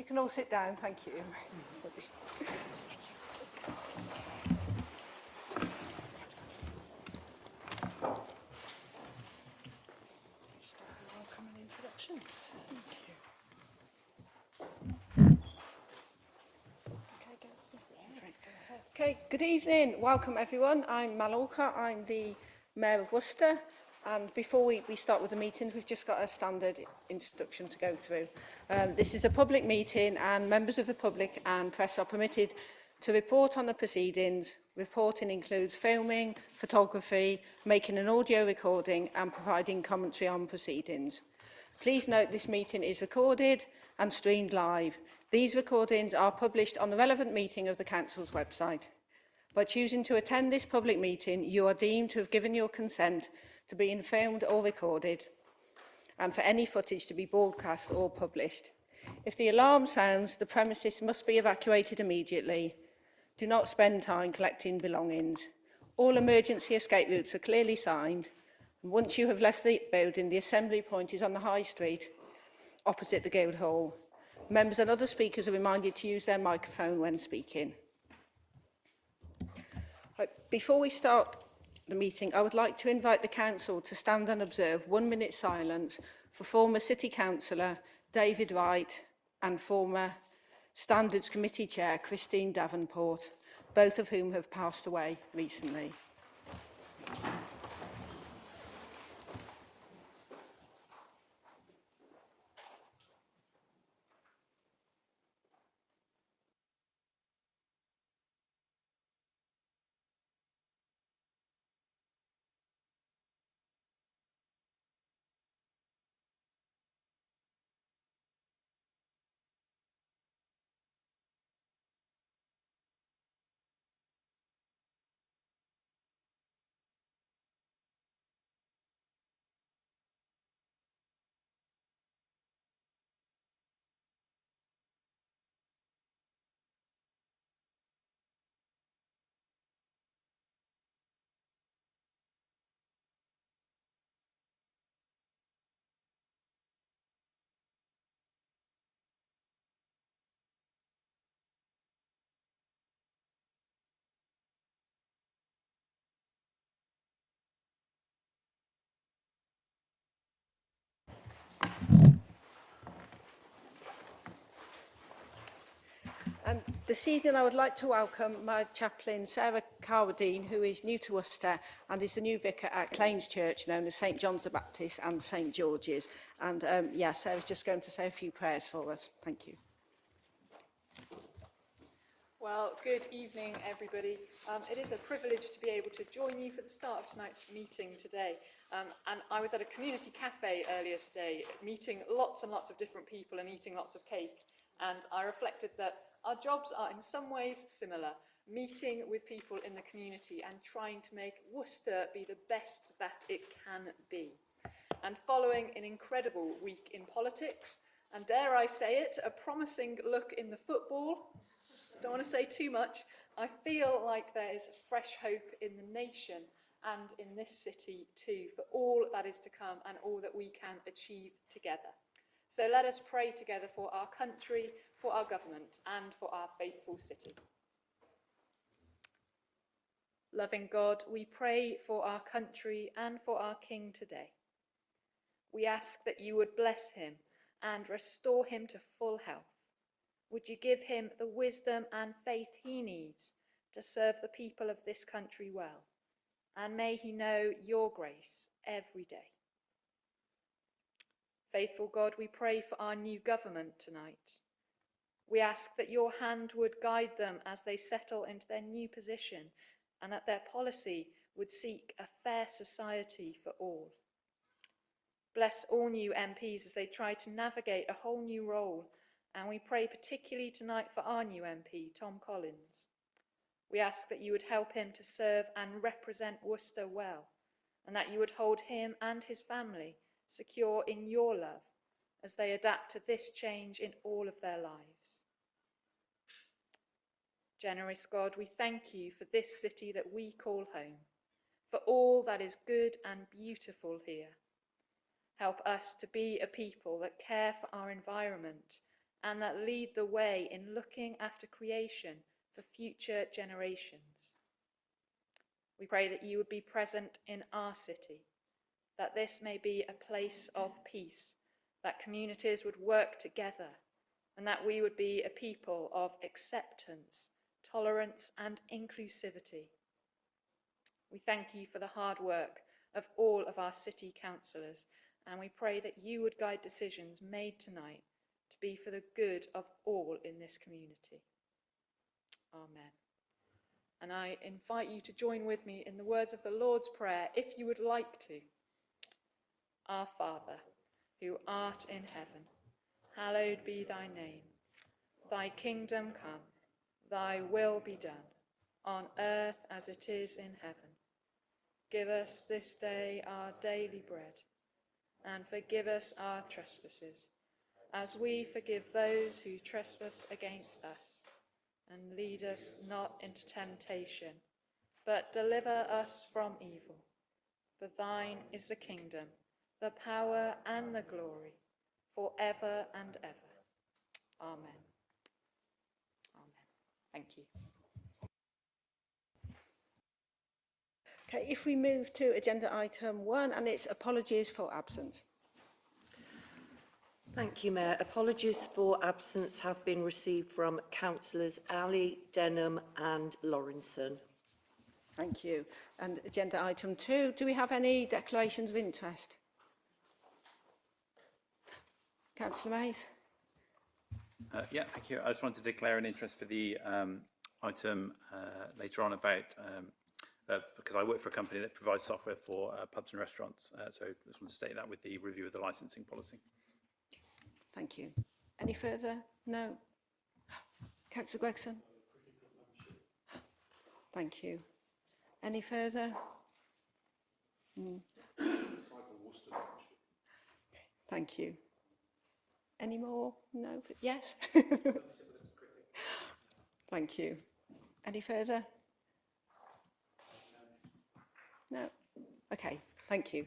can all sit down, thank you. Start with welcome and introductions. Okay, good evening. Welcome everyone. I'm Malolka. I'm the Mayor of Worcester. And before we start with the meetings, we've just got a standard introduction to go through. This is a public meeting and members of the public and press are permitted to report on the proceedings. Reporting includes filming, photography, making an audio recording and providing commentary on proceedings. Please note this meeting is recorded and streamed live. These recordings are published on the relevant meeting of the Council's website. By choosing to attend this public meeting, you are deemed to have given your consent to being filmed or recorded, and for any footage to be broadcast or published. If the alarm sounds, the premises must be evacuated immediately. Do not spend time collecting belongings. All emergency escape routes are clearly signed. Once you have left the building, the assembly point is on the High Street, opposite the Guildhall. Members and other speakers are reminded to use their microphone when speaking. Before we start the meeting, I would like to invite the Council to stand and observe 1 minute silence for former City Councillor David Wright and former Standards Committee Chair Christine Davenport, both of whom have passed away recently. And this evening I would like to welcome my chaplain, Sarah Carwadine, who is new to Worcester and is the new vicar at Claines Church, known as St John's the Baptist and St George's. And Sarah's just going to say a few prayers for us. Thank you. Well, good evening, everybody. It is a privilege to be able to join you for the start of tonight's meeting today. And I was at a community cafe earlier today, meeting lots and lots of different people and eating lots of cake. And I reflected that our jobs are in some ways similar, meeting with people in the community and trying to make Worcester be the best that it can be. And following an incredible week in politics, and dare I say it, a promising look in the football, don't want to say too much, I feel like there is fresh hope in the nation and in this city too, for all that is to come and all that we can achieve together. So let us pray together for our country, for our government, and for our faithful city. Loving God, we pray for our country and for our King today. We ask that you would bless him and restore him to full health. Would you give him the wisdom and faith he needs to serve the people of this country well? And may he know your grace every day. Faithful God, we pray for our new government tonight. We ask that your hand would guide them as they settle into their new position and that their policy would seek a fair society for all. Bless all new MPs as they try to navigate a whole new role, and we pray particularly tonight for our new MP, Tom Collins. We ask that you would help him to serve and represent Worcester well, and that you would hold him and his family secure in your love as they adapt to this change in all of their lives. Generous God, we thank you for this city that we call home, for all that is good and beautiful here. Help us to be a people that care for our environment and that lead the way in looking after creation for future generations. We pray that you would be present in our city, that this may be a place of peace, that communities would work together, and that we would be a people of acceptance, tolerance, and inclusivity. We thank you for the hard work of all of our city councillors, and we pray that you would guide decisions made tonight to be for the good of all in this community. Amen. And I invite you to join with me in the words of the Lord's Prayer, if you would like to. Our Father, who art in heaven, hallowed be thy name. Thy kingdom come, thy will be done, on earth as it is in heaven. Give us this day our daily bread, and forgive us our trespasses, as we forgive those who trespass against us. And lead us not into temptation, but deliver us from evil. For thine is the kingdom, the power and the glory, forever and ever. Amen. Amen. Thank you. Okay, if we move to agenda item 1, and it's apologies for absence. Thank you, Mayor. Apologies for absence have been received from Councillors Ali, Denham and Lawrenson. Thank you. And agenda item 2, do we have any declarations of interest? Councillor Mays? Yeah, thank you. I just wanted to declare an interest for the item later on about, because I work for a company that provides software for pubs and restaurants, so I just want to state that with the review of the licensing policy. Thank you. Any further? No. Councillor Gregson? Thank you. Any further? Thank you. Any more? No? Yes? Thank you. Any further? No? Okay, thank you.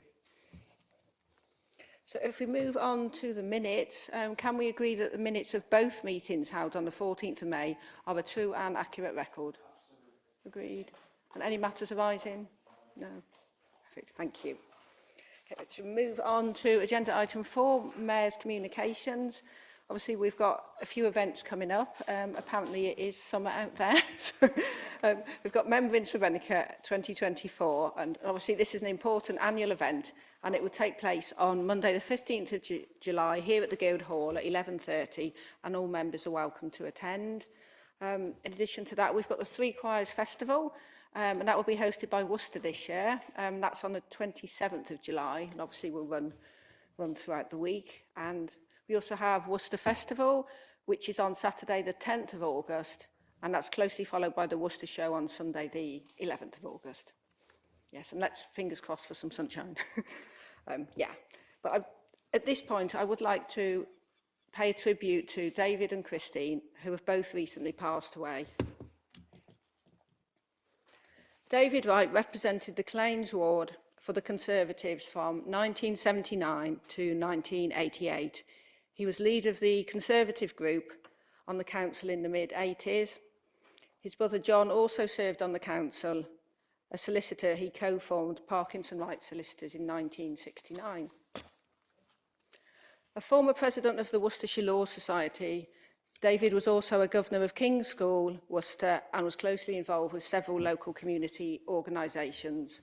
So if we move on to the minutes, can we agree that the minutes of both meetings held on the 14th of May are a true and accurate record? Agreed. And any matters arising? No? Perfect, thank you. Okay, to move on to agenda item 4, Mayor's communications. Obviously, we've got a few events coming up. Apparently, it is summer out there. We've got Remembrance Rebecca 2024, and obviously, this is an important annual event, and it will take place on Monday, the 15th of July, here at the Guildhall at 11:30, and all members are welcome to attend. In addition to that, we've got the Three Choirs Festival, and that will be hosted by Worcester this year. That's on the 27th of July, and obviously, we'll run throughout the week. And we also have Worcester Festival, which is on Saturday, the 10th of August, and that's closely followed by the Worcester Show on Sunday, the 11th of August. Yes, and let's fingers crossed for some sunshine. Yeah, but at this point, I would like to pay a tribute to David and Christine, who have both recently passed away. David Wright represented the Claines ward for the Conservatives from 1979 to 1988. He was leader of the Conservative group on the council in the mid-80s. His brother John also served on the council. A solicitor, he co-formed Parkinson Wright Solicitors in 1969. A former president of the Worcestershire Law Society, David was also a governor of King's School, Worcester, and was closely involved with several local community organisations.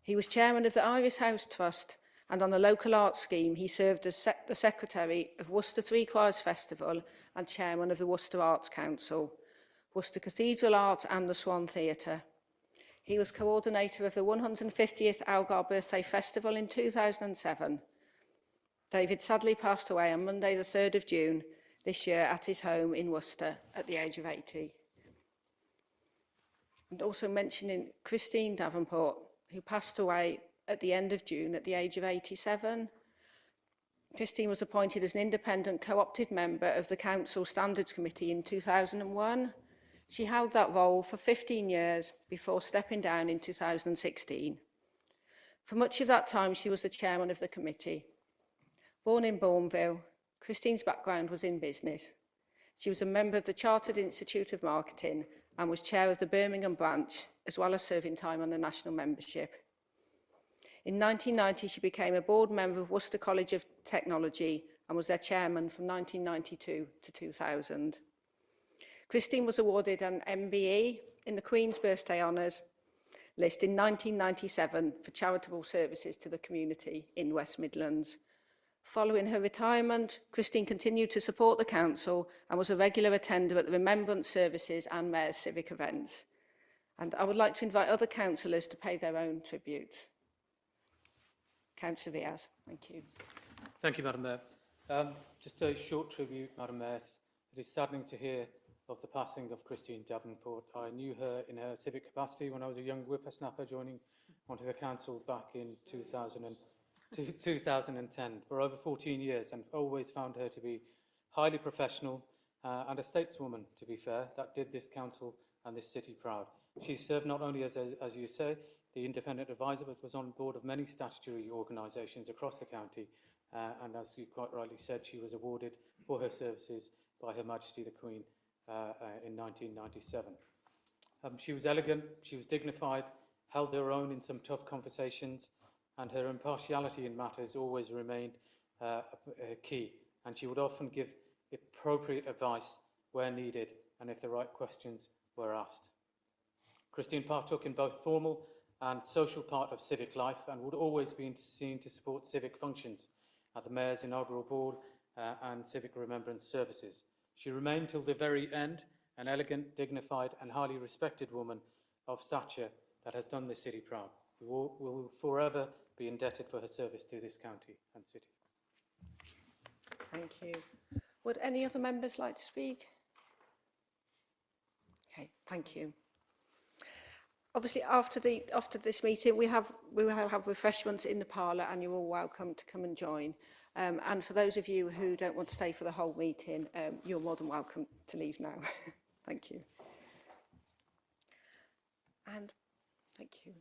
He was chairman of the Iris House Trust, and on the local arts scheme, he served as the secretary of Worcester Three Choirs Festival and chairman of the Worcester Arts Council, Worcester Cathedral Arts and the Swan Theatre. He was coordinator of the 150th Algar Birthday Festival in 2007. David sadly passed away on Monday, the 3rd of June this year at his home in Worcester at the age of 80. And also mentioning Christine Davenport, who passed away at the end of June at the age of 87. Christine was appointed as an independent co-opted member of the Council Standards Committee in 2001. She held that role for 15 years before stepping down in 2016. For much of that time, she was the chairman of the committee. Born in Bourneville, Christine's background was in business. She was a member of the Chartered Institute of Marketing and was chair of the Birmingham branch, as well as serving time on the national membership. In 1990, she became a board member of Worcester College of Technology and was their chairman from 1992 to 2000. Christine was awarded an MBE in the Queen's Birthday Honours list in 1997 for charitable services to the community in West Midlands. Following her retirement, Christine continued to support the council and was a regular attender at the remembrance services and mayor's civic events. And I would like to invite other councillors to pay their own tribute. Councillor Viaz, thank you. Thank you, Madam Mayor. Just a short tribute, Madam Mayor. It is saddening to hear of the passing of Christine Davenport. I knew her in her civic capacity when I was a young whippersnapper joining onto the council back in 2010 for over 14 years, and always found her to be highly professional and a stateswoman, to be fair, that did this council and this city proud. She served not only as you say, the independent advisor, but was on board of many statutory organisations across the county. And as you quite rightly said, she was awarded for her services by Her Majesty the Queen in 1997. She was elegant, she was dignified, held her own in some tough conversations, and her impartiality in matters always remained key. And she would often give appropriate advice where needed and if the right questions were asked. Christine partook in both formal and social part of civic life and would always be seen to support civic functions at the Mayor's inaugural board and civic remembrance services. She remained till the very end an elegant, dignified and highly respected woman of stature that has done this city proud. We will forever be indebted for her service to this county and city. Thank you. Would any other members like to speak? Okay, thank you. Obviously, after this meeting, we will have refreshments in the parlour, and you're all welcome to come and join. And for those of you who don't want to stay for the whole meeting, you're more than welcome to leave now. Thank you. And thank you.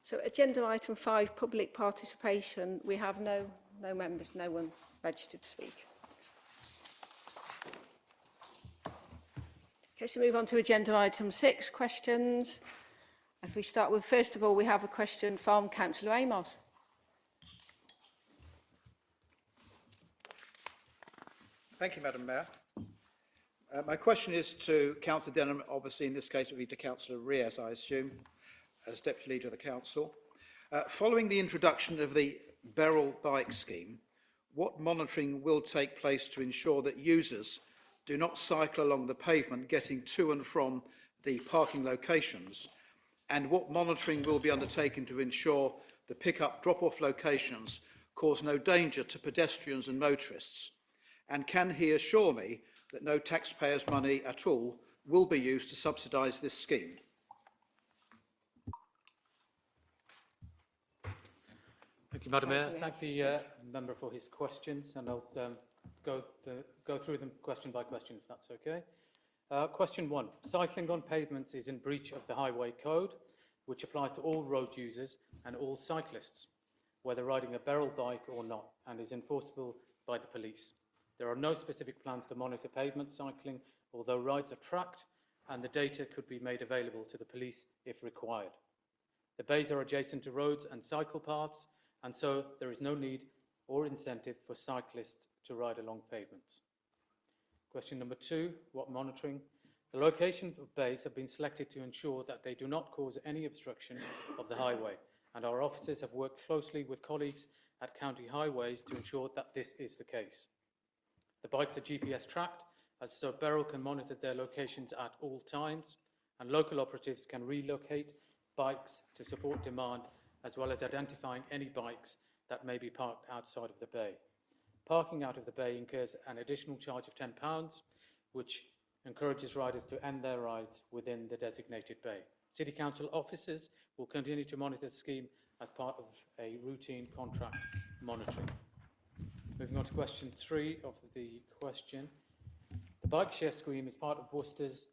So, agenda item 5, public participation. We have no members, no one registered to speak. Okay, so move on to agenda item 6, questions. If we start with, first of all, we have a question from Councillor Amos. Thank you, Madam Mayor. My question is to Councillor Denham. Obviously, in this case, it would be to Councillor Reyes, I assume, as Deputy Leader of the Council. Following the introduction of the Beryl bike scheme, what monitoring will take place to ensure that users do not cycle along the pavement getting to and from the parking locations? And what monitoring will be undertaken to ensure the pick-up drop-off locations cause no danger to pedestrians and motorists? And can he assure me that no taxpayers' money at all will be used to subsidise this scheme? Thank you, Madam Mayor. Thank the member for his questions, and I'll go through them question by question, if that's okay. Question 1. Cycling on pavements is in breach of the Highway Code, which applies to all road users and all cyclists, whether riding a Beryl bike or not, and is enforceable by the police. There are no specific plans to monitor pavement cycling, although rides are tracked and the data could be made available to the police if required. The bays are adjacent to roads and cycle paths, and so there is no need or incentive for cyclists to ride along pavements. Question number 2, what monitoring? The location of bays have been selected to ensure that they do not cause any obstruction of the highway, and our officers have worked closely with colleagues at county highways to ensure that this is the case. The bikes are GPS tracked, so Beryl can monitor their locations at all times, and local operatives can relocate bikes to support demand, as well as identifying any bikes that may be parked outside of the bay. Parking out of the bay incurs an additional charge of £10, which encourages riders to end their rides within the designated bay. City Council officers will continue to monitor the scheme as part of a routine contract monitoring. Moving on to question 3 of the question. The bike share scheme is part of Worcester's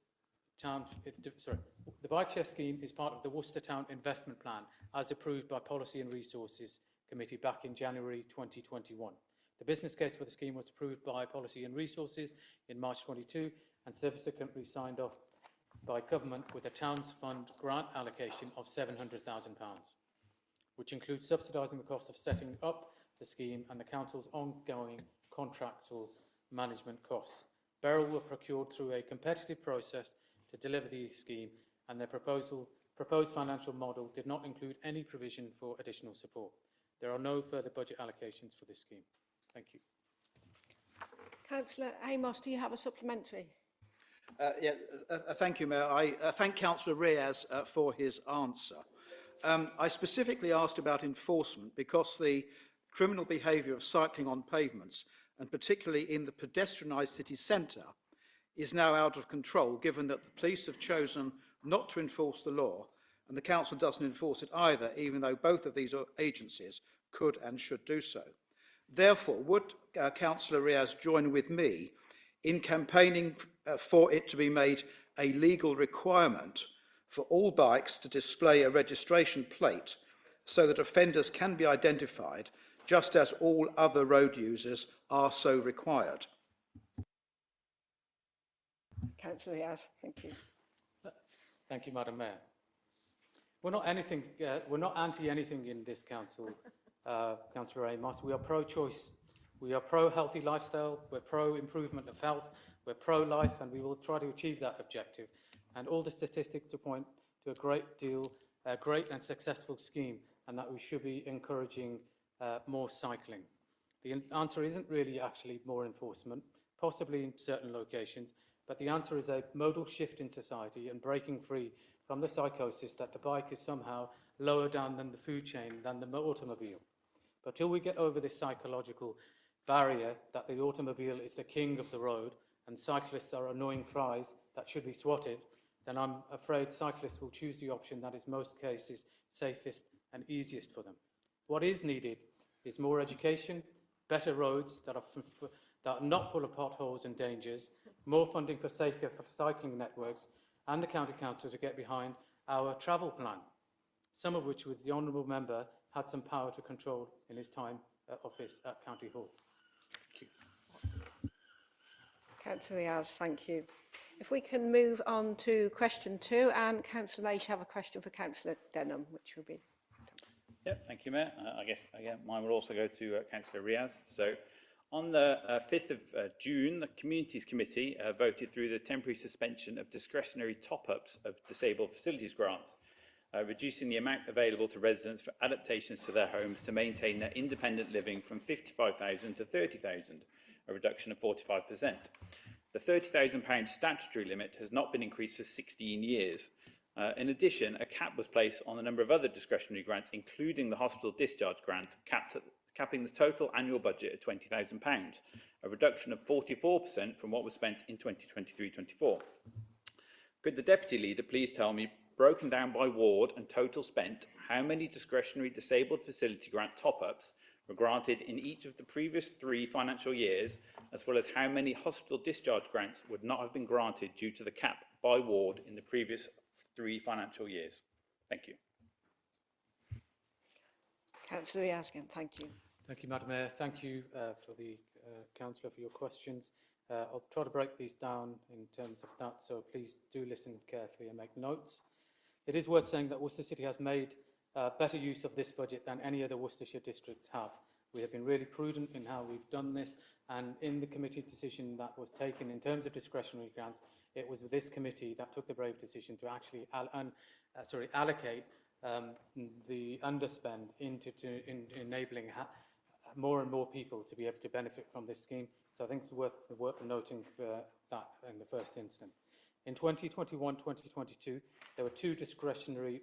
town. The bike share scheme is part of the Worcester Town Investment Plan, as approved by Policy and Resources Committee back in January 2021. The business case for the scheme was approved by Policy and Resources in March 22 and subsequently signed off by government with a Towns Fund grant allocation of £700,000, which includes subsidising the cost of setting up the scheme and the council's ongoing contractual management costs. Beryl were procured through a competitive process to deliver the scheme, and their proposed financial model did not include any provision for additional support. There are no further budget allocations for this scheme. Thank you. Councillor Amos, do you have a supplementary? Thank you, Mayor. I thank Councillor Riaz for his answer. I specifically asked about enforcement because the criminal behaviour of cycling on pavements, and particularly in the pedestrianised city centre, is now out of control, given that the police have chosen not to enforce the law, and the council doesn't enforce it either, even though both of these agencies could and should do so. Therefore, would Councillor Riaz join with me in campaigning for it to be made a legal requirement for all bikes to display a registration plate so that offenders can be identified, just as all other road users are so required? Councillor Riaz, thank you. Thank you, Madam Mayor. We're not anti anything in this council, Councillor Amos. We are pro-choice. We are pro-healthy lifestyle. We're pro-improvement of health. We're pro-life, and we will try to achieve that objective. And all the statistics to point to a great and successful scheme, and that we should be encouraging more cycling. The answer isn't really actually more enforcement, possibly in certain locations, but the answer is a modal shift in society and breaking free from the psychosis that the bike is somehow lower down than the food chain than the automobile. But till we get over this psychological barrier that the automobile is the king of the road and cyclists are annoying flies that should be swatted, then I'm afraid cyclists will choose the option that is most cases safest and easiest for them. What is needed is more education, better roads that are not full of potholes and dangers, more funding for safer cycling networks, and the County Council to get behind our travel plan, some of which the Honourable Member had some power to control in his time at office at County Hall. Thank you. Councillor Riaz, thank you. If we can move on to question 2, and Councillor May should have a question for Councillor Denham, which will be... Yep, thank you, Mayor. I guess, again, mine will also go to Councillor Riaz. So, on the 5th of June, the Communities Committee voted through the temporary suspension of discretionary top-ups of disabled facilities grants, reducing the amount available to residents for adaptations to their homes to maintain their independent living from £55,000 to £30,000, a reduction of 45%. The £30,000 statutory limit has not been increased for 16 years. In addition, a cap was placed on a number of other discretionary grants, including the hospital discharge grant, capping the total annual budget at £20,000, a reduction of 44% from what was spent in 2023-24. Could the Deputy Leader please tell me, broken down by ward and total spent, how many discretionary disabled facility grant top-ups were granted in each of the previous 3 financial years, as well as how many hospital discharge grants would not have been granted due to the cap by ward in the previous 3 financial years? Thank you. Councillor Riaz again, thank you. Thank you, Madam Mayor. Thank you for the Councillor for your questions. I'll try to break these down in terms of that, so please do listen carefully and make notes. It is worth saying that Worcester City has made better use of this budget than any other Worcestershire districts have. We have been really prudent in how we've done this, and in the committee decision that was taken in terms of discretionary grants, it was this committee that took the brave decision to actually allocate the underspend into enabling more and more people to be able to benefit from this scheme. So I think it's worth noting that in the first instance. In 2021-2022, there were 2 discretionary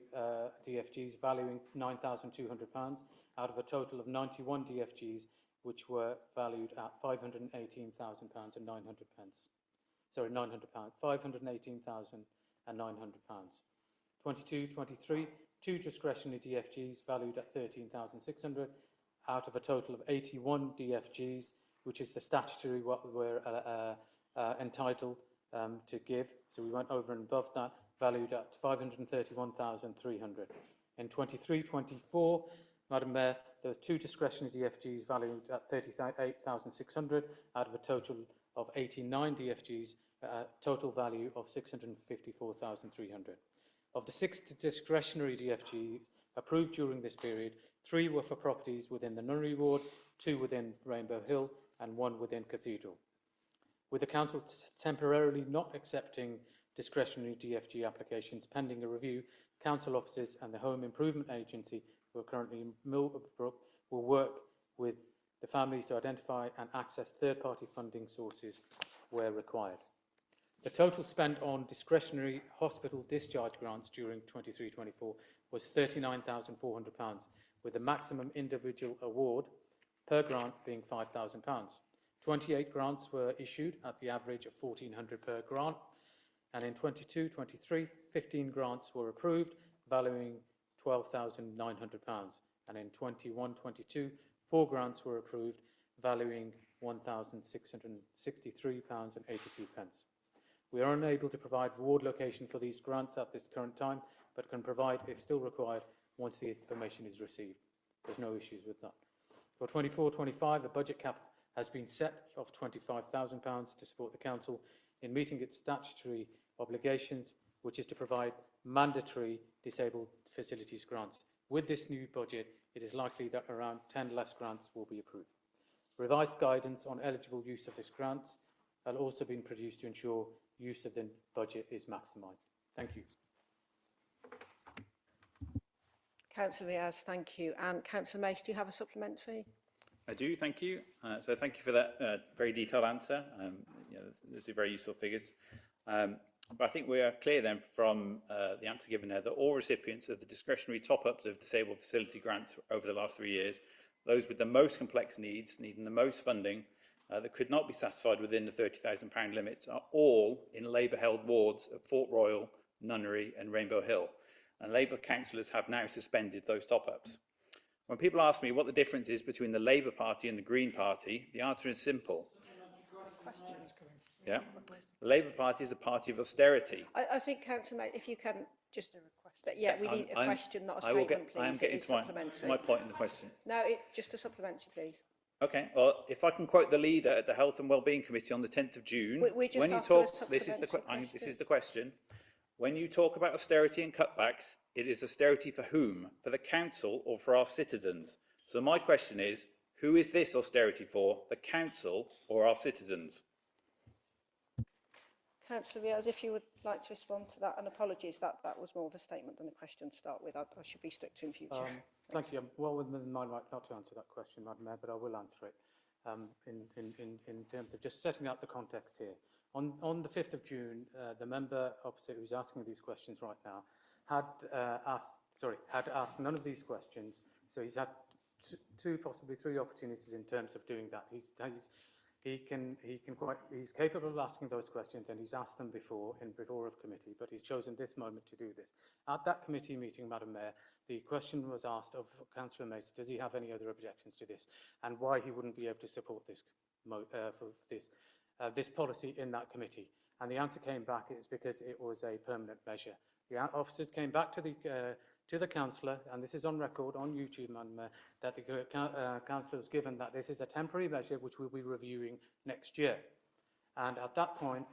DFGs valuing £9,200 out of a total of 91 DFGs, which were valued at £518,000 and £900. Sorry, £900. £518,000 and £900. 22-23, 2 discretionary DFGs valued at £13,600 out of a total of 81 DFGs, which is the statutory what we're entitled to give. So we went over and above that, valued at £531,300. In 23-24, Madam Mayor, there were 2 discretionary DFGs valued at 38,600 out of a total of 89 DFGs at a total value of 654,300. Of the 6 discretionary DFGs approved during this period, 3 were for properties within the Nunnery Ward, 2 within Rainbow Hill and 1 within Cathedral. With the Council temporarily not accepting discretionary DFG applications pending a review, Council officers and the Home Improvement Agency, who are currently in Millbrook, will work with the families to identify and access third-party funding sources where required. The total spent on discretionary hospital discharge grants during 23-24 was £39,400, with the maximum individual award per grant being £5,000. 28 grants were issued at the average of £1,400 per grant, and in 22-23, 15 grants were approved, valuing £12,900, and in 21-22, 4 grants were approved, valuing £1,663.82. We are unable to provide ward location for these grants at this current time, but can provide, if still required, once the information is received. There's no issues with that. For 24-25, a budget cap has been set of £25,000 to support the Council in meeting its statutory obligations, which is to provide mandatory disabled facilities grants. With this new budget, it is likely that around 10 less grants will be approved. Revised guidance on eligible use of this grants has also been produced to ensure use of the budget is maximised. Thank you. Councillor Riaz, thank you. And Councillor Mace, do you have a supplementary? I do, thank you. So thank you for that very detailed answer. Those are very useful figures. But I think we are clear then from the answer given there that all recipients of the discretionary top-ups of disabled facility grants over the last 3 years, those with the most complex needs, needing the most funding, that could not be satisfied within the £30,000 limits, are all in Labour-held wards of Fort Royal, Nunnery and Rainbow Hill. And Labour councillors have now suspended those top-ups. When people ask me what the difference is between the Labour Party and the Green Party, the answer is simple. Yeah. The Labour Party is a party of austerity. I think, Councillor Mace, if you can just... Yeah, we need a question, not a I will statement, please. I am getting to my point in the question. No, just a supplementary, please. Okay, well, if I can quote the leader at the Health and Wellbeing Committee on the 10th of June, We're just when you after a talk, this is the supplementary question. When you talk about austerity and cutbacks, it is austerity for whom? For the council or for our citizens? So my question is, who is this austerity for? The council or our citizens? Councillor Riaz, if you would like to respond to that, and apologies, that was more of a statement than a question to start with. I should be stricter in future. Thank you. I'm well within my right not to answer that question, Madam Mayor, but I will answer it in terms of just setting out the context here. On the 5th of June, the member opposite who's asking these questions right now had asked none of these questions, so he's had 2, possibly 3 opportunities in terms of doing that. He's capable of asking those questions, and he's asked them before of committee, but he's chosen this moment to do this. At that committee meeting, Madam Mayor, the question was asked of Councillor Mace, does he have any other objections to this, and why he wouldn't be able to support this this policy in that committee. And the answer came back, it's because it was a permanent measure. The officers came back to the councillor, and this is on record on YouTube, Madam Mayor, that the councillor was given that this is a temporary measure which we'll be reviewing next year. And at that point,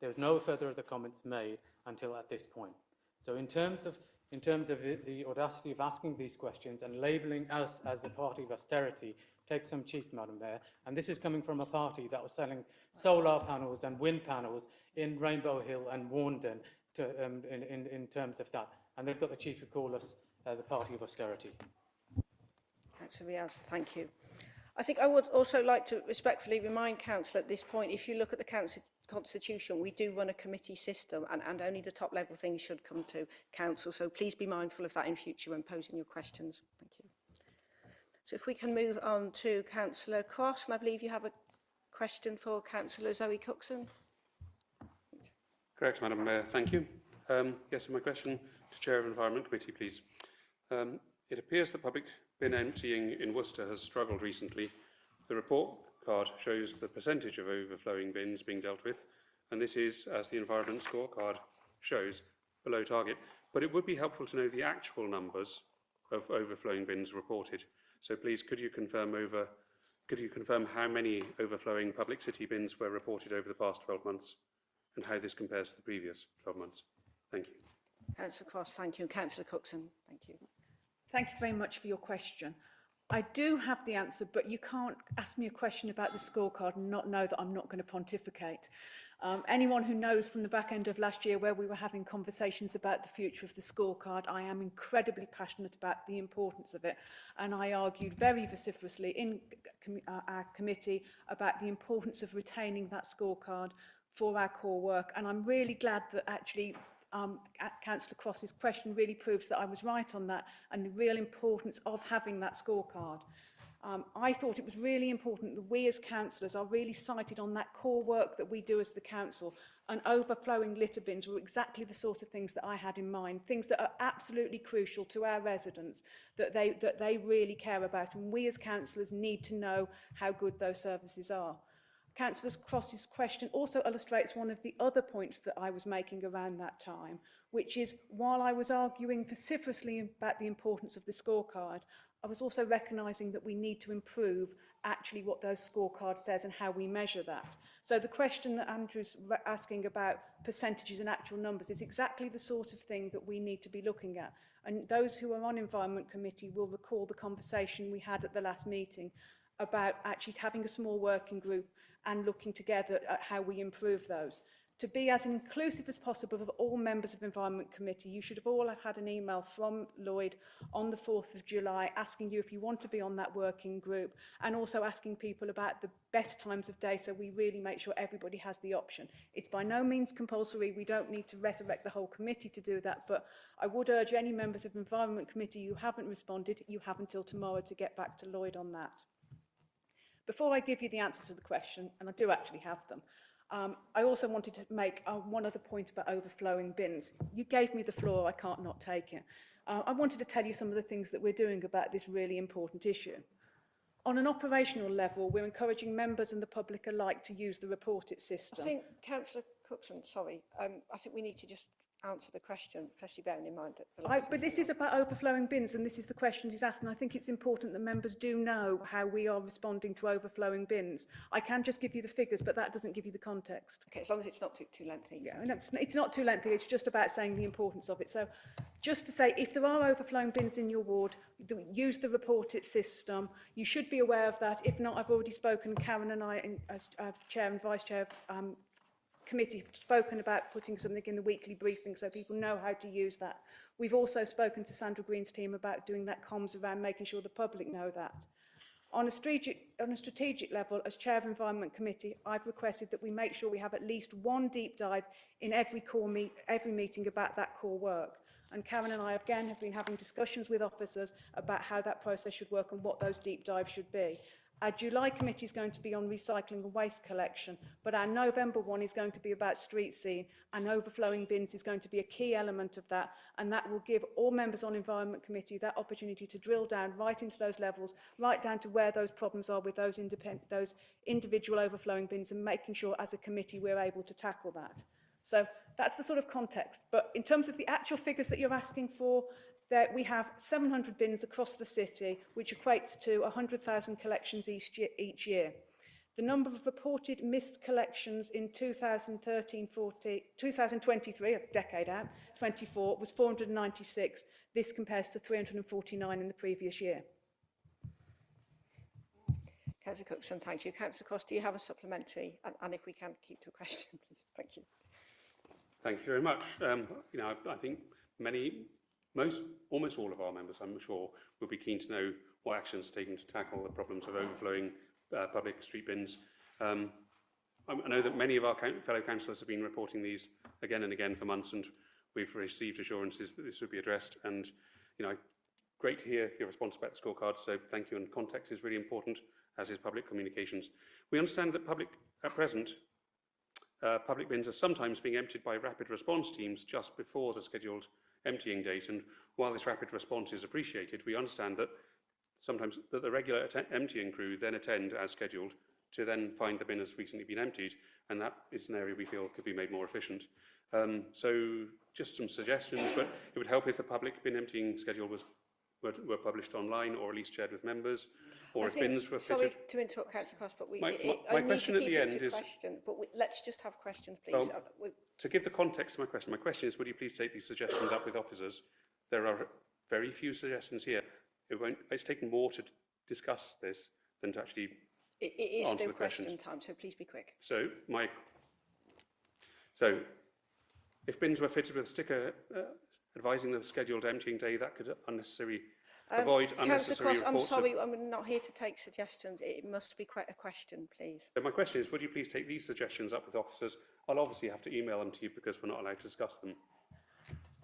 there was no further other comments made until at this point. So in terms of the audacity of asking these questions and labelling us as the party of austerity, take some cheek, Madam Mayor. And this is coming from a party that was selling solar panels and wind panels in Rainbow Hill and Warndon in terms of that. And they've got the chief to call us the party of austerity. Councillor Riaz, thank you. I think I would also like to respectfully remind Council at this point, if you look at the Constitution, we do run a committee system, and only the top level things should come to Council. So please be mindful of that in future when posing your questions. Thank you. So if we can move on to Councillor Cross, and I believe you have a question for Councillor Zoe Cookson. Correct, Madam Mayor. Thank you. Yes, so my question to Chair of Environment Committee, please. It appears that public bin emptying in Worcester has struggled recently. The report card shows the percentage of overflowing bins being dealt with, and this is, as the Environment Scorecard shows, below target. But it would be helpful to know the actual numbers of overflowing bins reported. So please, could you confirm how many overflowing public city bins were reported over the past 12 months and how this compares to the previous 12 months? Thank you. Councillor Cross, thank you. Councillor Cookson, thank you. Thank you very much for your question. I do have the answer, but you can't ask me a question about the scorecard and not know that I'm not going to pontificate. Anyone who knows from the back end of last year where we were having conversations about the future of the scorecard, I am incredibly passionate about the importance of it. And I argued very vociferously in our committee about the importance of retaining that scorecard for our core work. And I'm really glad that actually Councillor Cross's question really proves that I was right on that and the real importance of having that scorecard. I thought it was really important that we as councillors are really cited on that core work that we do as the council, and overflowing litter bins were exactly the sort of things that I had in mind, things that are absolutely crucial to our residents, that they really care about, and we as councillors need to know how good those services are. Councillor Cross's question also illustrates one of the other points that I was making around that time, which is while I was arguing vociferously about the importance of the scorecard, I was also recognising that we need to improve actually what those scorecards says and how we measure that. So the question that Andrew's asking about percentages and actual numbers is exactly the sort of thing that we need to be looking at. And those who are on Environment Committee will recall the conversation we had at the last meeting about actually having a small working group and looking together at how we improve those. To be as inclusive as possible of all members of Environment Committee, you should have all had an email from Lloyd on the 4th of July asking you if you want to be on that working group, and also asking people about the best times of day so we really make sure everybody has the option. It's by no means compulsory. We don't need to resurrect the whole committee to do that, but I would urge any members of Environment Committee who haven't responded, you have until tomorrow to get back to Lloyd on that. Before I give you the answer to the question, and I do actually have them, I also wanted to make one other point about overflowing bins. You gave me the floor, I can't not take it. I wanted to tell you some of the things that we're doing about this really important issue. On an operational level, we're encouraging members and the public alike to use the Report It system. I think, Councillor Cookson, sorry, I think we need to just answer the question, especially bearing in mind that the But this is about overflowing bins, and this is the question he's asked, and I think it's important that members do know how we are responding to overflowing bins. I can just give you the figures, but that doesn't give you the context. Okay, as long as it's not too lengthy. Yeah, no, it's not too lengthy, it's just about saying the importance of it. So just to say, if there are overflowing bins in your ward, use the Report It system. You should be aware of that. If not, I've already spoken, Karen and I, as Chair and Vice Chair of Committee, have spoken about putting something in the weekly briefing so people know how to use that. We've also spoken to Sandra Green's team about doing that comms around making sure the public know that. On a strategic level, as Chair of Environment Committee, I've requested that we make sure we have at least one deep dive in every meeting about that core work. And Karen and I, again, have been having discussions with officers about how that process should work and what those deep dives should be. Our July committee is going to be on recycling and waste collection, but our November one is going to be about street scene, and overflowing bins is going to be a key element of that, and that will give all members on Environment Committee that opportunity to drill down right into those levels, right down to where those problems are with those individual overflowing bins, and making sure as a committee we're able to tackle that. So that's the sort of context. But in terms of the actual figures that you're asking for, we have 700 bins across the city, which equates to 100,000 collections each year. The number of reported missed collections in 2023, a decade out, 24, was 496. This compares to 349 in the previous year. Councillor Cookson, thank you. Councillor Cross, do you have a supplementary? And if we can, keep to a question, please. Thank you. Thank you very much. I think almost all of our members, I'm sure, will be keen to know what actions are taken to tackle the problems of overflowing public street bins. I know that many of our fellow councillors have been reporting these again and again for months, and we've received assurances that this would be addressed. And great to hear your response about the scorecard. So thank you. And context is really important, as is public communications. We understand that at present, public bins are sometimes being emptied by rapid response teams just before the scheduled emptying date, and while this rapid response is appreciated, we understand that sometimes the regular emptying crew then attend as scheduled to then find the bin has recently been emptied, and that is an area we feel could be made more efficient. So just some suggestions, but it would help if the public bin emptying schedule was were published online or at least shared with members, or I if think, bins were sorry fitted. to interrupt, Councillor Cross, but My I need question to at keep the it end to is- question, but let's just have questions, please. Well, to give the context to my question is, would you please take these suggestions up with officers? There are very few suggestions here. It's taken more to discuss this than to actually It is answer still the questions. question time, so please be quick. So if bins were fitted with a sticker advising the scheduled emptying day, that could avoid Councillor unnecessary Cross, I'm reports. sorry, I'm not here to take suggestions. It must be quite a question, please. So my question is, would you please take these suggestions up with officers? I'll obviously have to email them to you because we're not allowed to discuss them.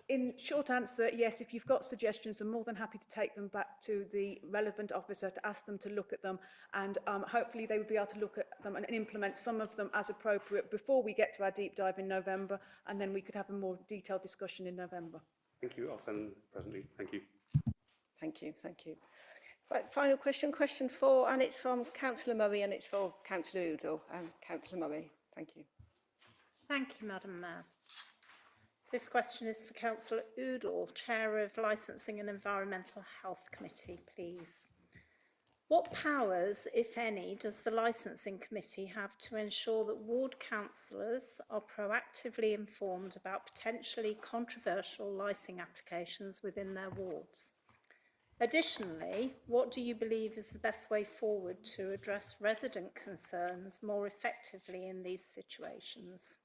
In short answer, yes, if you've got suggestions, I'm more than happy to take them back to the relevant officer to ask them to look at them, and hopefully they would be able to look at them and implement some of them as appropriate before we get to our deep dive in November, and then we could have a more detailed discussion in November. Thank you. I'll send them presently. Thank you. Thank you, thank you. Right, final question, question 4, and it's from Councillor Murray and it's for Councillor Udall. Councillor Murray, thank you. Thank you, Madam Mayor. This question is for Councillor Udall, Chair of Licensing and Environmental Health Committee, please. What powers, if any, does the Licensing Committee have to ensure that ward councillors are proactively informed about potentially controversial licensing applications within their wards? Additionally, what do you believe is the best way forward to address resident concerns more effectively in these situations?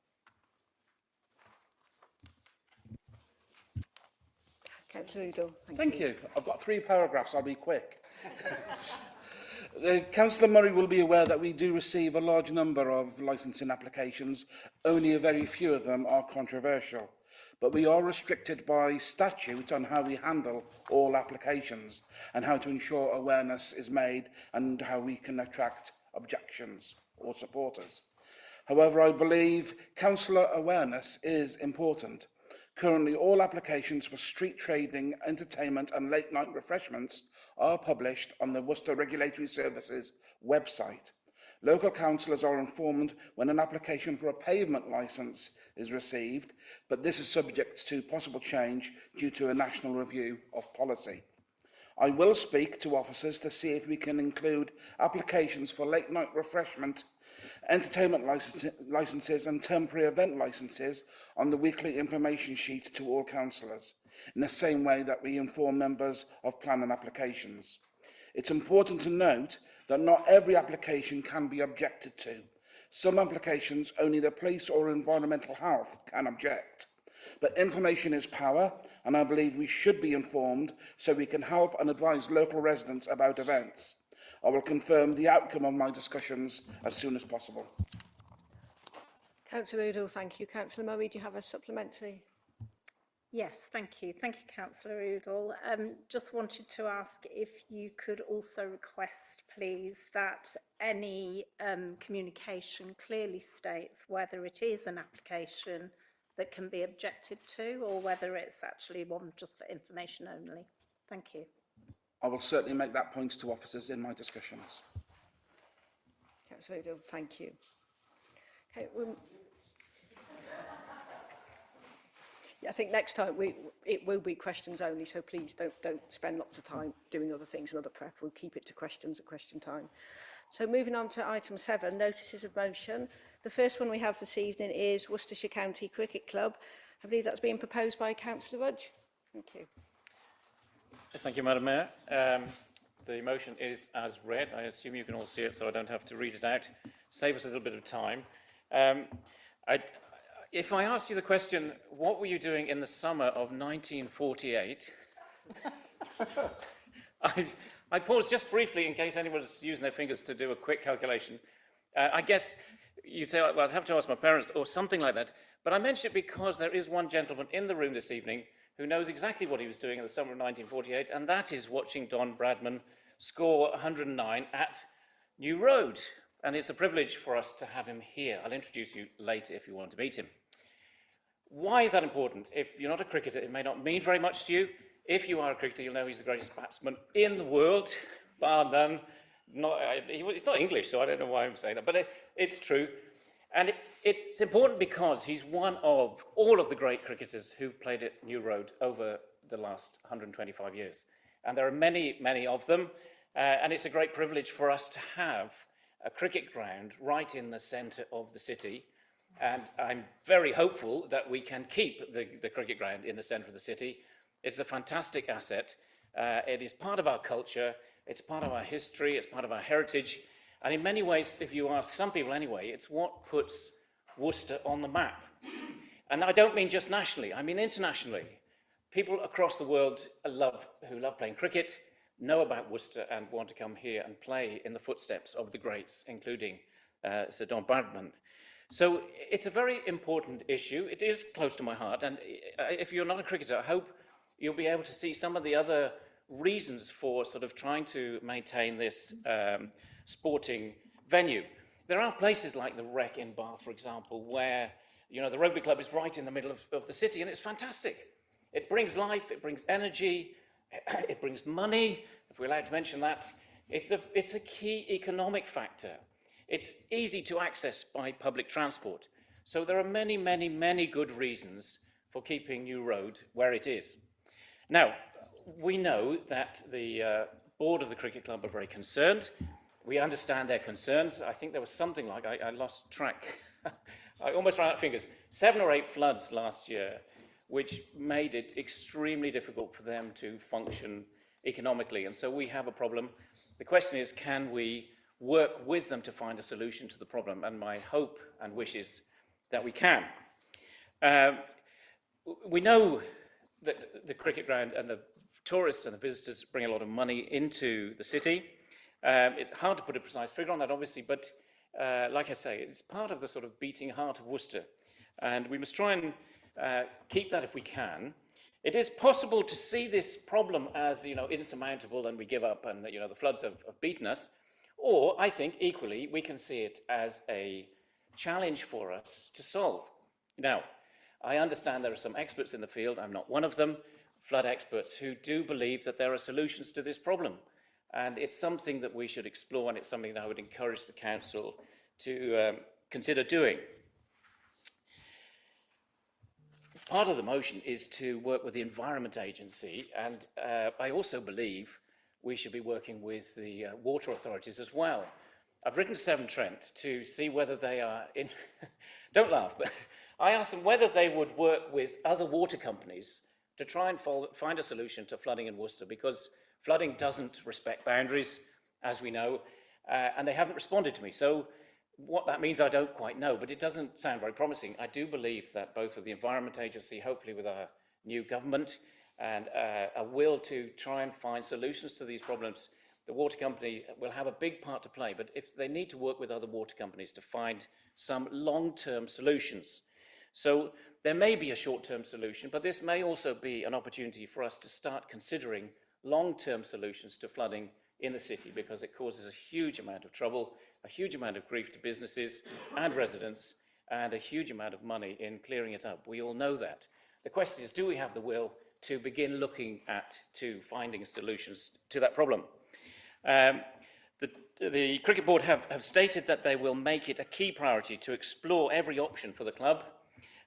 Councillor Udall, Thank you. I've got 3 paragraphs, I'll be quick. Councillor Murray will be aware that we do receive a large number of licensing applications. Only a very few of them are controversial. But we are restricted by statute on how we handle all applications and how to ensure awareness is made and how we can attract objections or supporters. However, I believe councillor awareness is important. Currently, all applications for street trading, entertainment and late night refreshments are published on the Worcester Regulatory Services website. Local councillors are informed when an application for a pavement licence is received, but this is subject to possible change due to a national review of policy. I will speak to officers to see if we can include applications for late night refreshment, entertainment licences and temporary event licences on the weekly information sheet to all councillors, in the same way that we inform members of planning applications. It's important to note that not every application can be objected to. Some applications only the police or environmental health can object. But information is power, and I believe we should be informed so we can help and advise local residents about events. I will confirm the outcome of my discussions as soon as possible. Councillor Udall, thank you. Councillor Murray, do you have a supplementary? Yes, thank you. Thank you, Councillor Udall. Just wanted to ask if you could also request, please, that any communication clearly states whether it is an application that can be objected to or whether it's actually one just for information only. Thank you. I will certainly make that point to officers in my discussions. Councillor Udall, thank you. Okay, yeah, I think next time it will be questions only, so please don't spend lots of time doing other things and other prep. We'll keep it to questions at question time. So moving on to item 7, notices of motion. The first one we have this evening is Worcestershire County Cricket Club. I believe that's being proposed by Councillor Rudge. Thank you. Thank you, Madam Mayor. The motion is as read. I assume you can all see it, so I don't have to read it out. Save us a little bit of time. If I asked you the question, what were you doing in the summer of 1948? I paused just briefly in case anyone's using their fingers to do a quick calculation. I guess you'd say, well, I'd have to ask my parents or something like that. But I mention it because there is one gentleman in the room this evening who knows exactly what he was doing in the summer of 1948, and that is watching Don Bradman score 109 at New Road. And it's a privilege for us to have him here. I'll introduce you later if you want to meet him. Why is that important? If you're not a cricketer, it may not mean very much to you. If you are a cricketer, you'll know he's the greatest batsman in the world, bar none. It's not English, so I don't know why I'm saying that, but it's true. And it's important because he's one of all of the great cricketers who've played at New Road over the last 125 years. And there are many, many of them. And it's a great privilege for us to have a cricket ground right in the centre of the city. And I'm very hopeful that we can keep the cricket ground in the centre of the city. It's a fantastic asset. It is part of our culture. It's part of our history. It's part of our heritage. And in many ways, if you ask some people anyway, it's what puts Worcester on the map. And I don't mean just nationally, I mean internationally. People across the world who love playing cricket know about Worcester and want to come here and play in the footsteps of the greats, including Sir Don Bradman. So it's a very important issue. It is close to my heart. And if you're not a cricketer, I hope you'll be able to see some of the other reasons for sort of trying to maintain this sporting venue. There are places like the Wreck in Bath, for example, where the rugby club is right in the middle of the city, and it's fantastic. It brings life, it brings energy, it brings money, if we're allowed to mention that. It's a key economic factor. It's easy to access by public transport. So there are many, many, many good reasons for keeping New Road where it is. Now, we know that the board of the cricket club are very concerned. We understand their concerns. I think there was something like, I lost track, I almost ran out of fingers, 7 or 8 floods last year, which made it extremely difficult for them to function economically. And so we have a problem. The question is, can we work with them to find a solution to the problem? And my hope and wish is that we can. We know that the cricket ground and the tourists and the visitors bring a lot of money into the city. It's hard to put a precise figure on that, obviously, but like I say, it's part of the sort of beating heart of Worcester. And we must try and keep that if we can. It is possible to see this problem as, insurmountable and we give up and, the floods have beaten us. Or I think equally, we can see it as a challenge for us to solve. Now, I understand there are some experts in the field, I'm not one of them, flood experts, who do believe that there are solutions to this problem. And it's something that we should explore, and it's something that I would encourage the council to consider doing. Part of the motion is to work with the Environment Agency, and I also believe we should be working with the water authorities as well. I've written to Severn Trent to see whether they are in... Don't laugh, but I asked them whether they would work with other water companies to try and find a solution to flooding in Worcester, because flooding doesn't respect boundaries, as we know, and they haven't responded to me. So what that means, I don't quite know, but it doesn't sound very promising. I do believe that both with the Environment Agency, hopefully with our new government, and a will to try and find solutions to these problems, the water company will have a big part to play. But if they need to work with other water companies to find some long-term solutions. So there may be a short-term solution, but this may also be an opportunity for us to start considering long-term solutions to flooding in the city, because it causes a huge amount of trouble, a huge amount of grief to businesses and residents, and a huge amount of money in clearing it up. We all know that. The question is, do we have the will to begin looking to finding solutions to that problem? The Cricket Board have stated that they will make it a key priority to explore every option for the club.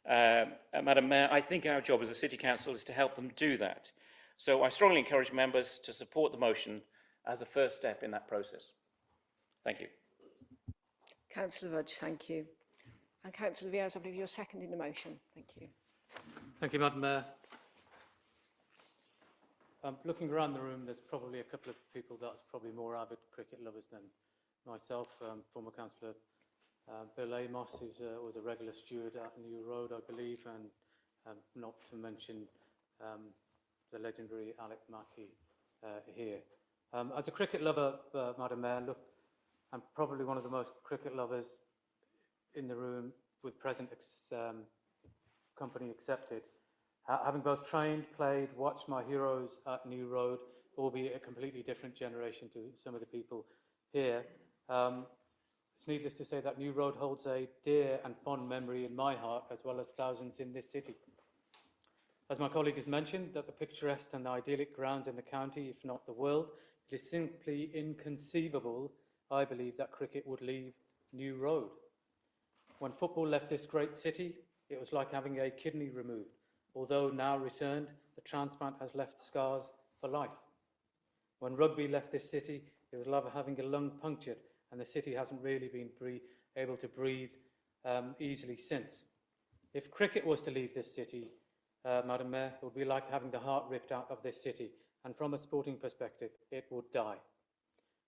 Madam Mayor, I think our job as a City Council is to help them do that. So I strongly encourage members to support the motion as a first step in that process. Thank you. Councillor Rudge, thank you. And Councillor Viers, I believe you're seconding the motion. Thank you. Thank you, Madam Mayor. Looking around the room, there's probably a couple of people that's probably more avid cricket lovers than myself. Former Councillor Bill Amos, who was a regular steward at New Road, I believe, and not to mention the legendary Alec Mackey here. As a cricket lover, Madam Mayor, look, I'm probably one of the most cricket lovers in the room, with present company accepted. Having both trained, played, watched my heroes at New Road, albeit a completely different generation to some of the people here, it's needless to say that New Road holds a dear and fond memory in my heart, as well as thousands in this city. As my colleague has mentioned, that the picturesque and idyllic grounds in the county, if not the world, it is simply inconceivable, I believe, that cricket would leave New Road. When football left this great city, it was like having a kidney removed. Although now returned, the transplant has left scars for life. When rugby left this city, it was like having a lung punctured, and the city hasn't really been able to breathe easily since. If cricket was to leave this city, Madam Mayor, it would be like having the heart ripped out of this city, and from a sporting perspective, it would die.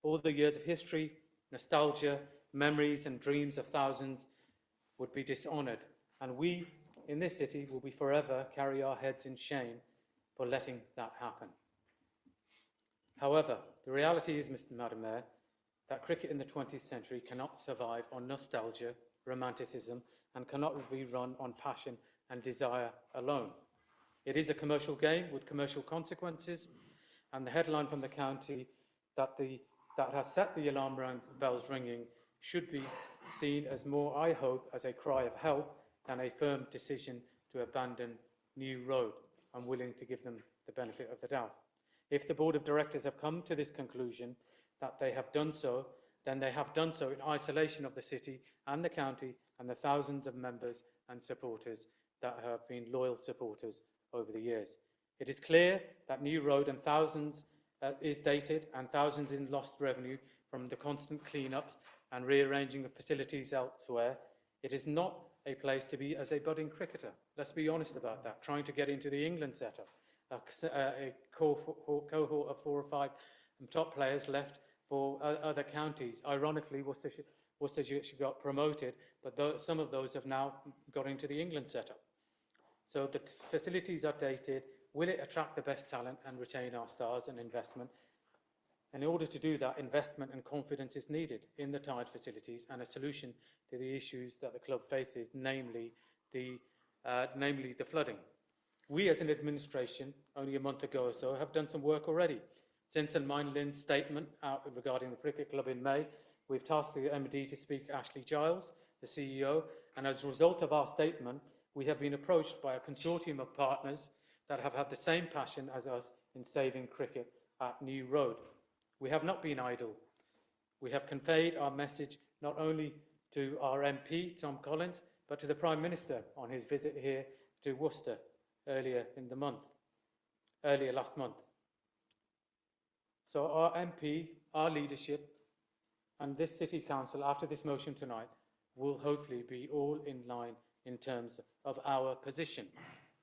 All the years of history, nostalgia, memories and dreams of thousands would be dishonoured, and we in this city will be forever carry our heads in shame for letting that happen. However, the reality is, Madam Mayor, that cricket in the 20th century cannot survive on nostalgia, romanticism, and cannot be run on passion and desire alone. It is a commercial game with commercial consequences, and the headline from the county that has set the alarm bells ringing should be seen as more, I hope, as a cry of help than a firm decision to abandon New Road. I'm willing to give them the benefit of the doubt. If the Board of Directors have come to this conclusion that they have done so, then they have done so in isolation of the city and the county and the thousands of members and supporters that have been loyal supporters over the years. It is clear that New Road and thousands is dated and thousands in lost revenue from the constant clean-ups and rearranging of facilities elsewhere. It is not a place to be as a budding cricketer. Let's be honest about that. Trying to get into the England setup, a cohort of 4 or 5 top players left for other counties. Ironically, Worcestershire got promoted, but some of those have now got into the England setup. So the facilities are dated. Will it attract the best talent and retain our stars and investment? And in order to do that, investment and confidence is needed in the tied facilities and a solution to the issues that the club faces, namely the flooding. We as an administration, only a month ago or so, have done some work already. Since St Lind's statement out regarding the cricket club in May, we've tasked the MD to speak to Ashley Giles, the CEO, and as a result of our statement, we have been approached by a consortium of partners that have had the same passion as us in saving cricket at New Road. We have not been idle. We have conveyed our message not only to our MP, Tom Collins, but to the Prime Minister on his visit here to Worcester earlier last month. So our MP, our leadership, and this City Council, after this motion tonight, will hopefully be all in line in terms of our position.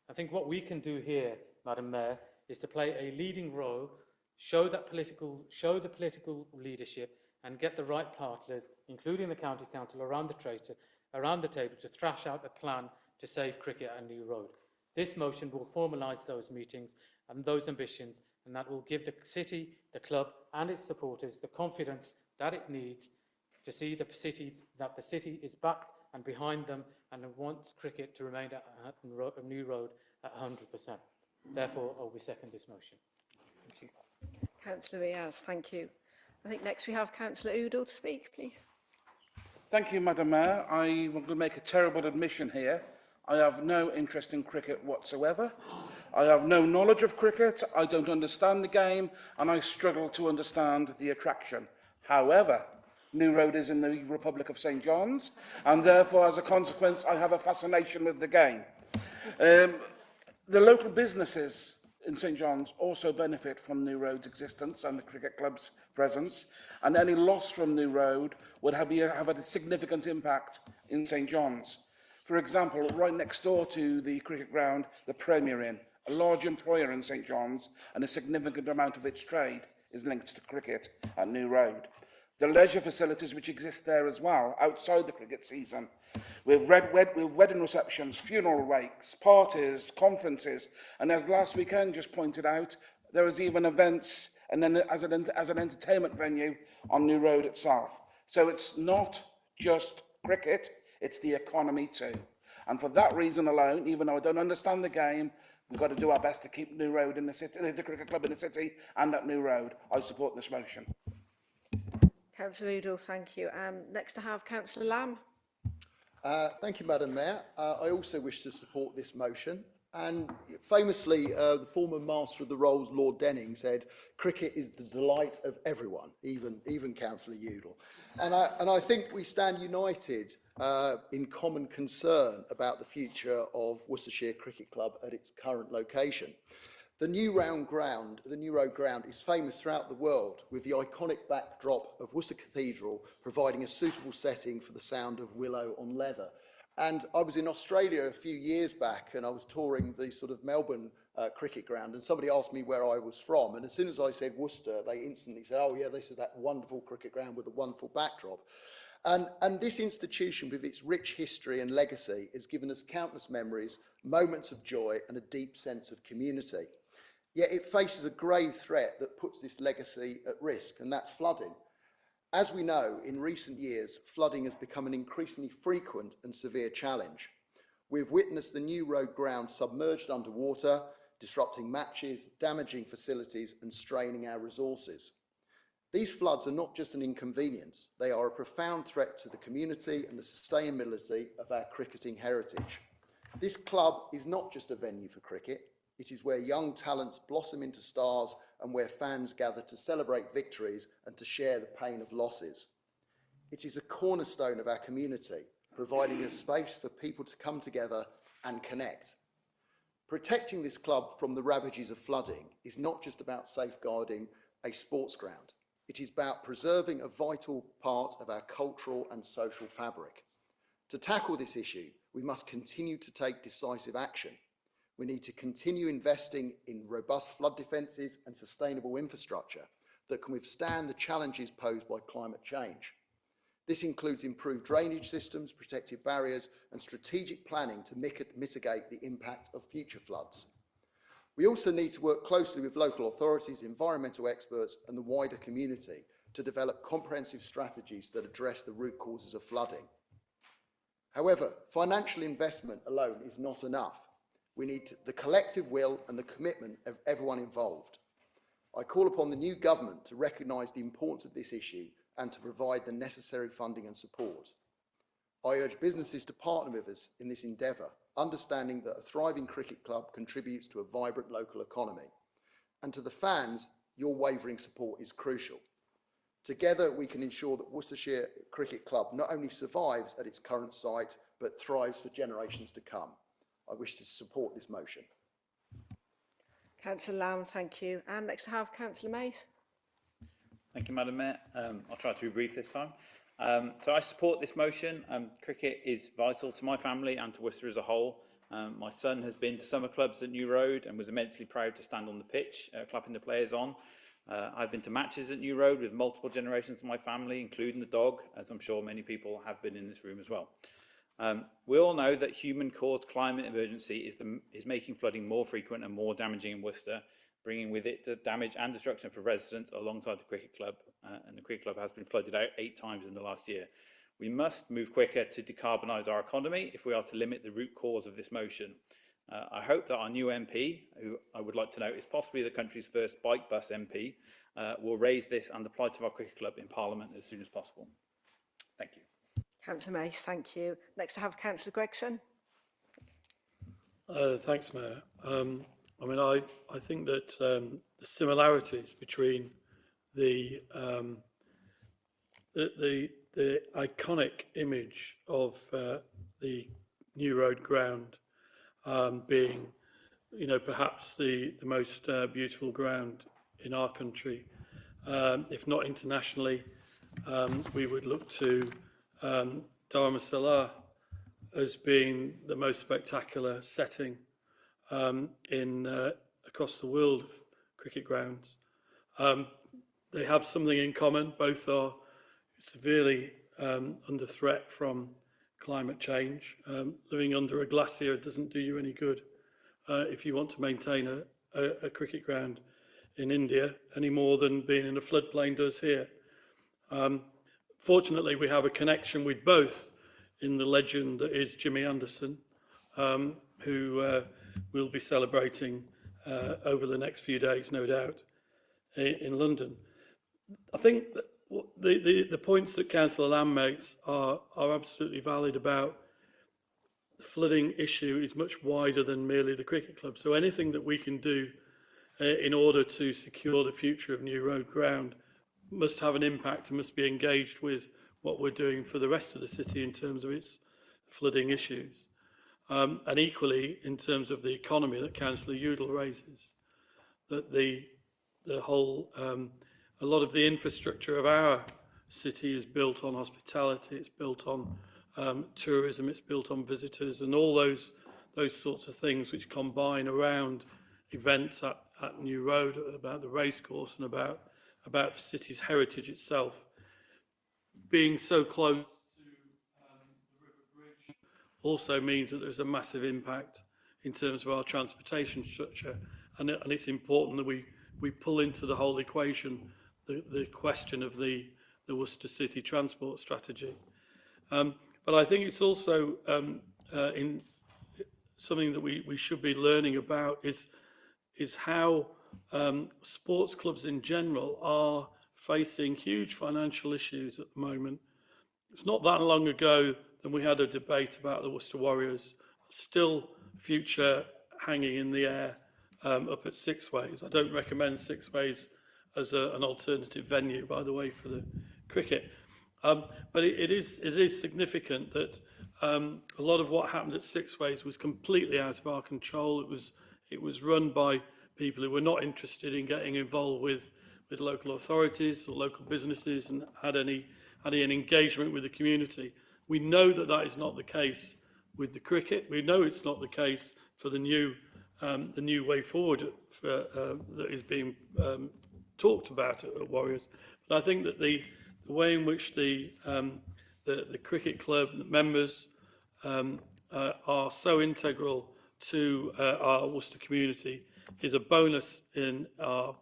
I think what we can do here, Madam Mayor, is to play a leading role, show the political leadership, and get the right partners, including the County Council, around the table to thrash out a plan to save cricket at New Road. This motion will formalise those meetings and those ambitions, and that will give the city, the club, and its supporters the confidence that it needs to see the city is back and behind them, and wants cricket to remain at New Road at 100%. Therefore, I will second this motion. Thank you. Councillor Riaz, thank you. I think next we have Councillor Udall to speak, please. Thank you, Madam Mayor. I want to make a terrible admission here. I have no interest in cricket whatsoever. I have no knowledge of cricket. I don't understand the game, and I struggle to understand the attraction. However, New Road is in the Republic of St John's, and therefore, as a consequence, I have a fascination with the game. The local businesses in St John's also benefit from New Road's existence and the cricket club's presence, and any loss from New Road would have a significant impact in St John's. For example, right next door to the cricket ground, the Premier Inn, a large employer in St John's, and a significant amount of its trade is linked to cricket at New Road. The leisure facilities which exist there as well, outside the cricket season, with wedding receptions, funeral wakes, parties, conferences, and as last weekend just pointed out, there was even events and then as an entertainment venue on New Road itself. So it's not just cricket, it's the economy too. And for that reason alone, even though I don't understand the game, we've got to do our best to keep New Road in the city, the cricket club in the city, and at New Road. I support this motion. Councillor Udall, thank you. And next I have Councillor Lamb. Thank you, Madam Mayor. I also wish to support this motion. And famously, the former Master of the Rolls, Lord Denning, said, cricket is the delight of everyone, even Councillor Udall. And I think we stand united in common concern about the future of Worcestershire Cricket Club at its current location. The new road ground is famous throughout the world, with the iconic backdrop of Worcester Cathedral providing a suitable setting for the sound of Willow on Leather. And I was in Australia a few years back, and I was touring the sort of Melbourne cricket ground, and somebody asked me where I was from, and as soon as I said Worcester, they instantly said, oh yeah, this is that wonderful cricket ground with a wonderful backdrop. And this institution, with its rich history and legacy, has given us countless memories, moments of joy, and a deep sense of community. Yet it faces a grave threat that puts this legacy at risk, and that's flooding. As we know, in recent years, flooding has become an increasingly frequent and severe challenge. We've witnessed the new road ground submerged underwater, disrupting matches, damaging facilities, and straining our resources. These floods are not just an inconvenience, they are a profound threat to the community and the sustainability of our cricketing heritage. This club is not just a venue for cricket, it is where young talents blossom into stars and where fans gather to celebrate victories and to share the pain of losses. It is a cornerstone of our community, providing a space for people to come together and connect. Protecting this club from the ravages of flooding is not just about safeguarding a sports ground. It is about preserving a vital part of our cultural and social fabric. To tackle this issue, we must continue to take decisive action. We need to continue investing in robust flood defences and sustainable infrastructure that can withstand the challenges posed by climate change. This includes improved drainage systems, protective barriers, and strategic planning to mitigate the impact of future floods. We also need to work closely with local authorities, environmental experts, and the wider community to develop comprehensive strategies that address the root causes of flooding. However, financial investment alone is not enough. We need the collective will and the commitment of everyone involved. I call upon the new government to recognise the importance of this issue and to provide the necessary funding and support. I urge businesses to partner with us in this endeavour, understanding that a thriving cricket club contributes to a vibrant local economy. And to the fans, your wavering support is crucial. Together, we can ensure that Worcestershire Cricket Club not only survives at its current site, but thrives for generations to come. I wish to support this motion. Councillor Lamb, thank you. And next I have Councillor Mays. Thank you, Madam Mayor. I'll try to be brief this time. So I support this motion. Cricket is vital to my family and to Worcester as a whole. My son has been to summer clubs at New Road and was immensely proud to stand on the pitch, clapping the players on. I've been to matches at New Road with multiple generations of my family, including the dog, as I'm sure many people have been in this room as well. We all know that human-caused climate emergency is making flooding more frequent and more damaging in Worcester, bringing with it the damage and destruction for residents alongside the cricket club, and the cricket club has been flooded out 8 times in the last year. We must move quicker to decarbonise our economy if we are to limit the root cause of this motion. I hope that our new MP, who I would like to note is possibly the country's first bike bus MP, will raise this and the plight of our cricket club in Parliament as soon as possible. Thank you. Councillor Mace, thank you. Next I have Councillor Gregson. Thanks, Mayor. I mean, I think that the similarities between the iconic image of the New Road ground being, you know, perhaps the most beautiful ground in our country, if not internationally, we would look to Dharamsala as being the most spectacular setting across the world of cricket grounds. They have something in common. Both are severely under threat from climate change. Living under a glacier doesn't do you any good if you want to maintain a cricket ground in India any more than being in a floodplain does here. Fortunately, we have a connection with both in the legend that is Jimmy Anderson, who we'll be celebrating over the next few days, no doubt, in London. I think that the points that Councillor Lamb makes are absolutely valid about the flooding issue is much wider than merely the cricket club. So anything that we can do in order to secure the future of New Road ground must have an impact and must be engaged with what we're doing for the rest of the city in terms of its flooding issues. And equally, in terms of the economy that Councillor Udall raises. that the whole, a lot of the infrastructure of our city is built on hospitality, it's built on tourism, it's built on visitors, and all those sorts of things which combine around events at New Road, about the racecourse and about the city's heritage itself. Being so close to the River Bridge also means that there's a massive impact in terms of our transportation structure, and it's important that we pull into the whole equation the question of the Worcester City transport strategy. But I think it's also in something that we should be learning about is how sports clubs in general are facing huge financial issues at the moment. It's not that long ago that we had a debate about the Worcester Warriors, still future hanging in the air up at Six Ways. I don't recommend Six Ways as an alternative venue, by the way, for the cricket. But it is significant that a lot of what happened at Six Ways was completely out of our control. It was run by people who were not interested in getting involved with local authorities or local businesses and had any engagement with the community. We know that is not the case with the cricket. We know it's not the case for the new way forward that is being talked about at Warriors. But I think that the way in which the cricket club members are so integral to our Worcester community is a bonus in our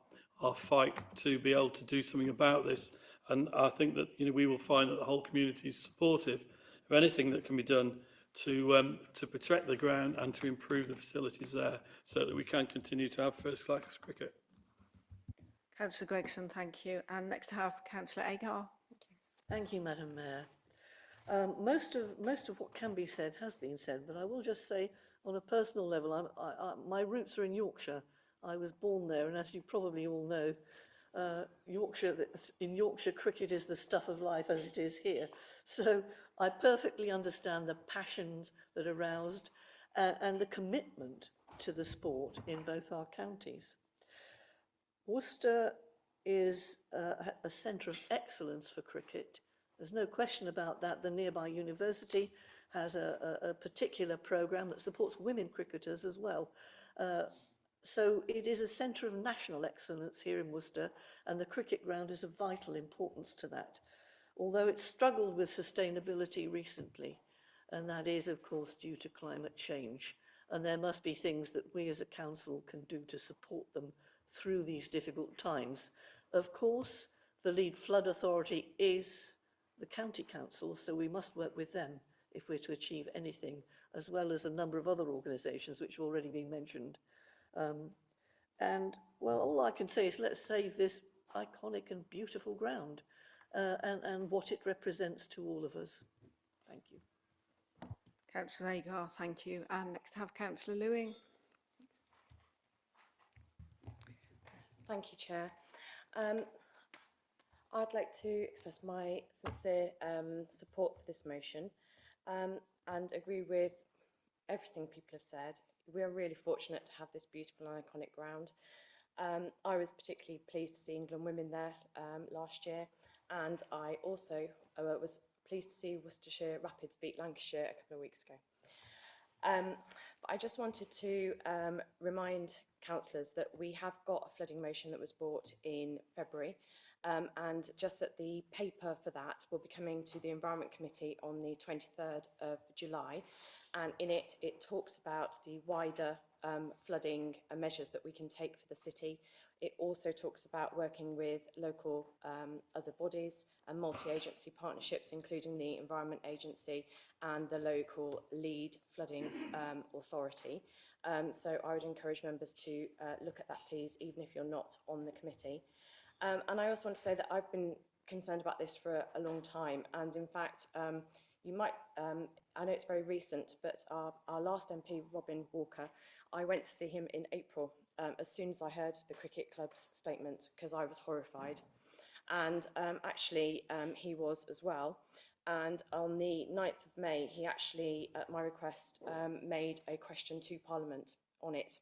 fight to be able to do something about this. And I think that we will find that the whole community is supportive of anything that can be done to protect the ground and to improve the facilities there, so that we can continue to have first-class cricket. Councillor Gregson, thank you. And next to have Councillor Agar. Thank you, Madam Mayor. Most of what can be said has been said, but I will just say, on a personal level, my roots are in Yorkshire. I was born there, and as you probably all know, in Yorkshire, cricket is the stuff of life as it is here. So I perfectly understand the passions that are aroused and the commitment to the sport in both our counties. Worcester is a centre of excellence for cricket. There's no question about that. The nearby university has a particular programme that supports women cricketers as well. So it is a centre of national excellence here in Worcester, and the cricket ground is of vital importance to that. Although it's struggled with sustainability recently, and that is, of course, due to climate change. And there must be things that we as a council can do to support them through these difficult times. Of course, the lead flood authority is the county council, so we must work with them if we're to achieve anything, as well as a number of other organisations which have already been mentioned. And, well, all I can say is let's save this iconic and beautiful ground and what it represents to all of us. Thank you. Councillor Agar, thank you. And next to have Councillor Lewing. Thank you, Chair. I'd like to express my sincere support for this motion and agree with everything people have said. We are really fortunate to have this beautiful and iconic ground. I was particularly pleased to see England women there last year, and I also was pleased to see Worcestershire Rapids beat Lancashire a couple of weeks ago. But I just wanted to remind councillors that we have got a flooding motion that was brought in February, and just that the paper for that will be coming to the Environment Committee on the 23rd of July, and in it talks about the wider flooding measures that we can take for the city. It also talks about working with local other bodies and multi-agency partnerships, including the Environment Agency and the local lead flooding authority. So I would encourage members to look at that, please, even if you're not on the committee. And I also want to say that I've been concerned about this for a long time, and in fact, you might, I know it's very recent, but our last MP, Robin Walker, I went to see him in April as soon as I heard the cricket club's statement, because I was horrified. And actually, he was as well. And on the 9th of May, he actually, at my request, made a question to Parliament on it.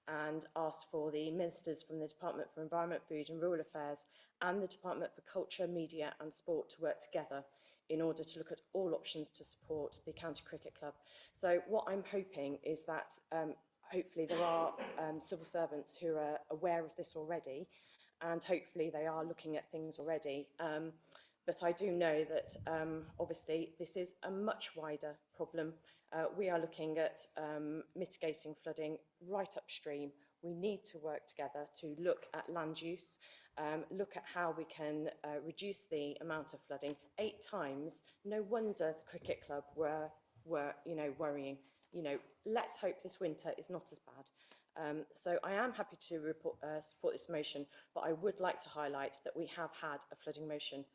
and asked for the ministers from the Department for Environment, Food and Rural Affairs and the Department for Culture, Media and Sport to work together in order to look at all options to support the County Cricket Club. So what I'm hoping is that hopefully there are civil servants who are aware of this already, and hopefully they are looking at things already. But I do know that obviously this is a much wider problem. We are looking at mitigating flooding right upstream. We need to work together to look at land use, look at how we can reduce the amount of flooding. 8 times, no wonder the cricket club were worrying. Let's hope this winter is not as bad. So I am happy to support this motion, but I would like to highlight that we have had a flooding motion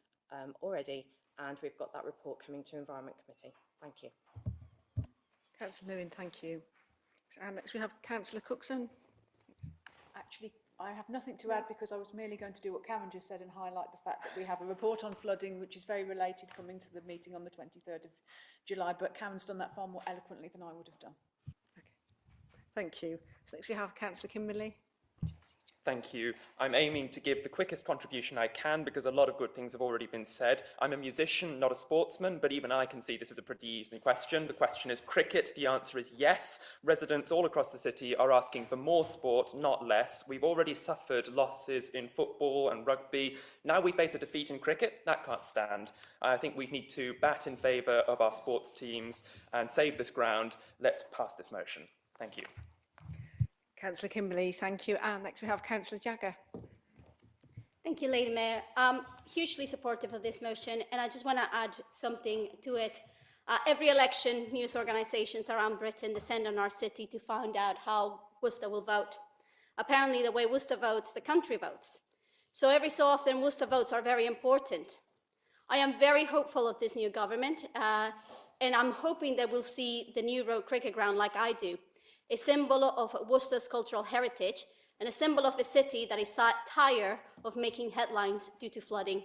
already, and we've got that report coming to Environment Committee. Thank you. Councillor Lewin, thank you. And next we have Councillor Cookson. Actually, I have nothing to add because I was merely going to do what Karen just said and highlight the fact that we have a report on flooding which is very related coming to the meeting on the 23rd of July, but Karen's done that far more eloquently than I would have done. Okay. Thank you. So next we have Councillor Kimberley. Thank you. I'm aiming to give the quickest contribution I can because a lot of good things have already been said. I'm a musician, not a sportsman, but even I can see this is a pretty easy question. The question is cricket. The answer is yes. Residents all across the city are asking for more sport, not less. We've already suffered losses in football and rugby. Now we face a defeat in cricket. That can't stand. I think we need to bat in favour of our sports teams and save this ground. Let's pass this motion. Thank you. Councillor Kimberley, thank you. And next we have Councillor Jagger. Thank you, Lady Mayor. Hugely supportive of this motion, and I just want to add something to it. Every election, news organisations around Britain descend on our city to find out how Worcester will vote. Apparently, the way Worcester votes, the country votes. So every so often, Worcester votes are very important. I am very hopeful of this new government, and I'm hoping that we'll see the new road cricket ground like I do, a symbol of Worcester's cultural heritage and a symbol of a city that is tired of making headlines due to flooding.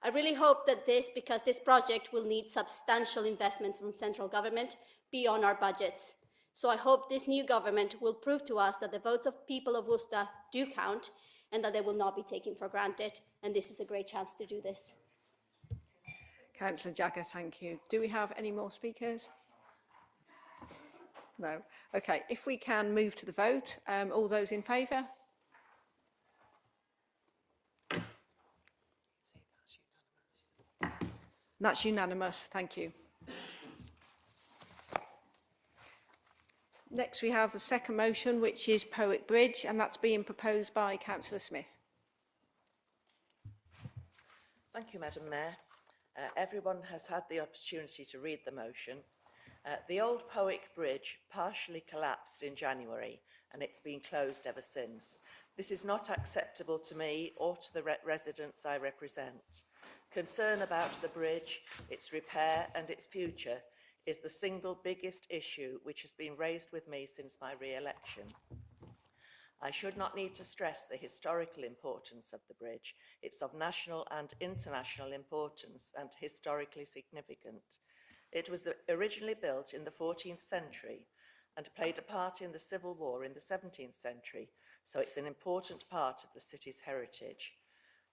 I really hope that because this project will need substantial investment from central government beyond our budgets. So I hope this new government will prove to us that the votes of people of Worcester do count and that they will not be taken for granted. And this is a great chance to do this. Councillor Jagger, thank you. Do we have any more speakers? No. Okay, if we can move to the vote. All those in favour? That's unanimous. Thank you. Next we have the second motion, which is Poic Bridge, and that's being proposed by Councillor Smith. Thank you, Madam Mayor. Everyone has had the opportunity to read the motion. The old Poic Bridge partially collapsed in January and it's been closed ever since. This is not acceptable to me or to the residents I represent. Concern about the bridge, its repair and its future is the single biggest issue which has been raised with me since my re-election. I should not need to stress the historical importance of the bridge. It's of national and international importance and historically significant. It was originally built in the 14th century and played a part in the Civil War in the 17th century, so it's an important part of the city's heritage.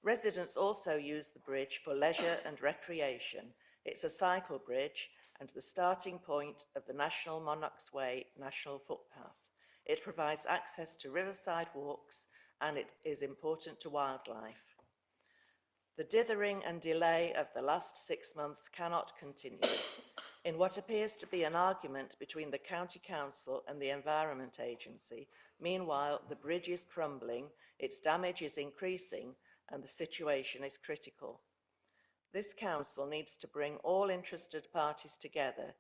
Residents also use the bridge for leisure and recreation. It's a cycle bridge and the starting point of the National Monarch's Way National Footpath. It provides access to riverside walks and it is important to wildlife. The dithering and delay of the last 6 months cannot continue. In what appears to be an argument between the County Council and the Environment Agency, meanwhile, the bridge is crumbling, its damage is increasing, and the situation is critical. This council needs to bring all interested parties together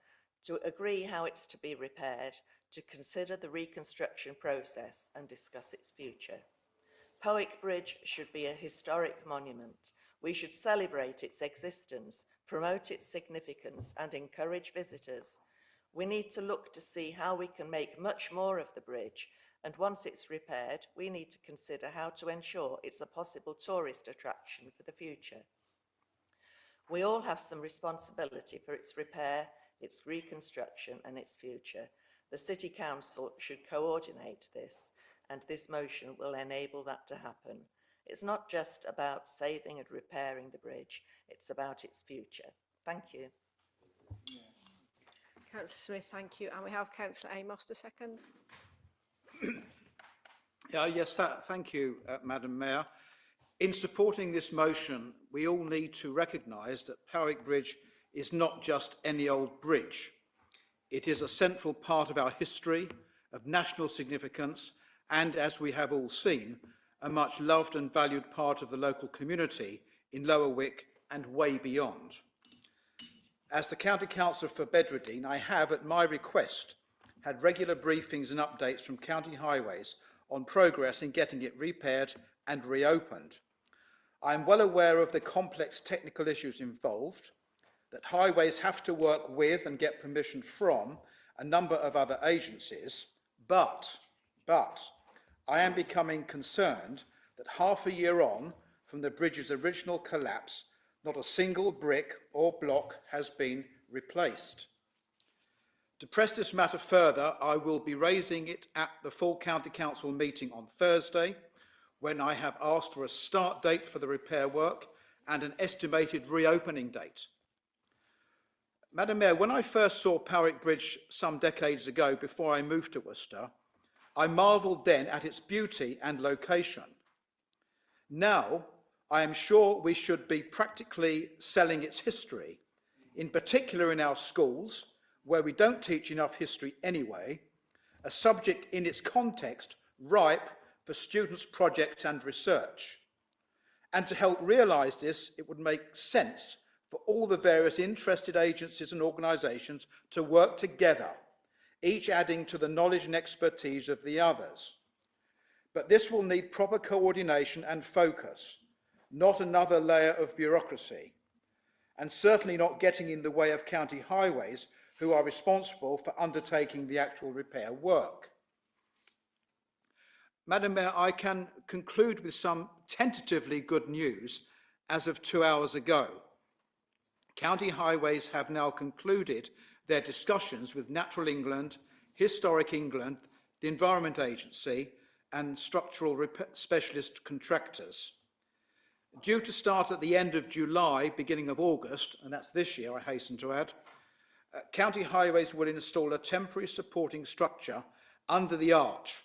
to agree how it's to be repaired, to consider the reconstruction process and discuss its future. Poic Bridge should be a historic monument. We should celebrate its existence, promote its significance and encourage visitors. We need to look to see how we can make much more of the bridge, and once it's repaired, we need to consider how to ensure it's a possible tourist attraction for the future. We all have some responsibility for its repair, its reconstruction and its future. The City Council should coordinate this, and this motion will enable that to happen. It's not just about saving and repairing the bridge, it's about its future. Thank you. Councillor Smith, thank you. And we have Councillor Amos to second. Yes, thank you, Madam Mayor. In supporting this motion, we all need to recognise that Poic Bridge is not just any old bridge. It is a central part of our history, of national significance, and, as we have all seen, a much loved and valued part of the local community in Lower Wick and way beyond. As the County Councillor for Bedwardine, I have, at my request, had regular briefings and updates from County Highways on progress in getting it repaired and reopened. I am well aware of the complex technical issues involved, that Highways have to work with and get permission from a number of other agencies, but I am becoming concerned that half a year on from the bridge's original collapse, not a single brick or block has been replaced. To press this matter further, I will be raising it at the full County Council meeting on Thursday, when I have asked for a start date for the repair work and an estimated reopening date. Madam Mayor, when I first saw Poic Bridge some decades ago before I moved to Worcester, I marvelled then at its beauty and location. Now, I am sure we should be practically selling its history, in particular in our schools, where we don't teach enough history anyway, a subject in its context ripe for students' projects and research. And to help realise this, it would make sense for all the various interested agencies and organisations to work together, each adding to the knowledge and expertise of the others. But this will need proper coordination and focus, not another layer of bureaucracy, and certainly not getting in the way of County Highways, who are responsible for undertaking the actual repair work. Madam Mayor, I can conclude with some tentatively good news as of 2 hours ago. County Highways have now concluded their discussions with Natural England, Historic England, the Environment Agency and structural specialist contractors. Due to start at the end of July, beginning of August, and that's this year, I hasten to add, County Highways will install a temporary supporting structure under the arch,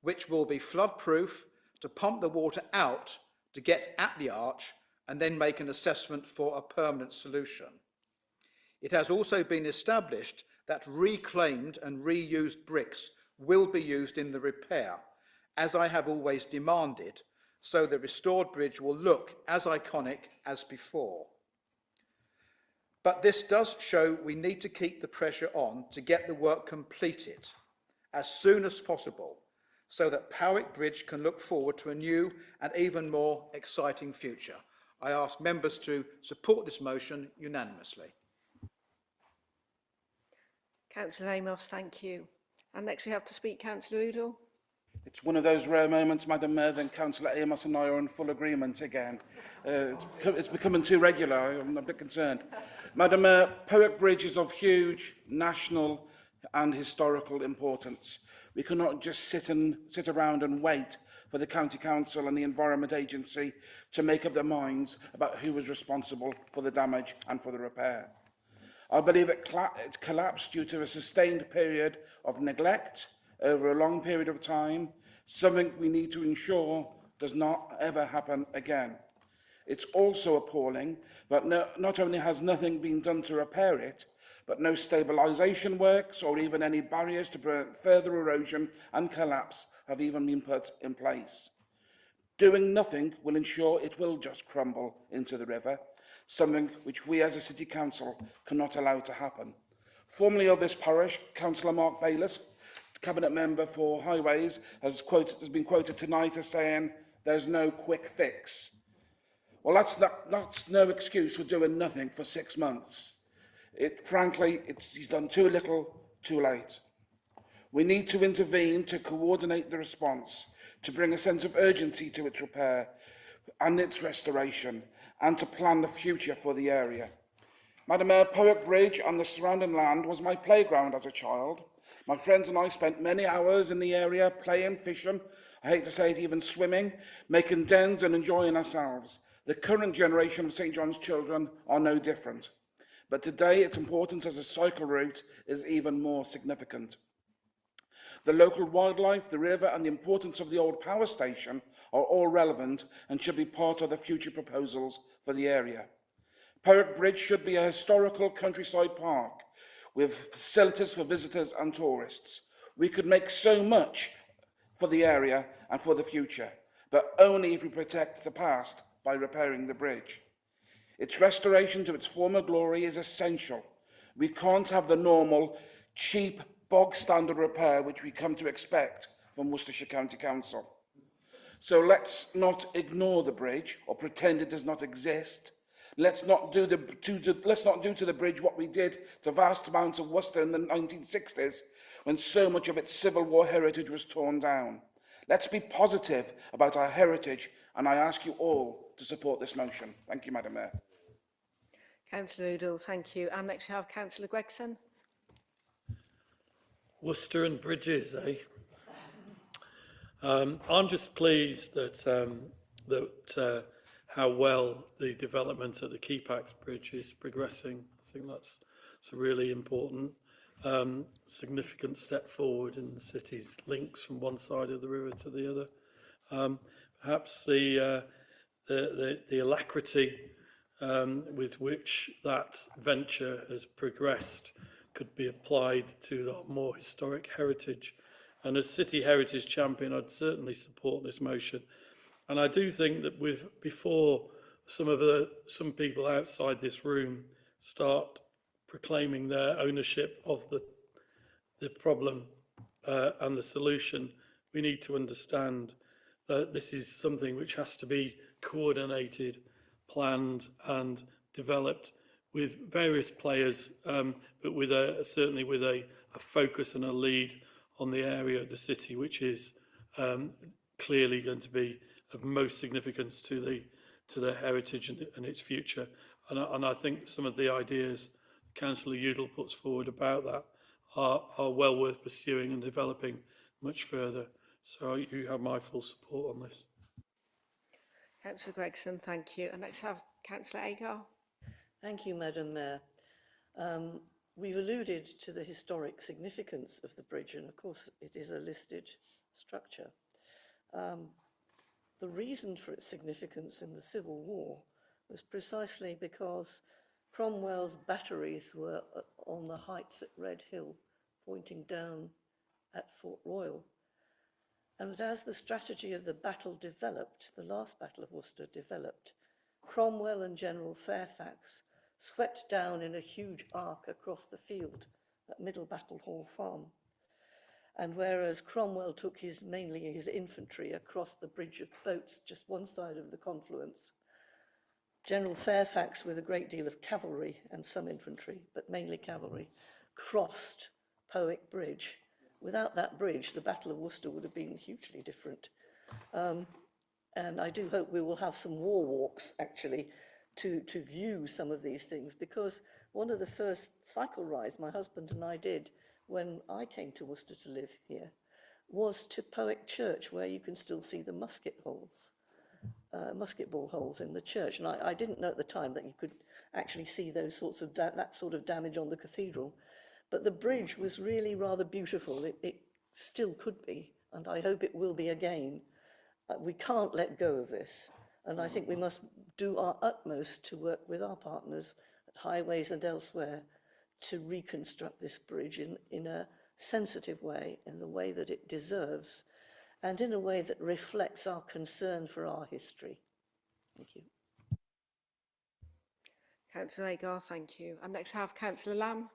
which will be flood-proof to pump the water out to get at the arch and then make an assessment for a permanent solution. It has also been established that reclaimed and reused bricks will be used in the repair, as I have always demanded, so the restored bridge will look as iconic as before. But this does show we need to keep the pressure on to get the work completed as soon as possible, so that Poic Bridge can look forward to a new and even more exciting future. I ask members to support this motion unanimously. Councillor Amos, thank you. And next we have to speak Councillor Udall. It's one of those rare moments, Madam Mayor, that Councillor Amos and I are in full agreement again. It's becoming too regular. I'm a bit concerned. Madam Mayor, Poic Bridge is of huge national and historical importance. We cannot just sit around and wait for the County Council and the Environment Agency to make up their minds about who was responsible for the damage and for the repair. I believe it collapsed due to a sustained period of neglect over a long period of time, something we need to ensure does not ever happen again. It's also appalling that not only has nothing been done to repair it, but no stabilisation works or even any barriers to prevent further erosion and collapse have even been put in place. Doing nothing will ensure it will just crumble into the river, something which we as a City Council cannot allow to happen. Formerly of this parish, Councillor Mark Bayliss, Cabinet Member for Highways, has been quoted tonight as saying, "There's no quick fix." Well, that's no excuse for doing nothing for 6 months. Frankly, he's done too little, too late. We need to intervene to coordinate the response, to bring a sense of urgency to its repair and its restoration, and to plan the future for the area. Madam Mayor, Poic Bridge and the surrounding land was my playground as a child. My friends and I spent many hours in the area playing, fishing, I hate to say it, even swimming, making dens and enjoying ourselves. The current generation of St John's children are no different. But today, its importance as a cycle route is even more significant. The local wildlife, the river, and the importance of the old power station are all relevant and should be part of the future proposals for the area. Poic Bridge should be a historical countryside park with facilities for visitors and tourists. We could make so much for the area and for the future, but only if we protect the past by repairing the bridge. Its restoration to its former glory is essential. We can't have the normal, cheap, bog standard repair which we come to expect from Worcestershire County Council. So let's not ignore the bridge or pretend it does not exist. Let's not do to the bridge what we did to vast amounts of Worcester in the 1960s when so much of its Civil War heritage was torn down. Let's be positive about our heritage, and I ask you all to support this motion. Thank you, Madam Mayor. Councillor Udall, thank you. And next we have Councillor Gregson. Worcester and bridges, eh? I'm just pleased that how well the development at the Keepax Bridge is progressing. I think that's a really important, significant step forward in the city's links from one side of the river to the other. Perhaps the alacrity with which that venture has progressed could be applied to the more historic heritage. And as City Heritage Champion, I'd certainly support this motion. And I do think that before some people outside this room start proclaiming their ownership of the problem and the solution, we need to understand that this is something which has to be coordinated, planned and developed with various players, but with certainly with a focus and a lead on the area of the city, which is clearly going to be of most significance to the heritage and its future. And I think some of the ideas Councillor Udall puts forward about that are well worth pursuing and developing much further. So you have my full support on this. Councillor Gregson, thank you. And next have Councillor Agar. Thank you, Madam Mayor. We've alluded to the historic significance of the bridge, and of course it is a listed structure. The reason for its significance in the Civil War was precisely because Cromwell's batteries were on the heights at Red Hill, pointing down at Fort Royal. And as the strategy of the battle developed, the last Battle of Worcester developed, Cromwell and General Fairfax swept down in a huge arc across the field at Middle Battle Hall Farm. And whereas Cromwell took mainly his infantry across the bridge of boats, just one side of the confluence, General Fairfax, with a great deal of cavalry and some infantry, but mainly cavalry, crossed Poic Bridge. Without that bridge, the Battle of Worcester would have been hugely different. And I do hope we will have some war walks, actually, to view some of these things, because one of the first cycle rides my husband and I did when I came to Worcester to live here was to Poic Church, where you can still see the musket ball holes in the church. And I didn't know at the time that you could actually see those sorts of that sort of damage on the cathedral. But the bridge was really rather beautiful. It still could be, and I hope it will be again. We can't let go of this. And I think we must do our utmost to work with our partners at Highways and elsewhere to reconstruct this bridge in a sensitive way, in the way that it deserves, and in a way that reflects our concern for our history. Thank you. Councillor Agar, thank you. And next I have Councillor Lamb.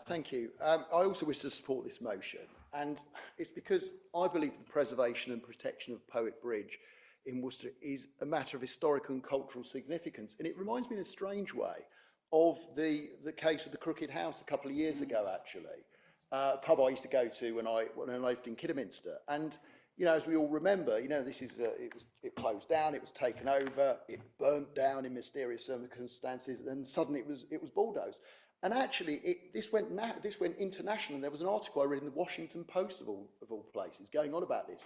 Thank you. I also wish to support this motion, and it's because I believe the preservation and protection of Poic Bridge in Worcester is a matter of historical and cultural significance. And it reminds me in a strange way of the case of the Crooked House a couple of years ago, actually. A pub I used to go to when I lived in Kidderminster. And you know, as we all remember, you know, this is, it closed down, it was taken over, it burnt down in mysterious circumstances, and suddenly it was bulldozed. And actually, this went international. There was an article I read in the Washington Post of all places going on about this,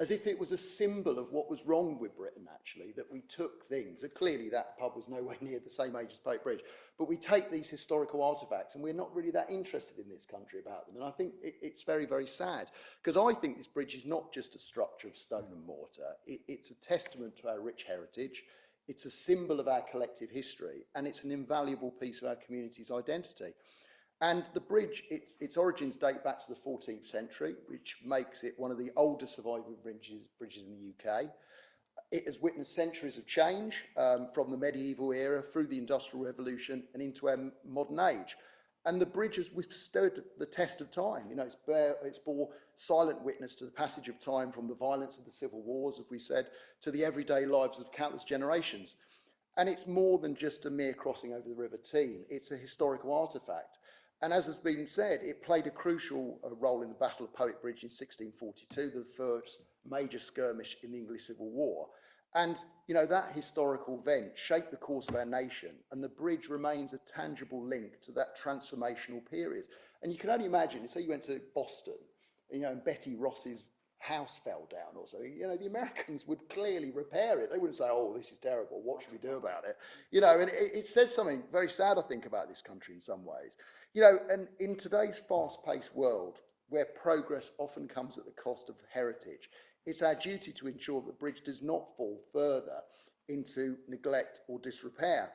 as if it was a symbol of what was wrong with Britain, actually, that we took things. And clearly that pub was nowhere near the same age as Poic Bridge, but we take these historical artefacts and we're not really that interested in this country about them. And I think it's very, very sad, because I think this bridge is not just a structure of stone and mortar. It's a testament to our rich heritage. It's a symbol of our collective history, and it's an invaluable piece of our community's identity. And the bridge, its origins date back to the 14th century, which makes it one of the oldest surviving bridges in the UK. It has witnessed centuries of change, from the medieval era through the Industrial Revolution and into our modern age. And the bridge has withstood the test of time. You know, it's bore silent witness to the passage of time, from the violence of the civil wars, as we said, to the everyday lives of countless generations. And it's more than just a mere crossing over the River Team. It's a historical artefact. And as has been said, it played a crucial role in the Battle of Poic Bridge in 1642, the first major skirmish in the English Civil War. And, you know, that historical event shaped the course of our nation, and the bridge remains a tangible link to that transformational period. And you can only imagine, say you went to Boston, you know, and Betty Ross's house fell down or something, you know, the Americans would clearly repair it. They wouldn't say, oh, this is terrible, what should we do about it? You know, and it says something very sad, I think, about this country in some ways. You know, and in today's fast-paced world, where progress often comes at the cost of heritage, it's our duty to ensure that the bridge does not fall further into neglect or disrepair.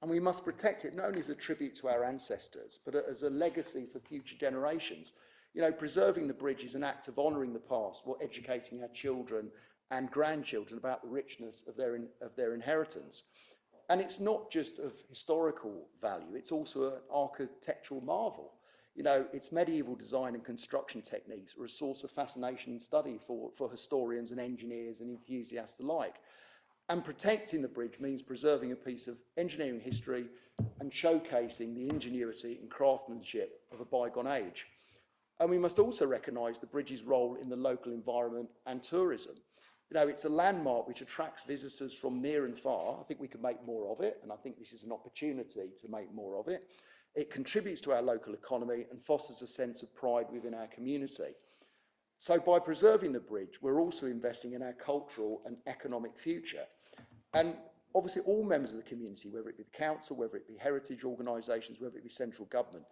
And we must protect it not only as a tribute to our ancestors, but as a legacy for future generations. You know, preserving the bridge is an act of honouring the past while educating our children and grandchildren about the richness of their inheritance. And it's not just of historical value, it's also an architectural marvel. You know, its medieval design and construction techniques are a source of fascination and study for historians and engineers and enthusiasts alike. And protecting the bridge means preserving a piece of engineering history and showcasing the ingenuity and craftsmanship of a bygone age. And we must also recognise the bridge's role in the local environment and tourism. You know, it's a landmark which attracts visitors from near and far. I think we could make more of it, and I think this is an opportunity to make more of it. It contributes to our local economy and fosters a sense of pride within our community. So by preserving the bridge, we're also investing in our cultural and economic future. And obviously all members of the community, whether it be the council, whether it be heritage organisations, whether it be central government,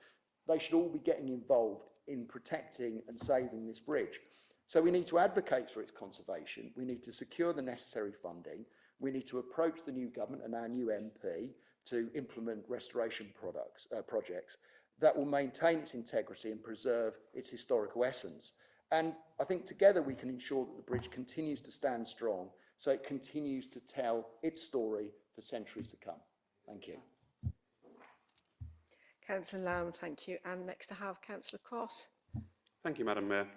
they should all be getting involved in protecting and saving this bridge. So we need to advocate for its conservation, we need to secure the necessary funding, we need to approach the new government and our new MP to implement restoration projects that will maintain its integrity and preserve its historical essence. And I think together we can ensure that the bridge continues to stand strong, so it continues to tell its story for centuries to come. Thank you. Councillor Lamb, thank you. And next I have Councillor Cross. Thank you, Madam Mayor.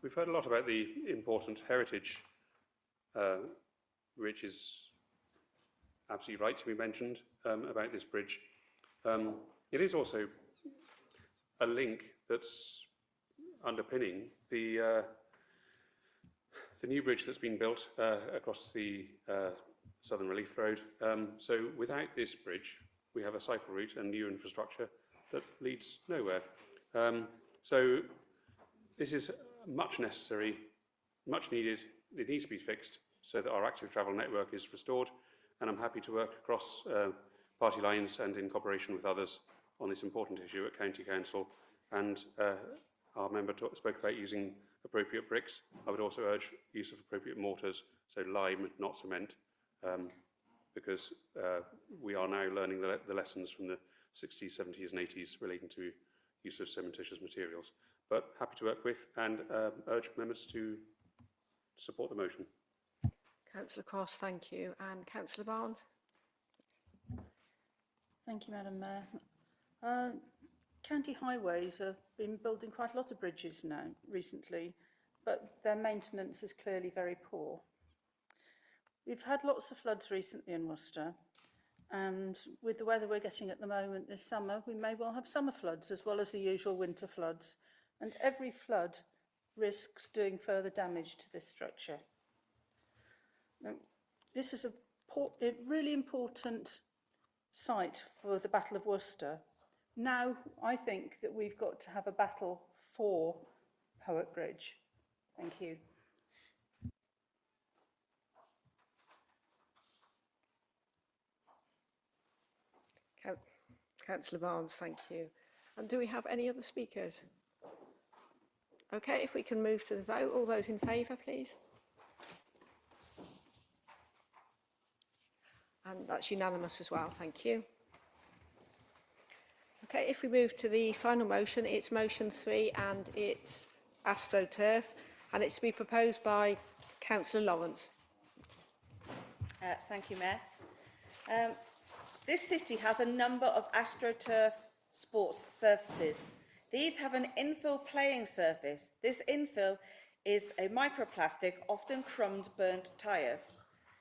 We've heard a lot about the important heritage, which is absolutely right to be mentioned about this bridge. It is also a link that's underpinning the new bridge that's been built across the Southern Relief Road. So without this bridge, we have a cycle route and new infrastructure that leads nowhere. So this is much necessary, much needed. It needs to be fixed so that our active travel network is restored. And I'm happy to work across party lines and in cooperation with others on this important issue at County Council. And our member spoke about using appropriate bricks. I would also urge use of appropriate mortars, so lime, not cement, because we are now learning the lessons from the 60s, 70s and 80s relating to use of cementitious materials. But happy to work with and urge members to support the motion. Councillor Cross, thank you. And Councillor Barnes. Thank you, Madam Mayor. County highways have been building quite a lot of bridges now recently, but their maintenance is clearly very poor. We've had lots of floods recently in Worcester, and with the weather we're getting at the moment this summer, we may well have summer floods as well as the usual winter floods. And every flood risks doing further damage to this structure. Now, this is a really important site for the Battle of Worcester. Now, I think that we've got to have a battle for Poic Bridge. Thank you. Councillor Barnes, thank you. And do we have any other speakers? Okay, if we can move to the vote. All those in favour, please. And that's unanimous as well, thank you. Okay, if we move to the final motion, it's motion 3 and it's Astro Turf, and it's to be proposed by Councillor Lawrence. Thank you, Mayor. This city has a number of AstroTurf sports surfaces. These have an infill playing surface. This infill is a microplastic, often crumbed burnt tyres.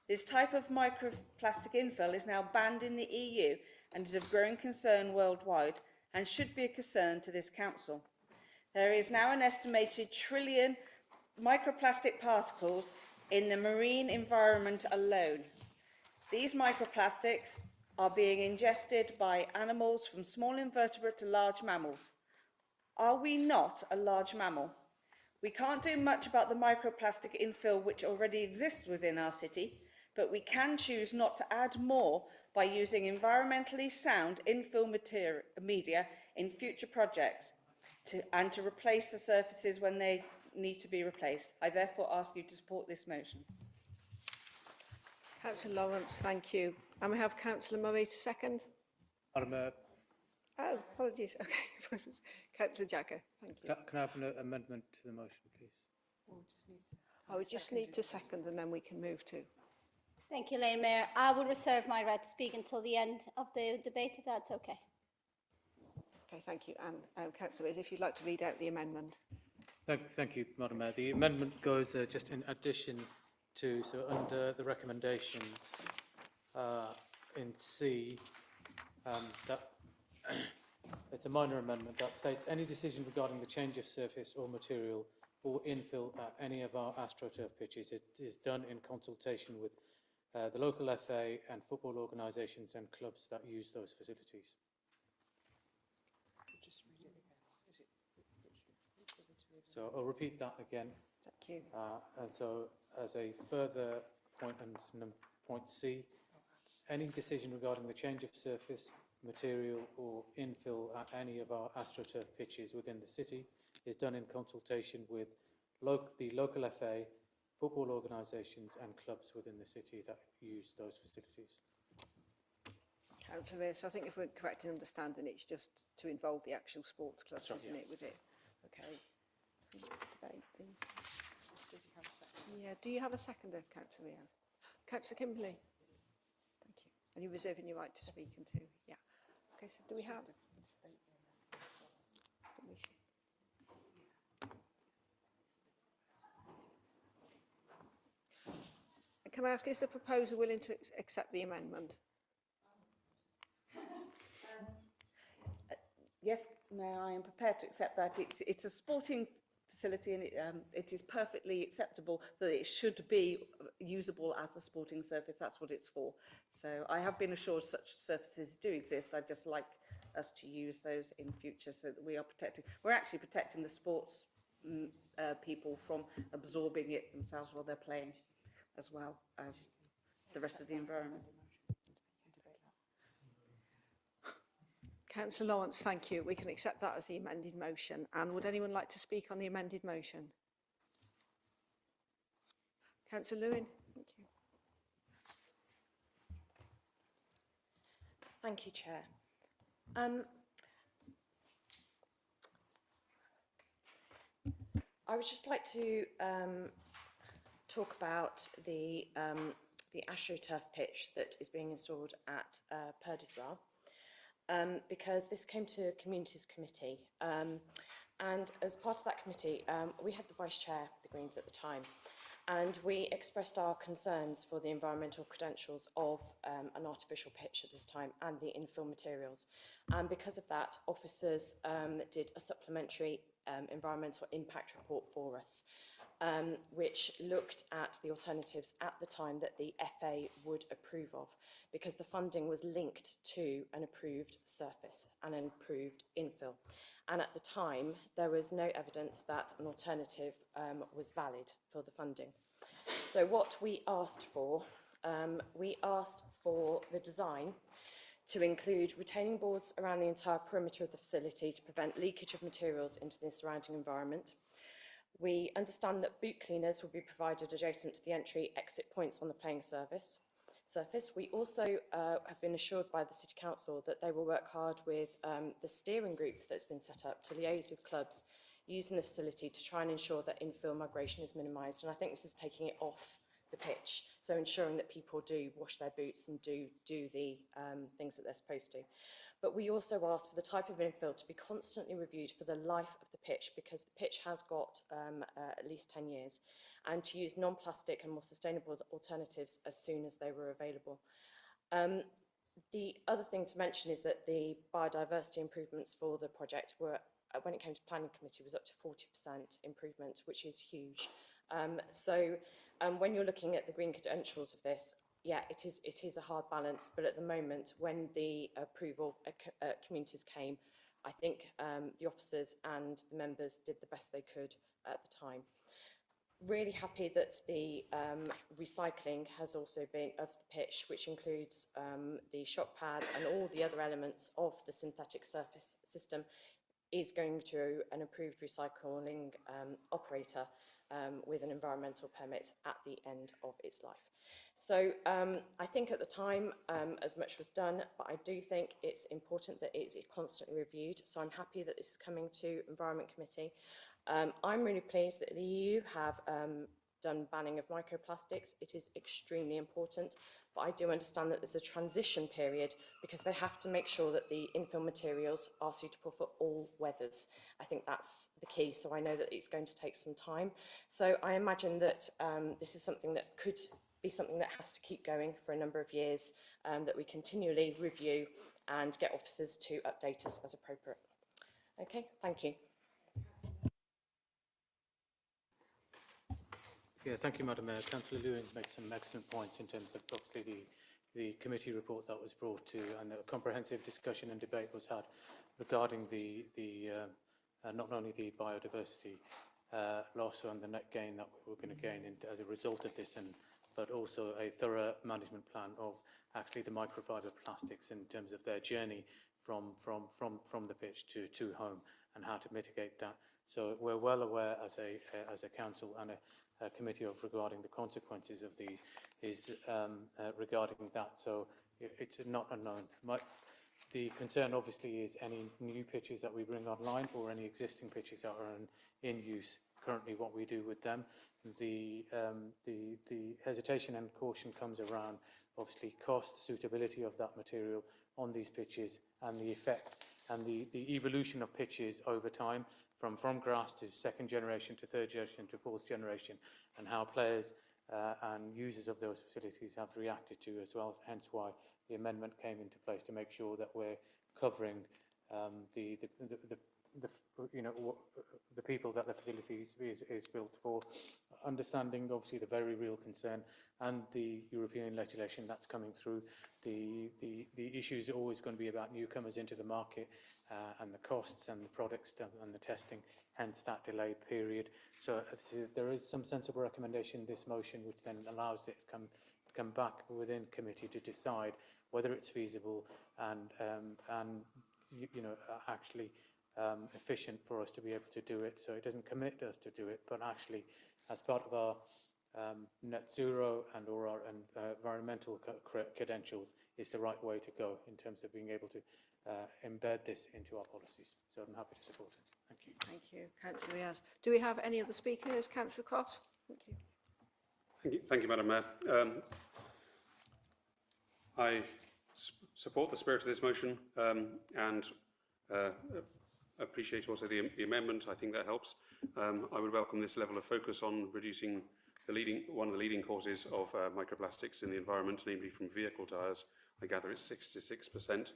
This type of microplastic infill is now banned in the EU and is of growing concern worldwide and should be a concern to this council. There is now an estimated 1 trillion microplastic particles in the marine environment alone. These microplastics are being ingested by animals from small invertebrate to large mammals. Are we not a large mammal? We can't do much about the microplastic infill which already exists within our city, but we can choose not to add more by using environmentally sound infill media in future projects and to replace the surfaces when they need to be replaced. I therefore ask you to support this motion. Councillor Lawrence, thank you. And we have Councillor Murray to second. Madam Mayor, Oh, apologies. Okay, Councillor Jagger, thank you. can I have an amendment to the motion, please? We just need to second and then we can move to. Thank you, Lane Mayor. I will reserve my right to speak until the end of the debate, if that's okay. Okay, thank you. And Councillor, if you'd like to read out the amendment. Thank you, Madam Mayor. The amendment goes just in addition to, so under the recommendations in C, that it's a minor amendment that states any decision regarding the change of surface or material or infill at any of our AstroTurf pitches, it is done in consultation with the local FA and football organisations and clubs that use those facilities. So I'll repeat that again. Thank you. And so as a further point, and point C, any decision regarding the change of surface, material or infill at any of our AstroTurf pitches within the city is done in consultation with the local FA, football organisations and clubs within the city that use those facilities. Councillor, so I think if we're correct in understanding, it's just to involve the actual sports clubs, Right, isn't yeah. it, with it? Okay. Debate, please. Does he have a second? Yeah, do you have a seconder, Councillor Riaz? Councillor Kimberley? Thank you. And you're reserving your right to speak until, yeah. Okay, so do we have? Can I ask, is the proposer willing to accept the amendment? Yes, Mayor, I am prepared to accept that. It's a sporting facility and it is perfectly acceptable that it should be usable as a sporting surface. That's what it's for. So I have been assured such surfaces do exist. I'd just like us to use those in future so that we are protecting. We're actually protecting the sports people from absorbing it themselves while they're playing, as well as the rest of the environment. Councillor Lawrence, thank you. We can accept that as the amended motion. And would anyone like to speak on the amended motion? Councillor Lewin, thank you. Thank you, Chair. I would just like to talk about the AstroTurf pitch that is being installed at Purdyswell, because this came to Communities Committee, and as part of that committee, we had the Vice Chair of the Greens at the time, And we expressed our concerns for the environmental credentials of an artificial pitch at this time and the infill materials. And because of that, officers did a supplementary environmental impact report for us, which looked at the alternatives at the time that the FA would approve of, because the funding was linked to an approved surface and an approved infill. And at the time, there was no evidence that an alternative was valid for the funding. So what we asked for the design to include retaining boards around the entire perimeter of the facility to prevent leakage of materials into the surrounding environment. We understand that boot cleaners will be provided adjacent to the entry-exit points on the playing surface. We also have been assured by the City Council that they will work hard with the steering group that's been set up to liaise with clubs using the facility to try and ensure that infill migration is minimised. And I think this is taking it off the pitch, so ensuring that people do wash their boots and do the things that they're supposed to. But we also asked for the type of infill to be constantly reviewed for the life of the pitch, because the pitch has got at least 10 years, and to use non-plastic and more sustainable alternatives as soon as they were available. The other thing to mention is that the biodiversity improvements for the project were, when it came to planning committee, was up to 40% improvement, which is huge. When you're looking at the green credentials of this, yeah, it is a hard balance, but at the moment, when the approval communities came, I think the officers and the members did the best they could at the time. Really happy that the recycling has also been of the pitch, which includes the shock pad and all the other elements of the synthetic surface system, is going to an approved recycling operator with an environmental permit at the end of its life. So I think at the time as much was done, but I do think it's important that it's constantly reviewed. So I'm happy that this is coming to Environment Committee. I'm really pleased that the EU have done banning of microplastics. It is extremely important, but I do understand that there's a transition period because they have to make sure that the infill materials are suitable for all weathers. I think that's the key, so I know that it's going to take some time. So I imagine that this is something that could be something that has to keep going for a number of years, that we continually review and get officers to update us as appropriate. Okay, thank you. Yeah, thank you, Madam Mayor. Councillor Lewin makes some excellent points in terms of probably the committee report that was brought to, and a comprehensive discussion and debate was had regarding not only the biodiversity loss and the net gain that we're going to gain as a result of this, but also a thorough management plan of actually the microfiber plastics in terms of their journey from the pitch to home and how to mitigate that. So we're well aware as a council and a committee regarding the consequences of these regarding that. So it's not unknown. The concern obviously is any new pitches that we bring online or any existing pitches that are in use currently, what we do with them. The hesitation and caution comes around obviously cost, suitability of that material on these pitches, and the effect and the evolution of pitches over time from grass to second generation to third generation to fourth generation, and how players and users of those facilities have reacted to as well, hence why the amendment came into place to make sure that we're covering the people that the facilities is built for, understanding obviously the very real concern and the European legislation that's coming through. The issue is always going to be about newcomers into the market and the costs and the products and the testing, hence that delay period. So there is some sensible recommendation in this motion, which then allows it to come back within committee to decide whether it's feasible and actually efficient for us to be able to do it. So it doesn't commit us to do it, but actually as part of our net zero and or our environmental credentials is the right way to go in terms of being able to embed this into our policies. So I'm happy to support it. Thank you. Thank you, Councillor Riaz. Do we have any other speakers? Councillor Cott. Thank you. Thank you, Madam Mayor. I support the spirit of this motion and appreciate also the amendment. I think that helps. I would welcome this level of focus on reducing one of the leading causes of microplastics in the environment, namely from vehicle tyres. I gather it's 66%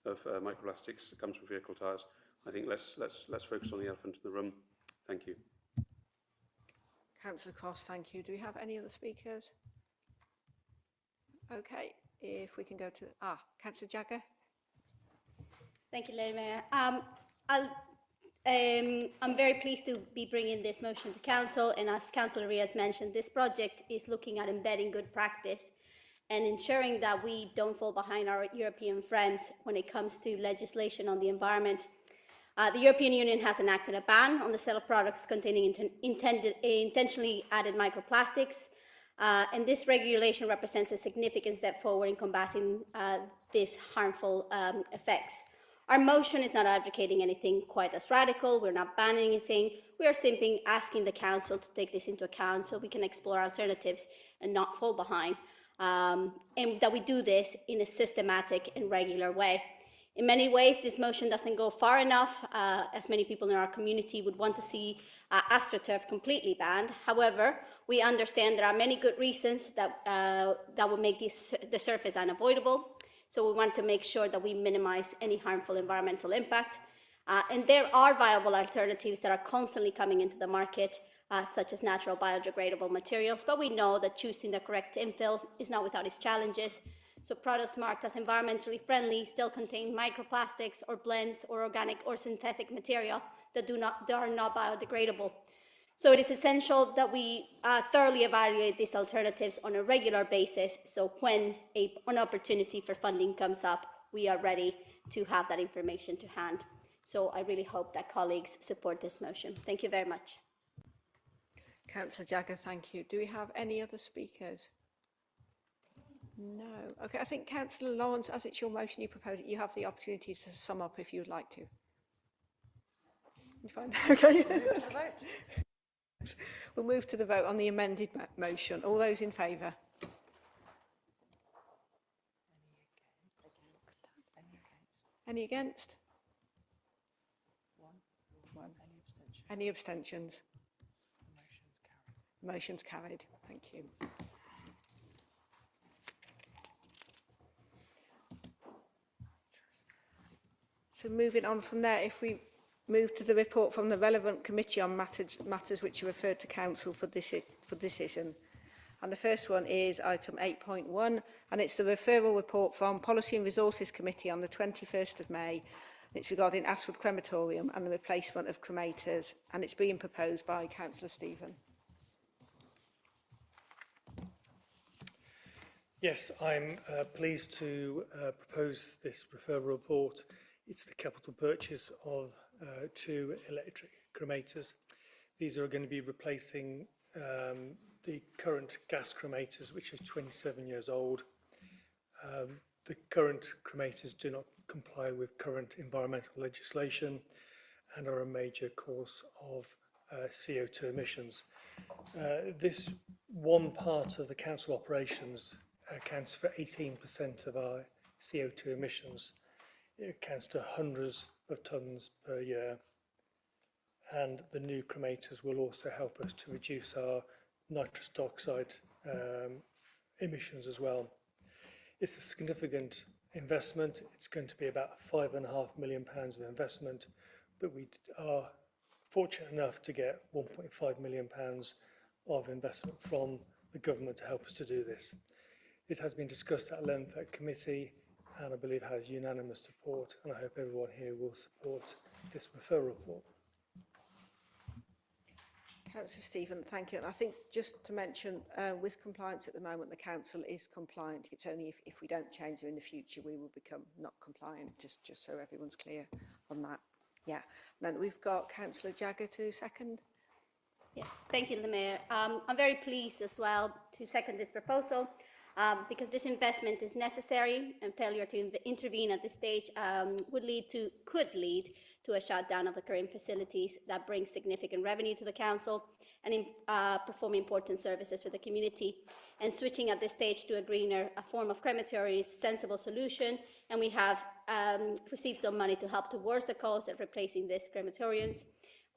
of microplastics that comes from vehicle tyres. I think let's focus on the elephant in the room. Thank you. Councillor Cross, thank you. Do we have any other speakers? Okay, if we can go to Councillor Jagger. Thank you, Lady Mayor. I'm very pleased to be bringing this motion to Council, and as Councillor Riaz mentioned, this project is looking at embedding good practice and ensuring that we don't fall behind our European friends when it comes to legislation on the environment. The European Union has enacted a ban on the sale of products containing intentionally added microplastics, and this regulation represents a significant step forward in combating these harmful effects. Our motion is not advocating anything quite as radical. We're not banning anything. We are simply asking the Council to take this into account so we can explore alternatives and not fall behind, and that we do this in a systematic and regular way. In many ways, this motion doesn't go far enough, as many people in our community would want to see AstroTurf completely banned. However, we understand there are many good reasons that would make the surface unavoidable. So we want to make sure that we minimize any harmful environmental impact. And there are viable alternatives that are constantly coming into the market, such as natural biodegradable materials, but we know that choosing the correct infill is not without its challenges. So products marked as environmentally friendly still contain microplastics or blends or organic or synthetic material that are not biodegradable. So it is essential that we thoroughly evaluate these alternatives on a regular basis, so when an opportunity for funding comes up, we are ready to have that information to hand. So I really hope that colleagues support this motion. Thank you very much. Councillor Jagger, thank you. Do we have any other speakers? No. Okay, I think Councillor Lawrence, as it's your motion you propose it, you have the opportunity to sum up if you would like to. You fine? Okay. We'll move to the vote on the amended motion. All those in favour? Any against? One. Any abstentions? Motion's carried. Thank you. So moving on from there, if we move to the report from the relevant committee on matters which are referred to Council for decision. And the first one is item 8.1, and it's the referral report from Policy and Resources Committee on the 21st of May. It's regarding Astro Crematorium and the replacement of cremators, and it's being proposed by Councillor Stephen. Yes, I'm pleased to propose this referral report. It's the capital purchase of 2 electric cremators. These are going to be replacing the current gas cremators, which are 27 years old. The current cremators do not comply with current environmental legislation and are a major cause of CO2 emissions. This one part of the council operations accounts for 18% of our CO2 emissions. It accounts to hundreds of tonnes per year, and the new cremators will also help us to reduce our nitrous oxide emissions as well. It's a significant investment. It's going to be about £5.5 million of investment, but we are fortunate enough to get £1.5 million of investment from the government to help us to do this. It has been discussed at length at committee, and I believe has unanimous support, and I hope everyone here will support this referral report. Councillor Stephen, thank you. And I think just to mention, with compliance at the moment, the council is compliant. It's only if we don't change them in the future, we will become not compliant, just so everyone's clear on that. Yeah. Then we've got Councillor Jagger to second. Yes, thank you, the Mayor. I'm very pleased as well to second this proposal. Because this investment is necessary, and failure to intervene at this stage could lead to a shutdown of the current facilities that brings significant revenue to the council and perform important services for the community. And switching at this stage to a form of crematory is a sensible solution, and we have received some money to help towards the cost of replacing these crematoriums.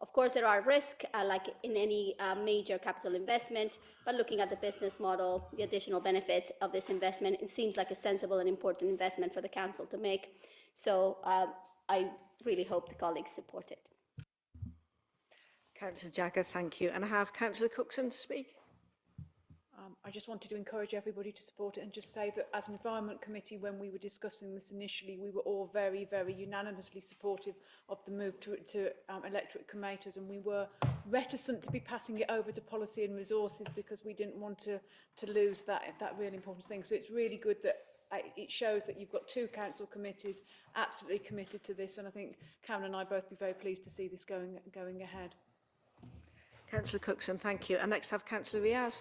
Of course, there are risks, like in any major capital investment, but looking at the business model, the additional benefits of this investment, it seems like a sensible and important investment for the council to make. So I really hope the colleagues support it. Councillor Jagger, thank you. And I have Councillor Cookson to speak. I just wanted to encourage everybody to support it and just say that as an Environment Committee, when we were discussing this initially, we were all very, very unanimously supportive of the move to electric cremators, and we were reticent to be passing it over to Policy and Resources because we didn't want to lose that really important thing. So it's really good that it shows that you've got two council committees absolutely committed to this, and I think Cameron and I both be very pleased to see this going ahead. Councillor Cookson, thank you. And next I have Councillor Riaz.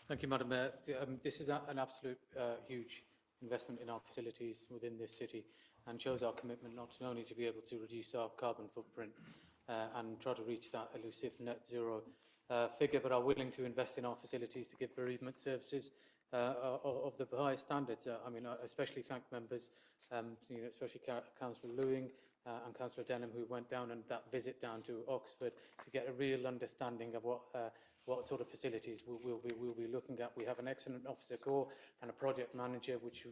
Thank you, Madam Mayor. This is an absolute huge investment in our facilities within this city and shows our commitment not only to be able to reduce our carbon footprint and try to reach that elusive net zero figure, but are willing to invest in our facilities to give bereavement services of the highest standards. I mean, I especially thank members, especially Councillor Lewing and Councillor Denham, who went down and that visit down to Oxford to get a real understanding of what sort of facilities we'll be looking at. We have an excellent officer corps and a project manager, which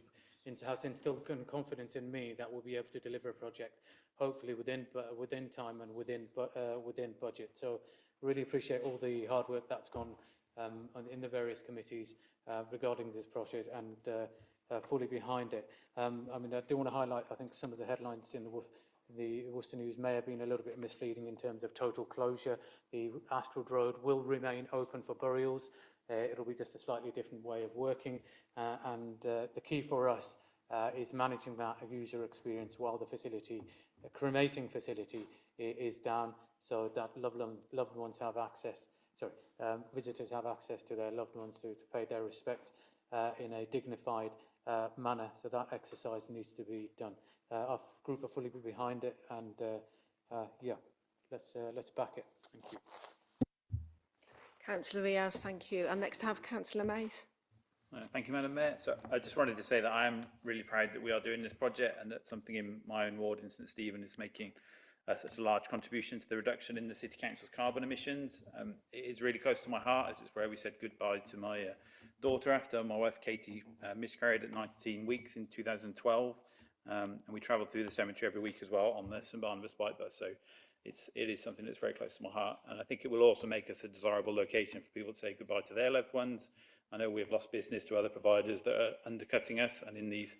has instilled confidence in me that we'll be able to deliver a project, hopefully within time and within budget. So really appreciate all the hard work that's gone in the various committees regarding this project and fully behind it. I mean, I do want to highlight, I think some of the headlines in the Worcester News may have been a little bit misleading in terms of total closure. The Astro Road will remain open for burials. It'll be just a slightly different way of working. And the key for us is managing that user experience while the facility, the cremating facility, is down, so that loved ones have access, visitors have access to their loved ones to pay their respects in a dignified manner. So that exercise needs to be done. Our group are fully behind it, and yeah, let's back it. Thank you. Councillor Riaz, thank you. And next I have Councillor Mays. Thank you, Madam Mayor. So I just wanted to say that I am really proud that we are doing this project and that something in my own ward in St Stephen is making such a large contribution to the reduction in the City Council's carbon emissions. It is really close to my heart, as it's where we said goodbye to my daughter after my wife Katie miscarried at 19 weeks in 2012. And we travel through the cemetery every week as well on the St Barnabas bike bus. So it is something that's very close to my heart. And I think it will also make us a desirable location for people to say goodbye to their loved ones. I know we've lost business to other providers that are undercutting us. And in these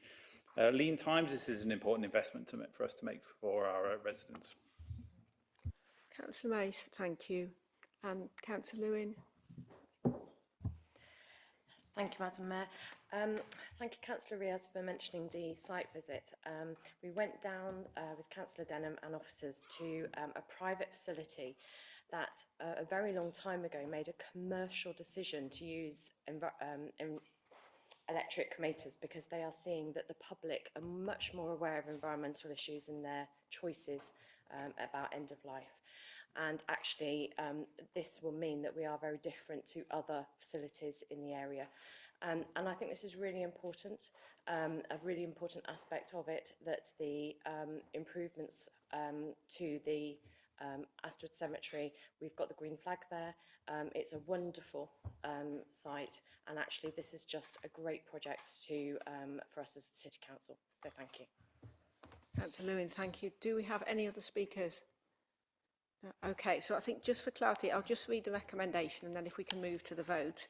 lean times, this is an important investment for us to make for our residents. Councillor Mays, thank you. And Councillor Lewin. Thank you, Madam Mayor. Thank you, Councillor Riaz, for mentioning the site visit. We went down with Councillor Denham and officers to a private facility that a very long time ago made a commercial decision to use electric cremators because they are seeing that the public are much more aware of environmental issues in their choices about end of life. And actually, this will mean that we are very different to other facilities in the area. And I think this is really important, a really important aspect of it, that the improvements to the Astro Cemetery, we've got the green flag there. It's a wonderful site, and actually this is just a great project for us as the City Council. So thank you. Councillor Lewin, thank you. Do we have any other speakers? Okay, so I think just for clarity, I'll just read the recommendation and then if we can move to the vote.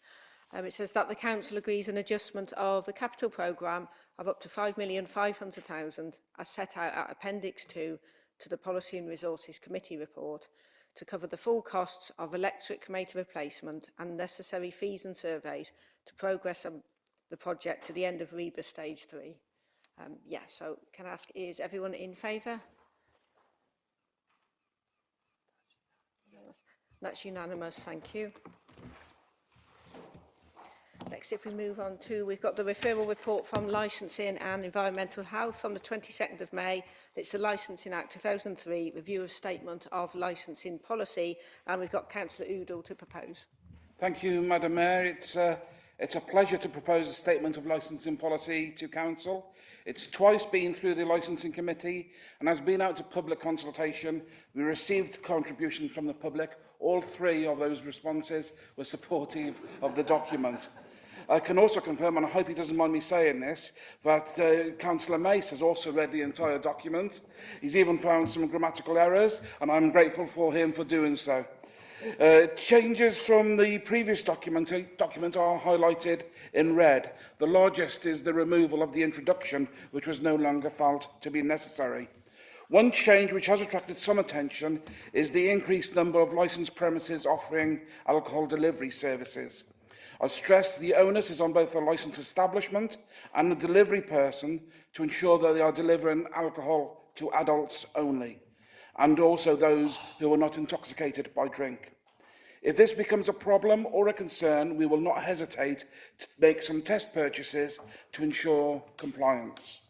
It says that the Council agrees an adjustment of the capital programme of up to £5,500,000 as set out at Appendix 2 to the Policy and Resources Committee report to cover the full costs of electric cremator replacement and necessary fees and surveys to progress the project to the end of REBA Stage 3. Yeah, so can I ask, is everyone in favour? That's unanimous, thank you. Next, if we move on to, we've got the referral report from Licensing and Environmental Health on the 22nd of May. It's the Licensing Act 2003, review of statement of licensing policy, and we've got Councillor Udall to propose. Thank you, Madam Mayor. It's It's a pleasure to propose a statement of licensing policy to Council. It's twice been through the licensing committee and has been out to public consultation. We received contributions from the public. All 3 of those responses were supportive of the document. I can also confirm, and I hope he doesn't mind me saying this, that Councillor Mace has also read the entire document. He's even found some grammatical errors, and I'm grateful for him for doing so. Changes from the previous document are highlighted in red. The largest is the removal of the introduction, which was no longer felt to be necessary. One change which has attracted some attention is the increased number of licensed premises offering alcohol delivery services. I stress the onus is on both the licensed establishment and the delivery person to ensure that they are delivering alcohol to adults only, and also those who are not intoxicated by drink. If this becomes a problem or a concern, we will not hesitate to make some test purchases to ensure compliance.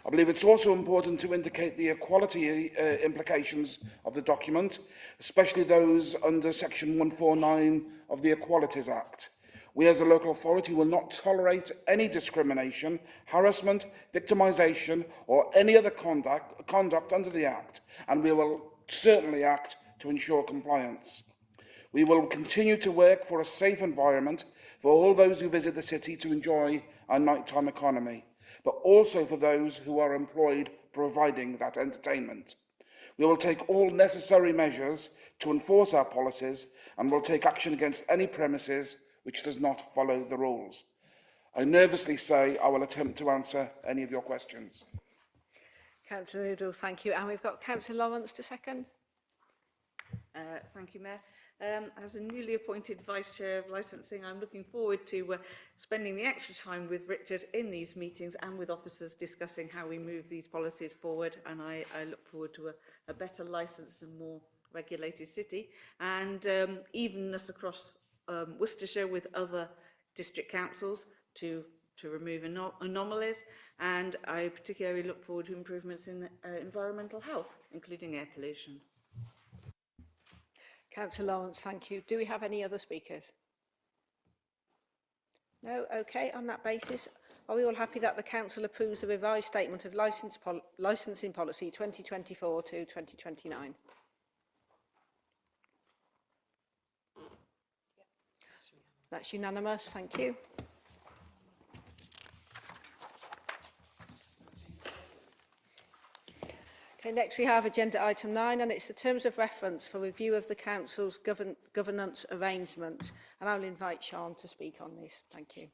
I believe it's also important to indicate the equality implications of the document, especially those under Section 149 of the Equalities Act. We as a local authority will not tolerate any discrimination, harassment, victimisation or any other conduct under the Act, and we will certainly act to ensure compliance. We will continue to work for a safe environment for all those who visit the city to enjoy our nighttime economy, but also for those who are employed providing that entertainment. We will take all necessary measures to enforce our policies and will take action against any premises which does not follow the rules. I nervously say I will attempt to answer any of your questions. Councillor Udall, thank you. And we've got Councillor Lawrence to second. Thank you, Mayor. As a newly appointed Vice Chair of Licensing, I'm looking forward to spending the extra time with Richard in these meetings and with officers discussing how we move these policies forward. And I look forward to a better licensed and more regulated city, and evenness across Worcestershire with other district councils to remove anomalies. And I particularly look forward to improvements in environmental health, including air pollution. Councillor Lawrence, thank you. Do we have any other speakers? No? Okay, on that basis, are we all happy that the Council approves the revised statement of licensing policy 2024 to 2029? That's unanimous, thank you. Okay, next we have agenda item 9, and it's the terms of reference for review of the Council's governance arrangements. And I'll invite Sian to speak on this. Thank you.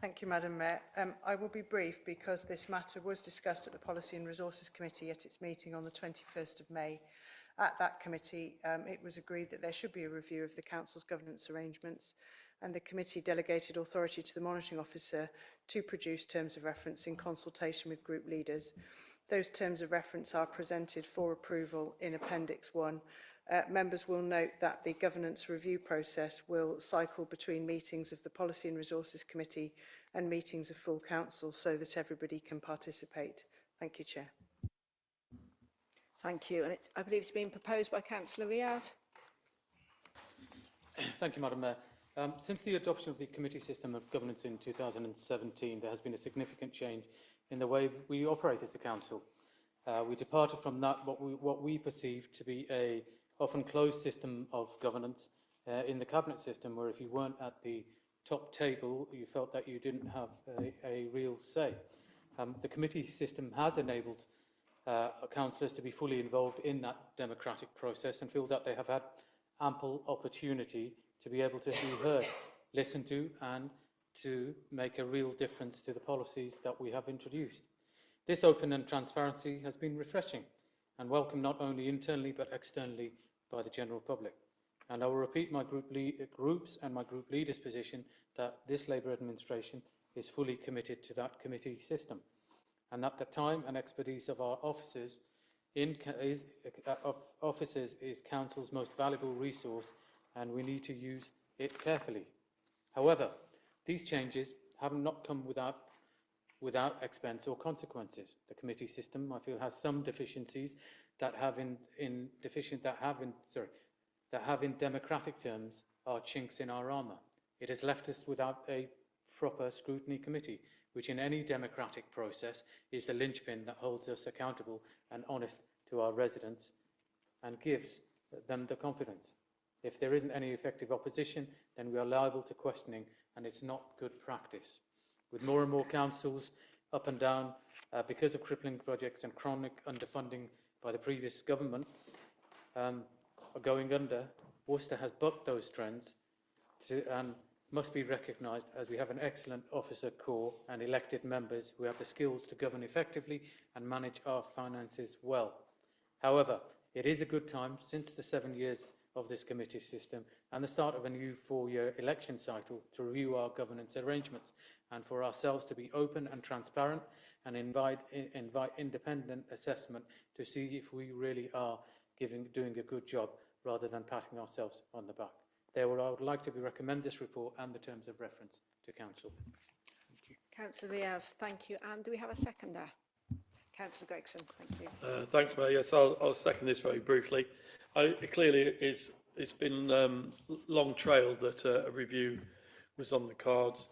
Thank you, Madam Mayor. I will be brief because this matter was discussed at the Policy and Resources Committee at its meeting on the 21st of May. At that committee, it was agreed that there should be a review of the Council's governance arrangements, and the committee delegated authority to the monitoring officer to produce terms of reference in consultation with group leaders. Those terms of reference are presented for approval in Appendix 1. Members will note that the governance review process will cycle between meetings of the Policy and Resources Committee and meetings of full council so that everybody can participate. Thank you, Chair. Thank you. And I believe it's been proposed by Councillor Riaz. Thank you, Madam Mayor. Since the adoption of the committee system of governance in 2017, there has been a significant change in the way we operate as a council. We departed from that, what we perceived to be a often closed system of governance in the cabinet system, where if you weren't at the top table, you felt that you didn't have a real say. The committee system has enabled councillors to be fully involved in that democratic process and feel that they have had ample opportunity to be able to be heard, listened to, and to make a real difference to the policies that we have introduced. This open and transparency has been refreshing and welcomed not only internally but externally by the general public. And I will repeat my groups and my group leaders' position that this Labour administration is fully committed to that committee system, and that the time and expertise of our officers is Council's most valuable resource, and we need to use it carefully. However, these changes have not come without expense or consequences. The committee system, I feel, has some deficiencies that have in democratic terms are chinks in our armour. It has left us without a proper scrutiny committee, which in any democratic process is the linchpin that holds us accountable and honest to our residents and gives them the confidence. If there isn't any effective opposition, then we are liable to questioning, and it's not good practice. With more and more councils up and down because of crippling projects and chronic underfunding by the previous government going under, Worcester has bucked those trends and must be recognised as we have an excellent officer corps and elected members who have the skills to govern effectively and manage our finances well. However, it is a good time, since the 7 years of this committee system and the start of a new 4-year election cycle, to review our governance arrangements and for ourselves to be open and transparent and invite independent assessment to see if we really are doing a good job rather than patting ourselves on the back. Therefore, I would like to recommend this report and the terms of reference to Council. Thank you. Councillor Riaz, thank you. And do we have a seconder? Councillor Gregson, thank you. Thanks, Mayor. Yes, I'll second this very briefly. Clearly, it's been long trailed that a review was on the cards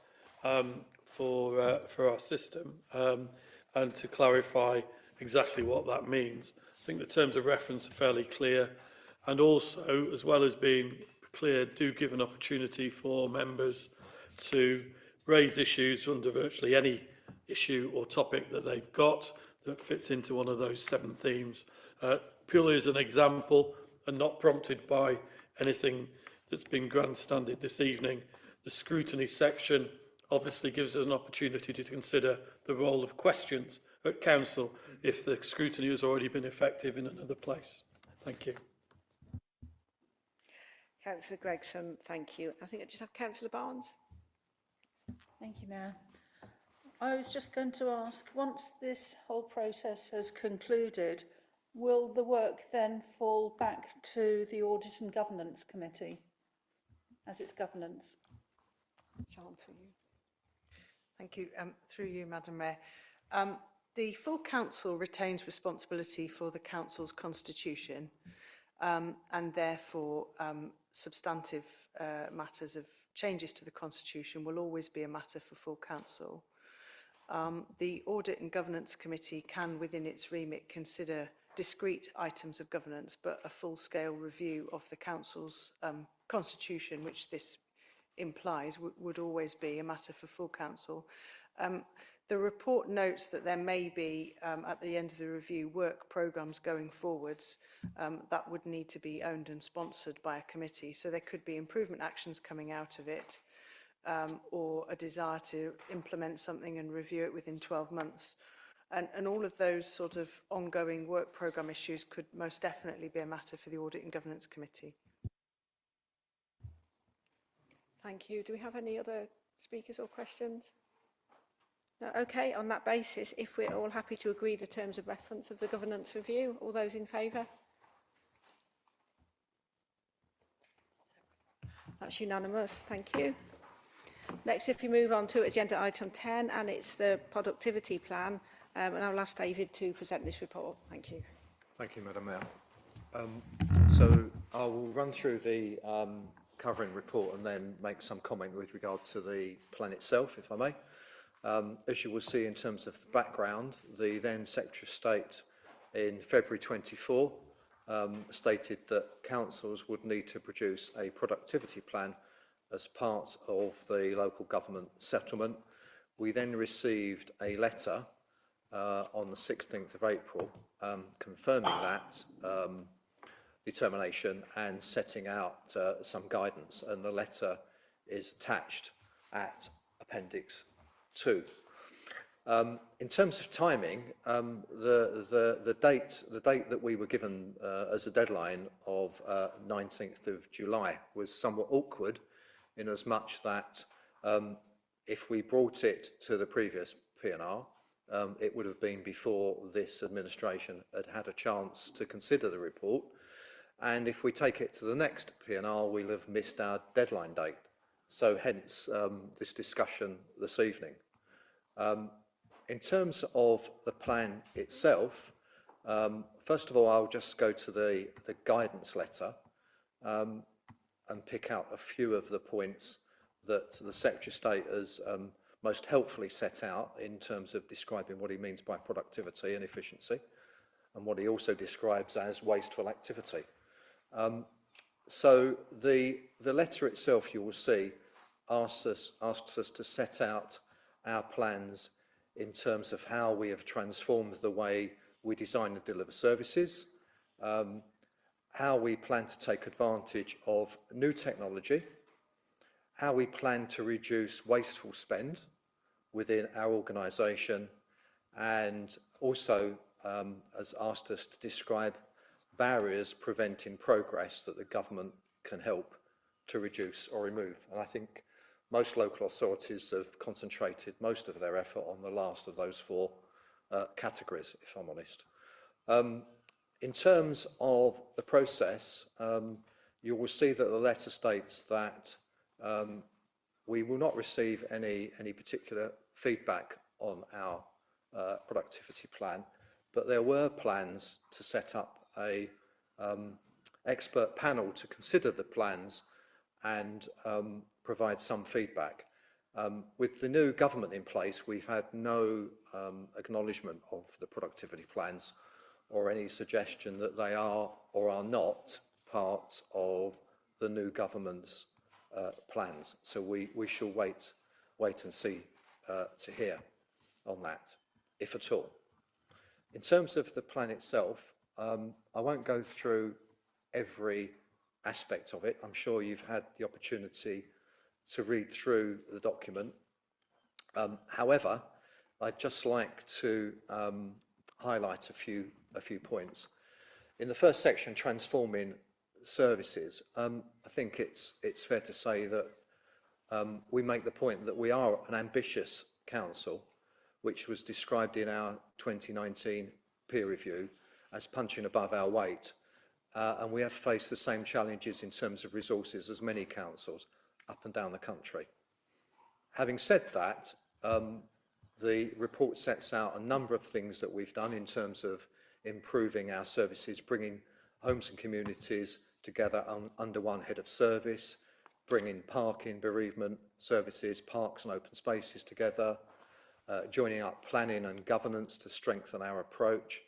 for our system, and to clarify exactly what that means. I think the terms of reference are fairly clear, and also, as well as being clear, do give an opportunity for members to raise issues under virtually any issue or topic that they've got that fits into one of those 7 themes. Purely as an example, and not prompted by anything that's been grandstanded this evening, the scrutiny section obviously gives us an opportunity to consider the role of questions at Council if the scrutiny has already been effective in another place. Thank you. Councillor Gregson, thank you. I think I just have Councillor Barnes. Thank you, Mayor. I was just going to ask, once this whole process has concluded, will the work then fall back to the Audit and Governance Committee as its governance? Sean, through you. Thank you. Through you, Madam Mayor. The full council retains responsibility for the council's constitution, and therefore substantive matters of changes to the constitution will always be a matter for full council. The Audit and Governance Committee can, within its remit, consider discrete items of governance, but a full-scale review of the council's constitution, which this implies, would always be a matter for full council. The report notes that there may be, at the end of the review, work programmes going forwards that would need to be owned and sponsored by a committee. So there could be improvement actions coming out of it, or a desire to implement something and review it within 12 months. And all of those sort of ongoing work programme issues could most definitely be a matter for the Audit and Governance Committee. Thank you. Do we have any other speakers or questions? No, okay, on that basis, if we're all happy to agree the terms of reference of the governance review, all those in favour? That's unanimous, thank you. Next, if we move on to agenda item 10, and it's the productivity plan, and I'll ask David to present this report. Thank you. Thank you, Madam Mayor. So I will run through the covering report and then make some comment with regard to the plan itself, if I may. As you will see in terms of the background, the then Secretary of State in February 24 stated that councils would need to produce a productivity plan as part of the local government settlement. We then received a letter on the 16th of April confirming that determination and setting out some guidance, and the letter is attached at Appendix 2. In terms of timing, the date that we were given as a deadline of 19th of July was somewhat awkward, in as much that if we brought it to the previous PNR, it would have been before this administration had had a chance to consider the report, and if we take it to the next PNR, we'll have missed our deadline date. So hence this discussion this evening. In terms of the plan itself, first of all, I'll just go to the guidance letter and pick out a few of the points that the Secretary of State has most helpfully set out in terms of describing what he means by productivity and efficiency, and what he also describes as wasteful activity. So the letter itself, you will see, asks us to set out our plans in terms of how we have transformed the way we design and deliver services, how we plan to take advantage of new technology, how we plan to reduce wasteful spend within our organisation, and also has asked us to describe barriers preventing progress that the government can help to reduce or remove. And I think most local authorities have concentrated most of their effort on the last of those four categories, if I'm honest. In terms of the process, you will see that the letter states that we will not receive any particular feedback on our productivity plan, but there were plans to set up a expert panel to consider the plans and provide some feedback. With the new government in place, we've had no acknowledgement of the productivity plans or any suggestion that they are or are not part of the new government's plans. So we shall wait and see to hear on that, if at all. In terms of the plan itself, I won't go through every aspect of it. I'm sure you've had the opportunity to read through the document. However, I'd just like to highlight a few points. In the first section, transforming services, I think it's fair to say that we make the point that we are an ambitious council, which was described in our 2019 peer review as punching above our weight. And we have faced the same challenges in terms of resources as many councils up and down the country. Having said that, the report sets out a number of things that we've done in terms of improving our services, bringing homes and communities together under one head of service, bringing parking, bereavement services, parks and open spaces together, joining up planning and governance to strengthen our approach,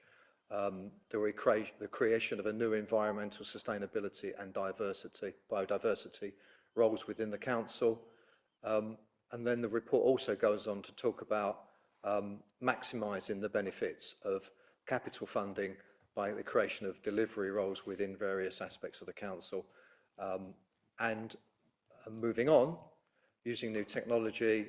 the creation of a new environmental sustainability and biodiversity roles within the council. And then the report also goes on to talk about maximising the benefits of capital funding by the creation of delivery roles within various aspects of the council. And moving on, using new technology,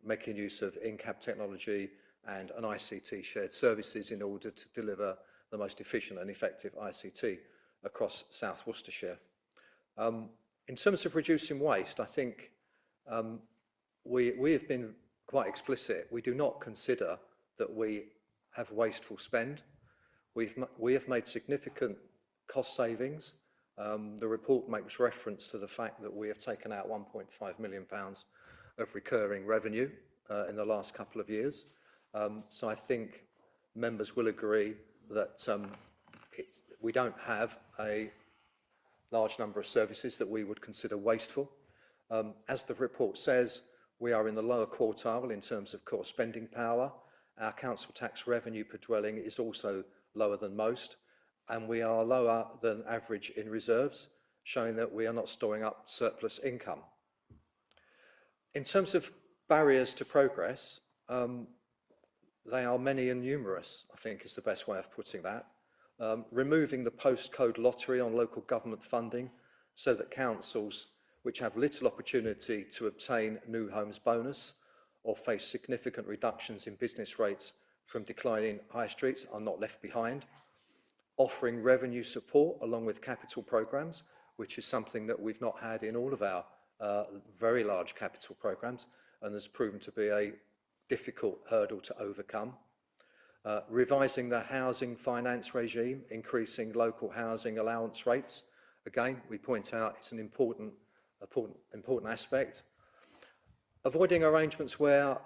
making use of in-cab technology and an ICT shared services in order to deliver the most efficient and effective ICT across South Worcestershire. In terms of reducing waste, I think we have been quite explicit. We do not consider that we have wasteful spend. We have made significant cost savings. The report makes reference to the fact that we have taken out £1.5 million of recurring revenue in the last couple of years. So I think members will agree that we don't have a large number of services that we would consider wasteful. As the report says, we are in the lower quartile in terms of core spending power. Our council tax revenue per dwelling is also lower than most, and we are lower than average in reserves, showing that we are not storing up surplus income. In terms of barriers to progress, they are many and numerous, I think is the best way of putting that. Removing the postcode lottery on local government funding so that councils which have little opportunity to obtain new homes bonus or face significant reductions in business rates from declining high streets are not left behind. Offering revenue support along with capital programmes, which is something that we've not had in all of our very large capital programmes and has proven to be a difficult hurdle to overcome. Revising the housing finance regime, increasing local housing allowance rates. Again, we point out it's an important aspect. Avoiding arrangements where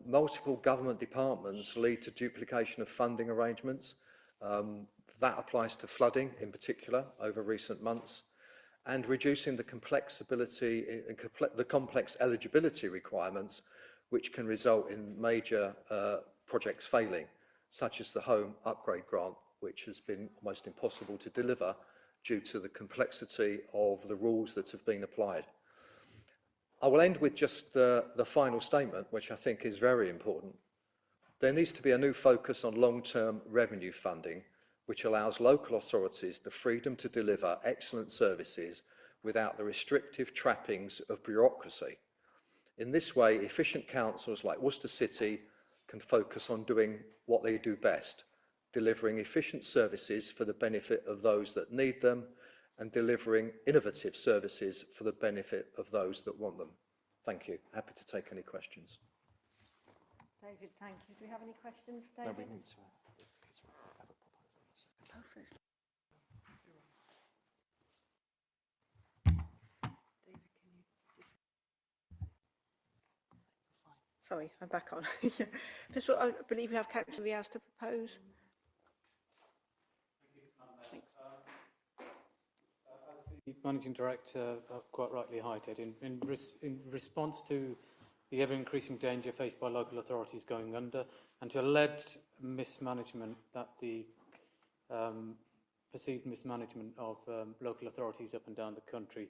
multiple government departments lead to duplication of funding arrangements. That applies to flooding in particular over recent months. and reducing the the complex eligibility requirements which can result in major projects failing, such as the home upgrade grant, which has been almost impossible to deliver due to the complexity of the rules that have been applied. I will end with just the final statement, which I think is very important. There needs to be a new focus on long-term revenue funding, which allows local authorities the freedom to deliver excellent services without the restrictive trappings of bureaucracy. In this way, efficient councils like Worcester City can focus on doing what they do best, delivering efficient services for the benefit of those that need them and delivering innovative services for the benefit of those that want them. Thank you. Happy to take any questions. David, thank you. Do we have any questions, David? No, we need to have a Perfect. Sorry, I'm back on. First of all, I believe we have Councillor Riaz to propose. The Managing Director quite rightly highlighted, in response to the ever-increasing danger faced by local authorities going under and to alleged mismanagement, that the perceived mismanagement of local authorities up and down the country,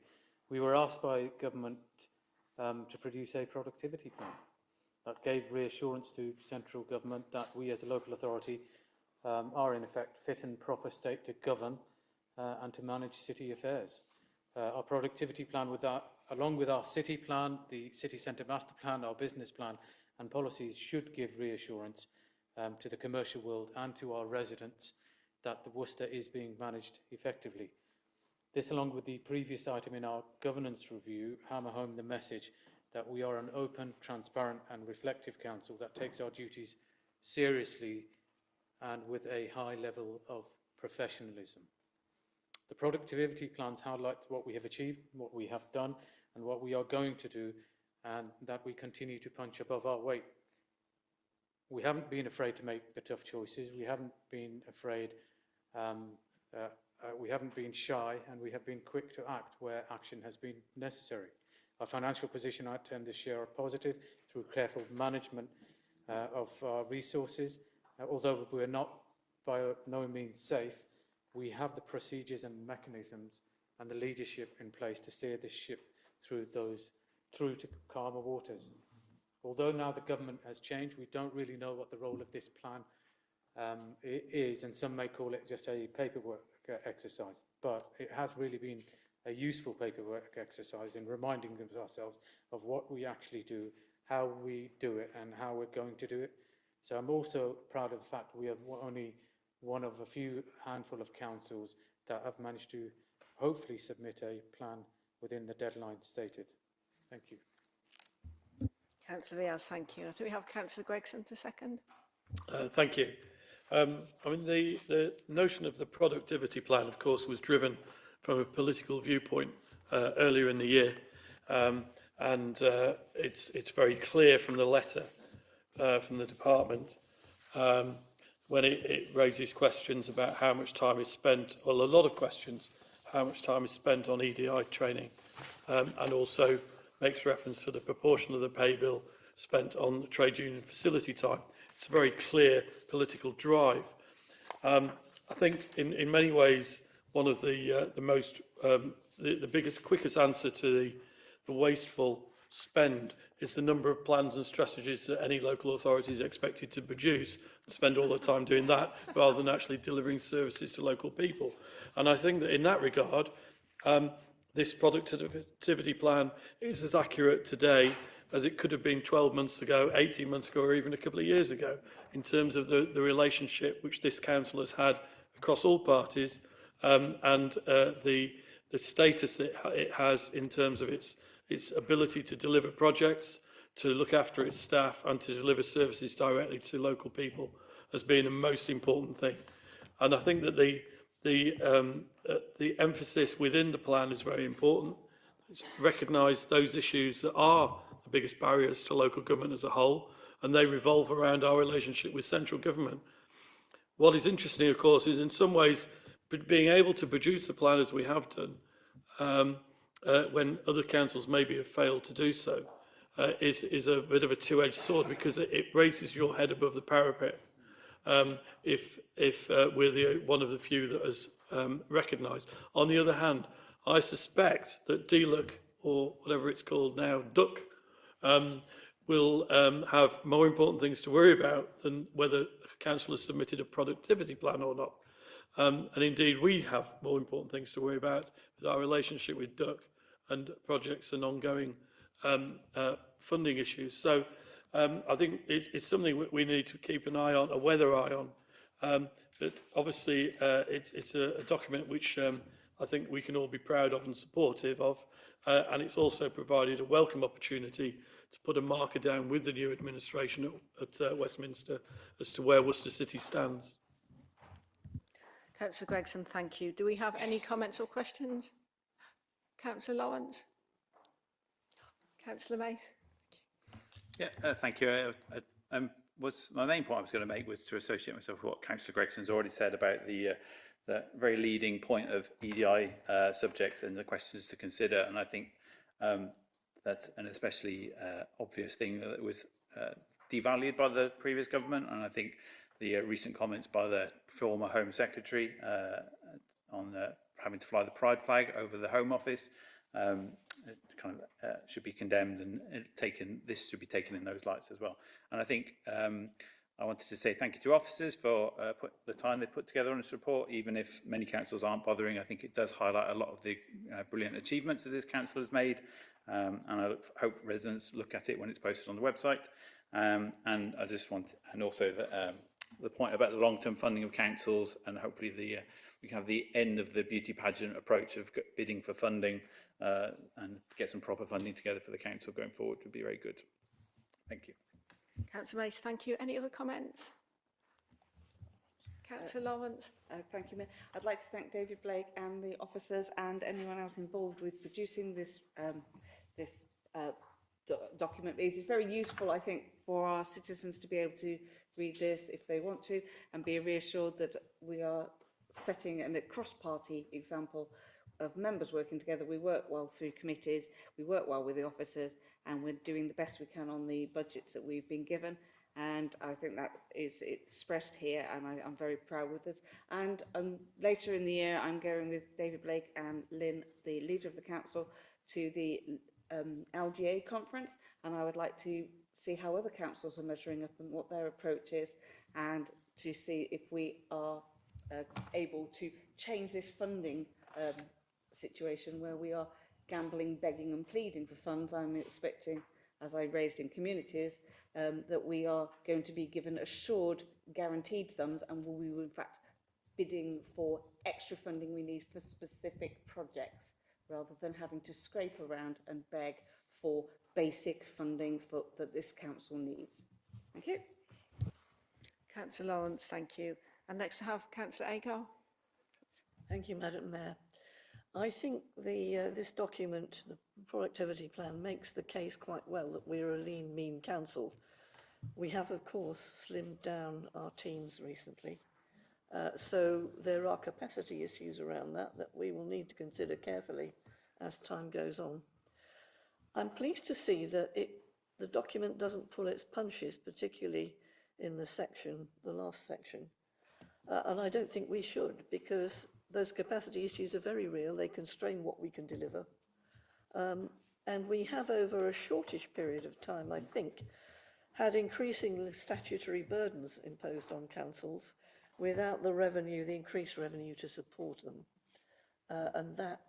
we were asked by government to produce a productivity plan that gave reassurance to central government that we as a local authority are in effect fit and proper state to govern and to manage city affairs. Our productivity plan, with that, along with our city plan, the city centre master plan, our business plan and policies, should give reassurance to the commercial world and to our residents that the Worcester is being managed effectively. This, along with the previous item in our governance review, hammer home the message that we are an open, transparent and reflective council that takes our duties seriously and with a high level of professionalism. The productivity plans highlight what we have achieved, what we have done and what we are going to do, and that we continue to punch above our weight. We haven't been afraid to make the tough choices. We haven't been afraid, we haven't been shy, and we have been quick to act where action has been necessary. Our financial position outturn this year are positive through careful management of our resources. Although we are not by no means safe, we have the procedures and mechanisms and the leadership in place to steer this ship through to calmer waters. Although now the government has changed, we don't really know what the role of this plan is, and some may call it just a paperwork exercise, but it has really been a useful paperwork exercise in reminding ourselves of what we actually do, how we do it and how we're going to do it. So I'm also proud of the fact we are only one of a few handful of councils that have managed to hopefully submit a plan within the deadline stated. Thank you. Councillor Riaz, thank you. I think we have Councillor Gregson to second. Thank you. I mean, the notion of the productivity plan, of course, was driven from a political viewpoint earlier in the year, and it's very clear from the letter from the department when it raises questions about how much time is spent, well, a lot of questions, how much time is spent on EDI training, and also makes reference to the proportion of the pay bill spent on the trade union facility time. It's a very clear political drive. I think in many ways, one of the biggest, quickest answer to the wasteful spend is the number of plans and strategies that any local authority is expected to produce and spend all the time doing that rather than actually delivering services to local people. And I think that in that regard, this productivity plan is as accurate today as it could have been 12 months ago, 18 months ago, or even a couple of years ago, in terms of the relationship which this council has had across all parties, and the status it has in terms of its ability to deliver projects, to look after its staff, and to deliver services directly to local people as being the most important thing. And I think that the emphasis within the plan is very important. It's recognise those issues that are the biggest barriers to local government as a whole, and they revolve around our relationship with central government. What is interesting, of course, is in some ways being able to produce the plan as we have done when other councils maybe have failed to do so, is a bit of a two-edged sword, because it raises your head above the parapet. If we're one of the few that is recognised. On the other hand, I suspect that DLUC, or whatever it's called now, DUC, will have more important things to worry about than whether a council has submitted a productivity plan or not. And indeed, we have more important things to worry about with our relationship with DUC and projects and ongoing funding issues. So I think it's something we need to keep an eye on, a weather eye on. But obviously, it's a document which I think we can all be proud of and supportive of. And it's also provided a welcome opportunity to put a marker down with the new administration at Westminster as to where Worcester City stands. Councillor Gregson, thank you. Do we have any comments or questions? Councillor Lawrence? Councillor Mace? Yeah, thank you. My main point I was going to make was to associate myself with what Councillor Gregson's already said about the very leading point of EDI subjects and the questions to consider. And I think that's an especially obvious thing that was devalued by the previous government. And I think the recent comments by the former Home Secretary on having to fly the pride flag over the Home Office should be condemned, and this should be taken in those lights as well. And I think I wanted to say thank you to officers for the time they've put together on this report. Even if many councils aren't bothering, I think it does highlight a lot of the brilliant achievements that this council has made. And I hope residents look at it when it's posted on the website. And I just want, and also the point about the long-term funding of councils, and hopefully we can have the end of the beauty pageant approach of bidding for funding and get some proper funding together for the council going forward would be very good. Thank you. Councillor Mace, thank you. Any other comments? Councillor Lawrence? Thank you, Mayor. I'd like to thank David Blake and the officers and anyone else involved with producing this document. It is very useful, I think, for our citizens to be able to read this if they want to, and be reassured that we are setting a cross-party example of members working together. We work well through committees, we work well with the officers, and we're doing the best we can on the budgets that we've been given. And I think that is expressed here, and I'm very proud with this. And later in the year, I'm going with David Blake and Lynn, the leader of the council, to the LGA conference, and I would like to see how other councils are measuring up and what their approach is, and to see if we are able to change this funding situation where we are gambling, begging and pleading for funds. I'm expecting, as I raised in communities, that we are going to be given assured guaranteed sums, and we will in fact bidding for extra funding we need for specific projects, rather than having to scrape around and beg for basic funding that this council needs. Thank you. Councillor Lawrence, thank you. And next I have Councillor Agar. Thank you, Madam Mayor. I think this document, the productivity plan, makes the case quite well that we're a lean, mean council. We have, of course, slimmed down our teams recently. So there are capacity issues around that we will need to consider carefully as time goes on. I'm pleased to see that the document doesn't pull its punches, particularly in the last section. And I don't think we should, because those capacity issues are very real. They constrain what we can deliver. And we have, over a shortish period of time, I think, had increasing statutory burdens imposed on councils without the increased revenue to support them. And that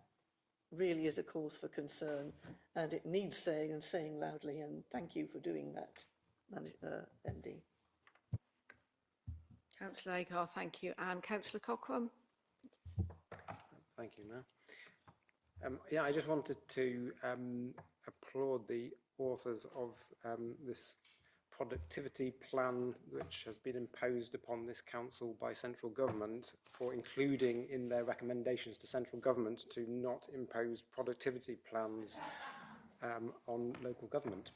really is a cause for concern, and it needs saying, and saying loudly, and thank you for doing that, MD. Councillor Agar, thank you. And Councillor Cochrane. Thank you, Mayor. Yeah, I just wanted to applaud the authors of this productivity plan, which has been imposed upon this council by central government, for including in their recommendations to central government to not impose productivity plans on local government.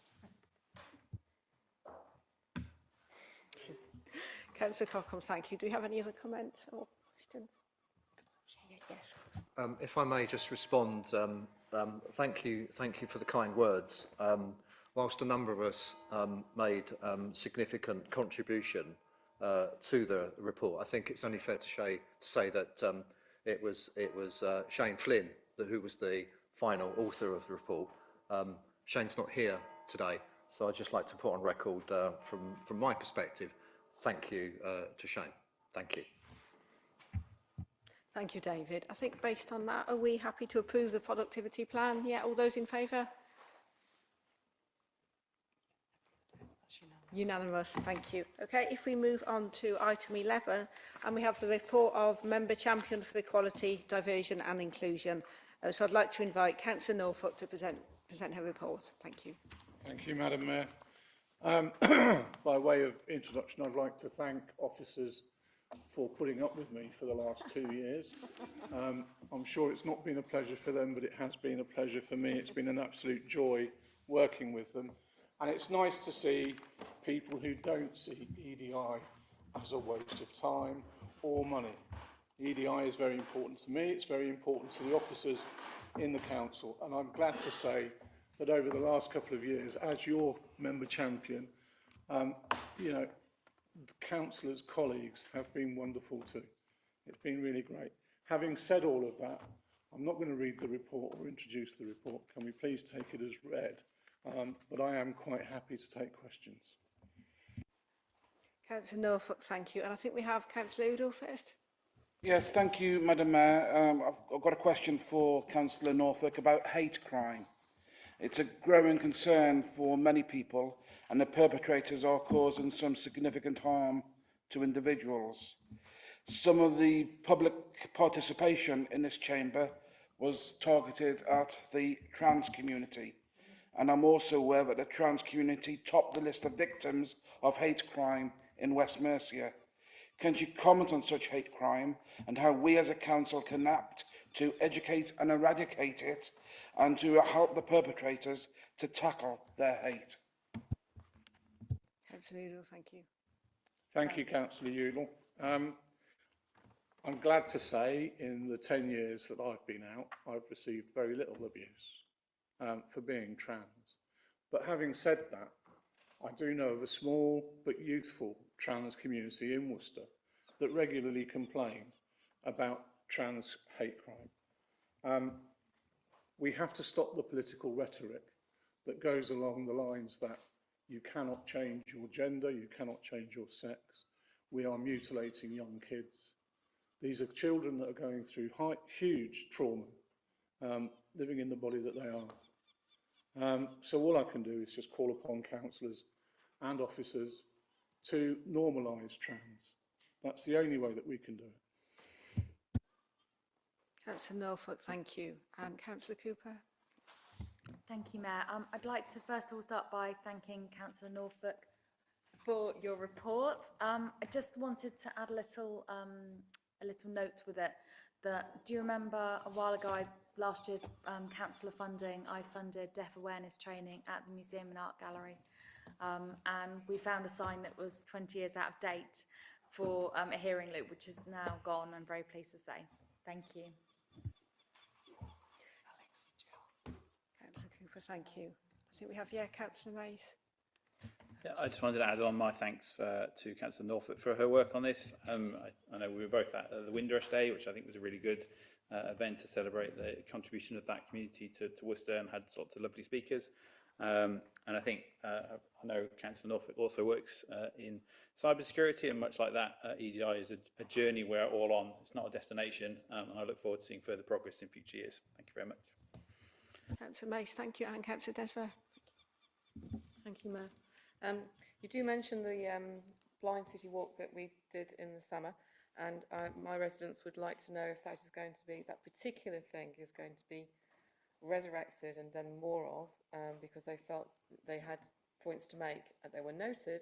Councillor Cochrane, thank you. Do we have any other comments or questions? Yes, of course. If I may just respond, thank you for the kind words. Whilst a number of us made significant contribution to the report, I think it's only fair to say that it was Shane Flynn who was the final author of the report. Shane's not here today, so I'd just like to put on record from my perspective, thank you to Shane. Thank you. Thank you, David. I think based on that, are we happy to approve the productivity plan? Yeah, all those in favour? Unanimous, thank you. Okay, if we move on to item 11, and we have the report of Member Champion for Equality, Diversion and Inclusion. So I'd like to invite Councillor Norfolk to present her report. Thank you. Thank you, Madam Mayor. By way of introduction, I'd like to thank officers for putting up with me for the last 2 years. I'm sure it's not been a pleasure for them, but it has been a pleasure for me. It's been an absolute joy working with them. And it's nice to see people who don't see EDI as a waste of time or money. EDI is very important to me. It's very important to the officers in the council. And I'm glad to say that over the last couple of years, as your member champion, you know, the councillors' colleagues have been wonderful too. It's been really great. Having said all of that, I'm not going to read the report or introduce the report. Can we please take it as read? But I am quite happy to take questions. Councillor Norfolk, thank you. And I think we have Councillor Udall first. Yes, thank you, Madam Mayor. I've got a question for Councillor Norfolk about hate crime. It's a growing concern for many people, and the perpetrators are causing some significant harm to individuals. Some of the public participation in this chamber was targeted at the trans community, and I'm also aware that the trans community topped the list of victims of hate crime in West Mercia. Can you comment on such hate crime and how we as a council can act to educate and eradicate it and to help the perpetrators to tackle their hate? Councillor Udall, thank you. Thank you, Councillor Udall. I'm glad to say in the 10 years that I've been out, I've received very little abuse for being trans. But having said that, I do know of a small but youthful trans community in Worcester that regularly complain about trans hate crime. We have to stop the political rhetoric that goes along the lines that you cannot change your gender, you cannot change your sex. We are mutilating young kids. These are children that are going through huge trauma, living in the body that they are. So all I can do is just call upon councillors and officers to normalise trans. That's the only way that we can do it. Councillor Norfolk, thank you. And Councillor Cooper. Thank you, Mayor. I'd like to first of all start by thanking Councillor Norfolk for your report. I just wanted to add a little note with it. Do you remember a while ago, last year's councillor funding, I funded deaf awareness training at the Museum and Art Gallery, and we found a sign that was 20 years out of date for a hearing loop, which is now gone. I'm very pleased to say. Thank you. Councillor Cooper, thank you. I think we have, Councillor Mays. Yeah, I just wanted to add on my thanks to Councillor Norfolk for her work on this. I know we were both at the Windrush Day, which I think was a really good event to celebrate the contribution of that community to Worcester, and had lots of lovely speakers. And I think, I know Councillor Norfolk also works in cybersecurity, and much like that, EDI is a journey we're all on. It's not a destination, and I look forward to seeing further progress in future years. Thank you very much. Councillor Mace, thank you. And Councillor Desmond. Thank you, Mayor. You do mention the Blind City Walk that we did in the summer, and my residents would like to know if that is going to be, that particular thing is going to be resurrected and done more of, because they felt they had points to make and they were noted,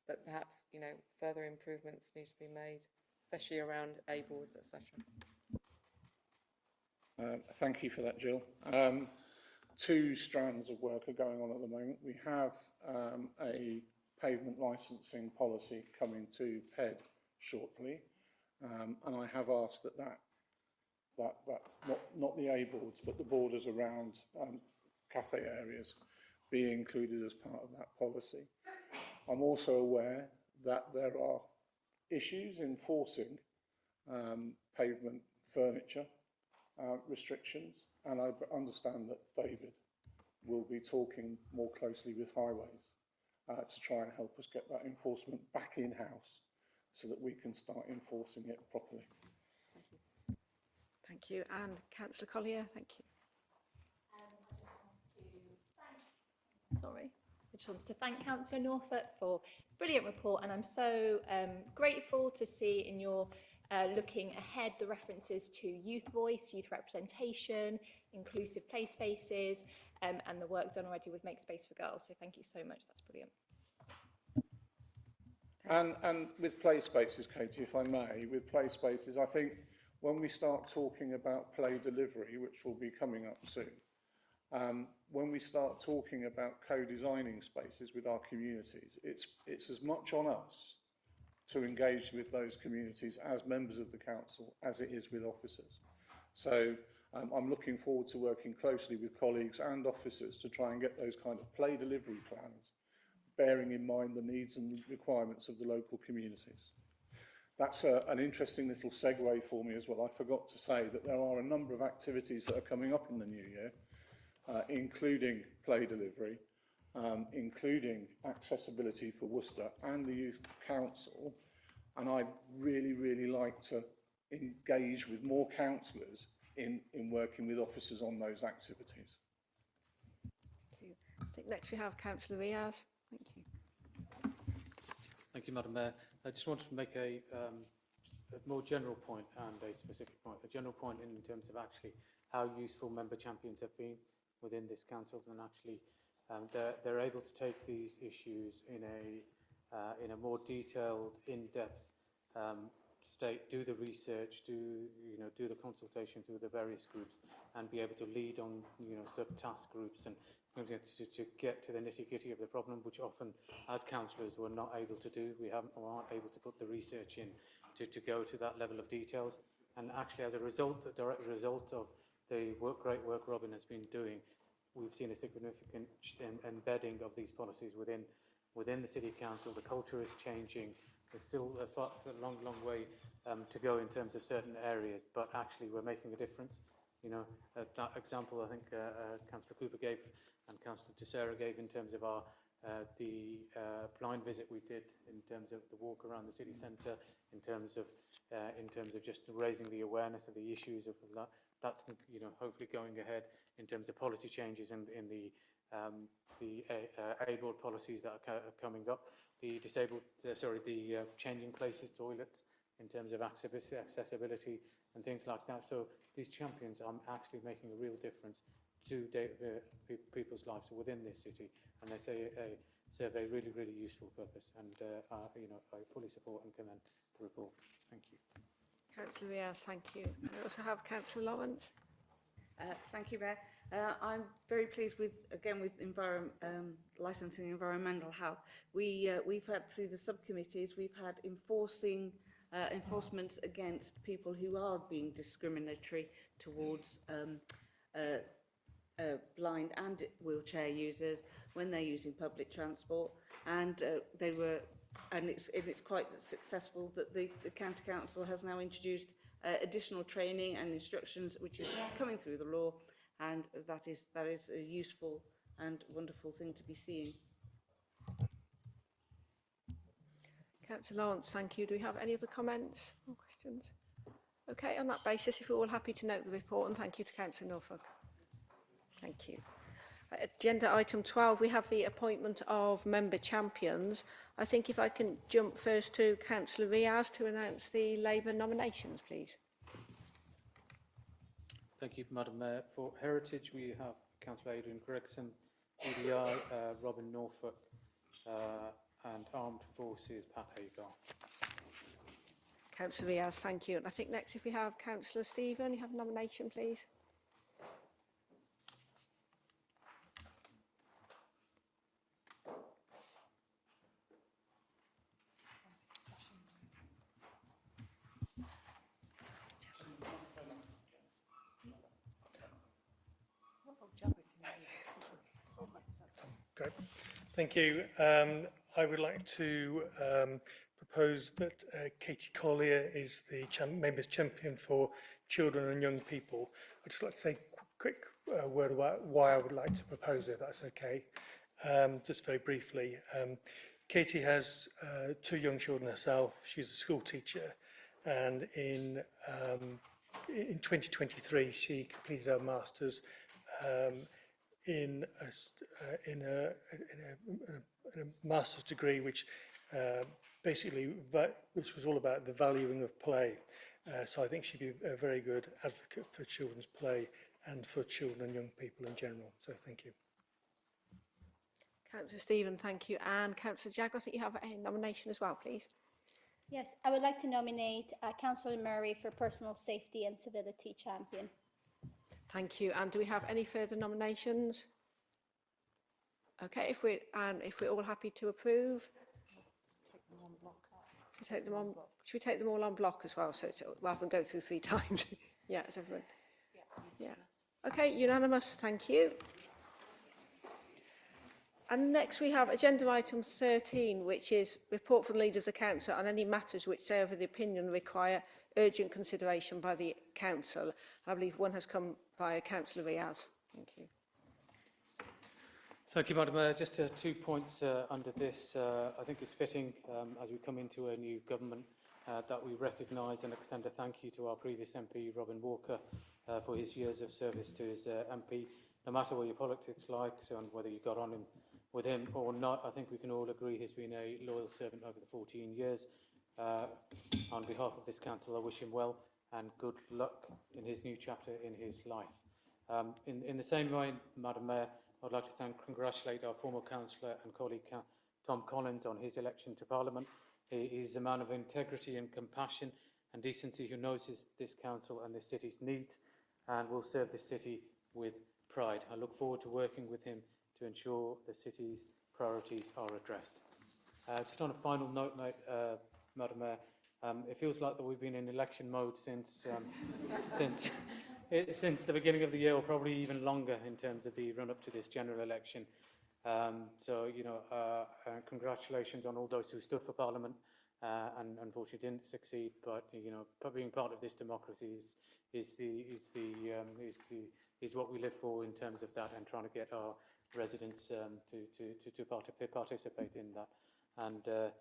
but perhaps, you know, further improvements need to be made, especially around A-boards, etc. Thank you for that, Jill. Two strands of work are going on at the moment. We have a pavement licensing policy coming to PED shortly, and I have asked that not the A boards, but the borders around cafe areas be included as part of that policy. I'm also aware that there are issues enforcing pavement furniture restrictions, and I understand that David will be talking more closely with highways to try and help us get that enforcement back in-house so that we can start enforcing it properly. Thank you. And Councillor Collier, thank you. I just wanted to thank Councillor Norfolk for a brilliant report, and I'm so grateful to see in your looking ahead the references to youth voice, youth representation, inclusive play spaces, and the work done already with Make Space for Girls. So thank you so much, that's brilliant. And with play spaces, Katie, if I may, with play spaces, I think when we start talking about play delivery, which will be coming up soon, when we start talking about co-designing spaces with our communities, it's as much on us to engage with those communities as members of the council as it is with officers. So I'm looking forward to working closely with colleagues and officers to try and get those kind of play delivery plans, bearing in mind the needs and requirements of the local communities. That's an interesting little segue for me as well. I forgot to say that there are a number of activities that are coming up in the new year, including play delivery, including accessibility for Worcester and the Youth Council. And I'd really like to engage with more councillors in working with officers on those activities. Thank you. I think next we have Councillor Riaz. Thank you. Thank you, Madam Mayor. I just wanted to make a more general point and a specific point. A general point in terms of actually how useful member champions have been within this council, and actually they're able to take these issues in a more detailed, in-depth state, do the research, do the consultations with the various groups, and be able to lead on sub-task groups and to get to the nitty-gritty of the problem, which often, as councillors, we're not able to do. We aren't able to put the research in to go to that level of details. And actually, as a result, the direct result of the great work Robin has been doing, we've seen a significant embedding of these policies within the City Council. The culture is changing. There's still a long way to go in terms of certain areas, but actually we're making a difference. That example I think Councillor Cooper gave and Councillor Teixeira gave in terms of the blind visit we did, in terms of the walk around the city centre, in terms of just raising the awareness of the issues of that. That's hopefully going ahead in terms of policy changes in the A-board policies that are coming up, the changing places toilets in terms of accessibility and things like that. So these champions are actually making a real difference to people's lives within this city, and they serve a really useful purpose. And I fully support and commend the report. Thank you. Councillor Riaz, thank you. And I also have Councillor Lawrence. Thank you, Mayor. I'm very pleased with licensing environmental health. We've had, through the subcommittees, we've had enforcements against people who are being discriminatory towards blind and wheelchair users when they're using public transport, and it's quite successful that the County Council has now introduced additional training and instructions, which is coming through the law, and that is a useful and wonderful thing to be seeing. Councillor Lawrence, thank you. Do we have any other comments or questions? Okay, on that basis, if we're all happy to note the report, and thank you to Councillor Norfolk. Thank you. Agenda item 12, we have the appointment of member champions. I think if I can jump first to Councillor Riaz to announce the Labour nominations, please. Thank you, Madam Mayor. For Heritage, we have Councillor Adrian Gregson, EDI, Robin Norfolk, and Armed Forces, Pat Hagar. Councillor Riaz, thank you. And I think next, if we have Councillor Stephen, you have a nomination, please. Thank you. I would like to propose that Katie Collier is the Members' Champion for Children and Young People. I'd just like to say a quick word about why I would like to propose it, if that's okay. Just very briefly. Katie has 2 young children herself. She's a school teacher, and in 2023 she completed her Masters in a master's degree which which was all about the valuing of play. So I think she'd be a very good advocate for children's play and for children and young people in general. So thank you. Councillor Stephen, thank you. And Councillor Jagg, I think you have a nomination as well, please. Yes, I would like to nominate Councillor Murray for Personal Safety and Civility Champion. Thank you. And do we have any further nominations? Okay, if we're all happy to approve. Should we take them all on block as well, so it's, rather than go through 3 times? Yeah, is everyone? Yeah. Okay, unanimous. Thank you. And next we have agenda item 13, which is report from the leader of the council on any matters which they have the opinion require urgent consideration by the council. I believe one has come via Councillor Riaz. Thank you. Thank you, Madam Mayor. Just 2 points under this. I think it's fitting as we come into a new government that we recognise and extend a thank you to our previous MP, Robin Walker, for his years of service to his MP. No matter what your politics like and whether you got on with him or not, I think we can all agree he's been a loyal servant over the 14 years. On behalf of this council, I wish him well and good luck in his new chapter in his life. In the same way, Madam Mayor, I'd like to congratulate our former councillor and colleague Tom Collins on his election to Parliament. He is a man of integrity and compassion and decency who knows this council and this city's needs and will serve this city with pride. I look forward to working with him to ensure the city's priorities are addressed. Just on a final note, Madam Mayor, it feels like that we've been in election mode since the beginning of the year, or probably even longer in terms of the run-up to this general election. So, you know, congratulations on all those who stood for Parliament and unfortunately didn't succeed. But you know, being part of this democracy is what we live for in terms of that, and trying to get our residents to participate in that. And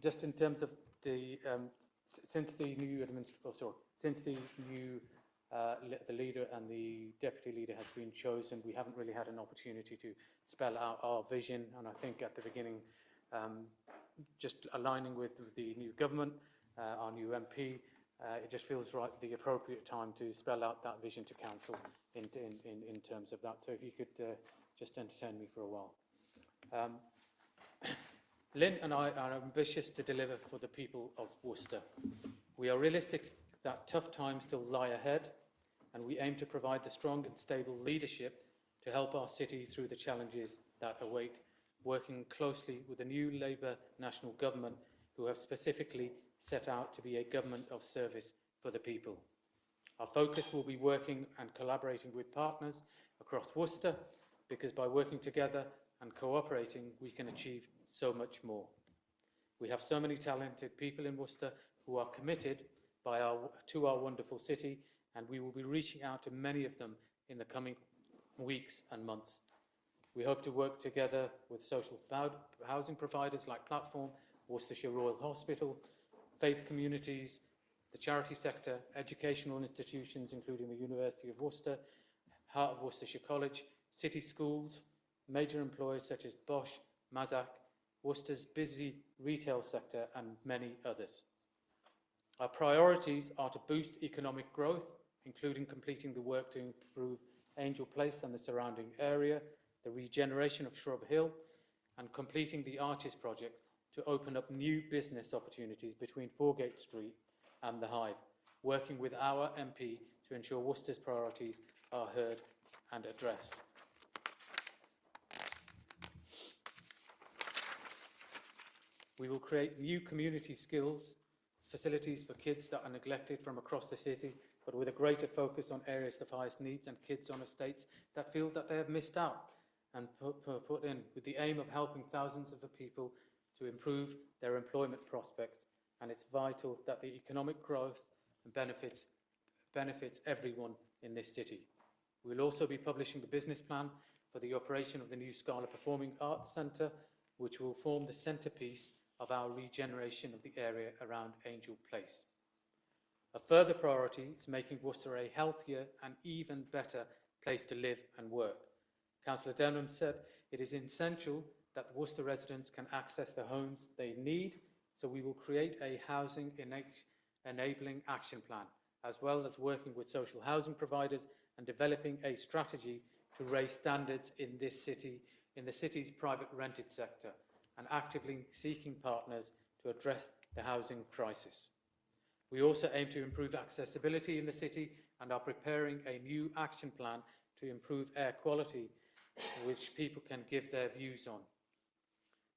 just in terms of the since the leader and the deputy leader has been chosen, we haven't really had an opportunity to spell out our vision. And I think at the beginning, just aligning with the new government, our new MP, it just feels right, the appropriate time to spell out that vision to council in terms of that. So if you could just entertain me for a while. Lynn and I are ambitious to deliver for the people of Worcester. We are realistic that tough times still lie ahead, and we aim to provide the strong and stable leadership to help our city through the challenges that await, working closely with the new Labour National Government, who have specifically set out to be a government of service for the people. Our focus will be working and collaborating with partners across Worcester, because by working together and cooperating, we can achieve so much more. We have so many talented people in Worcester who are committed to our wonderful city, and we will be reaching out to many of them in the coming weeks and months. We hope to work together with social housing providers like Platform, Worcestershire Royal Hospital, faith communities, the charity sector, educational institutions including the University of Worcester, Heart of Worcestershire College, city schools, major employers such as Bosch, Mazak, Worcester's busy retail sector and many others. Our priorities are to boost economic growth, including completing the work to improve Angel Place and the surrounding area, the regeneration of Shrub Hill, and completing the Arches project to open up new business opportunities between Foregate Street and the Hive, working with our MP to ensure Worcester's priorities are heard and addressed. We will create new community skills facilities for kids that are neglected from across the city, but with a greater focus on areas of highest needs and kids on estates that feel that they have missed out. and put in with the aim of helping thousands of people to improve their employment prospects, and it's vital that the economic growth benefits everyone in this city. We'll also be publishing the business plan for the operation of the new Scala Performing Arts Centre, which will form the centrepiece of our regeneration of the area around Angel Place. A further priority is making Worcester a healthier and even better place to live and work. Councillor Denham said it is essential that Worcester residents can access the homes they need, so we will create a housing enabling action plan, as well as working with social housing providers and developing a strategy to raise standards in this city, in the city's private rented sector, and actively seeking partners to address the housing crisis. We also aim to improve accessibility in the city and are preparing a new action plan to improve air quality, which people can give their views on.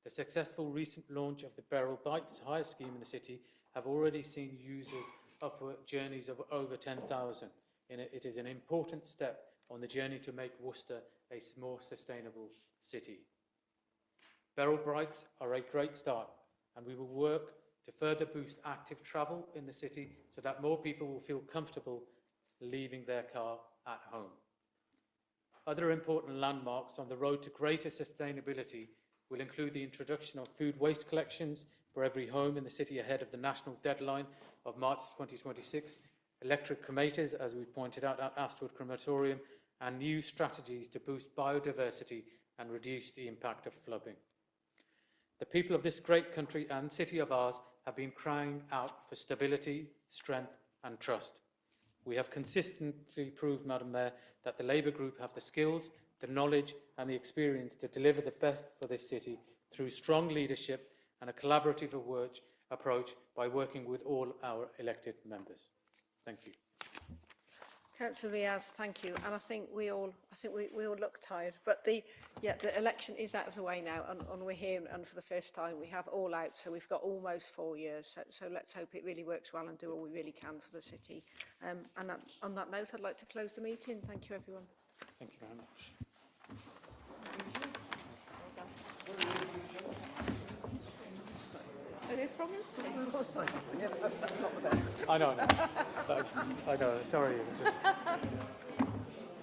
The successful recent launch of the Beryl Bikes hire scheme in the city have already seen users upward journeys of over 10,000. It is an important step on the journey to make Worcester a more sustainable city. Beryl Bikes are a great start, and we will work to further boost active travel in the city so that more people will feel comfortable leaving their car at home. Other important landmarks on the road to greater sustainability will include the introduction of food waste collections for every home in the city ahead of the national deadline of March 2026, electric cremators, as we pointed out, at Astro Crematorium, and new strategies to boost biodiversity and reduce the impact of flooding. The people of this great country and city of ours have been crying out for stability, strength and trust. We have consistently proved, Madam Mayor, that the Labour Group have the skills, the knowledge and the experience to deliver the best for this city through strong leadership and a collaborative approach by working with all our elected members. Thank you. Councillor Riaz, thank you. And I think we all look tired, but the election is out of the way now, and we're here, and for the first time we have all out, so we've got almost 4 years. So let's hope it really works well and do all we really can for the city. And on that note, I'd like to close the meeting. Thank you, everyone. Thank you very much. It is from us? I know. I know. Sorry.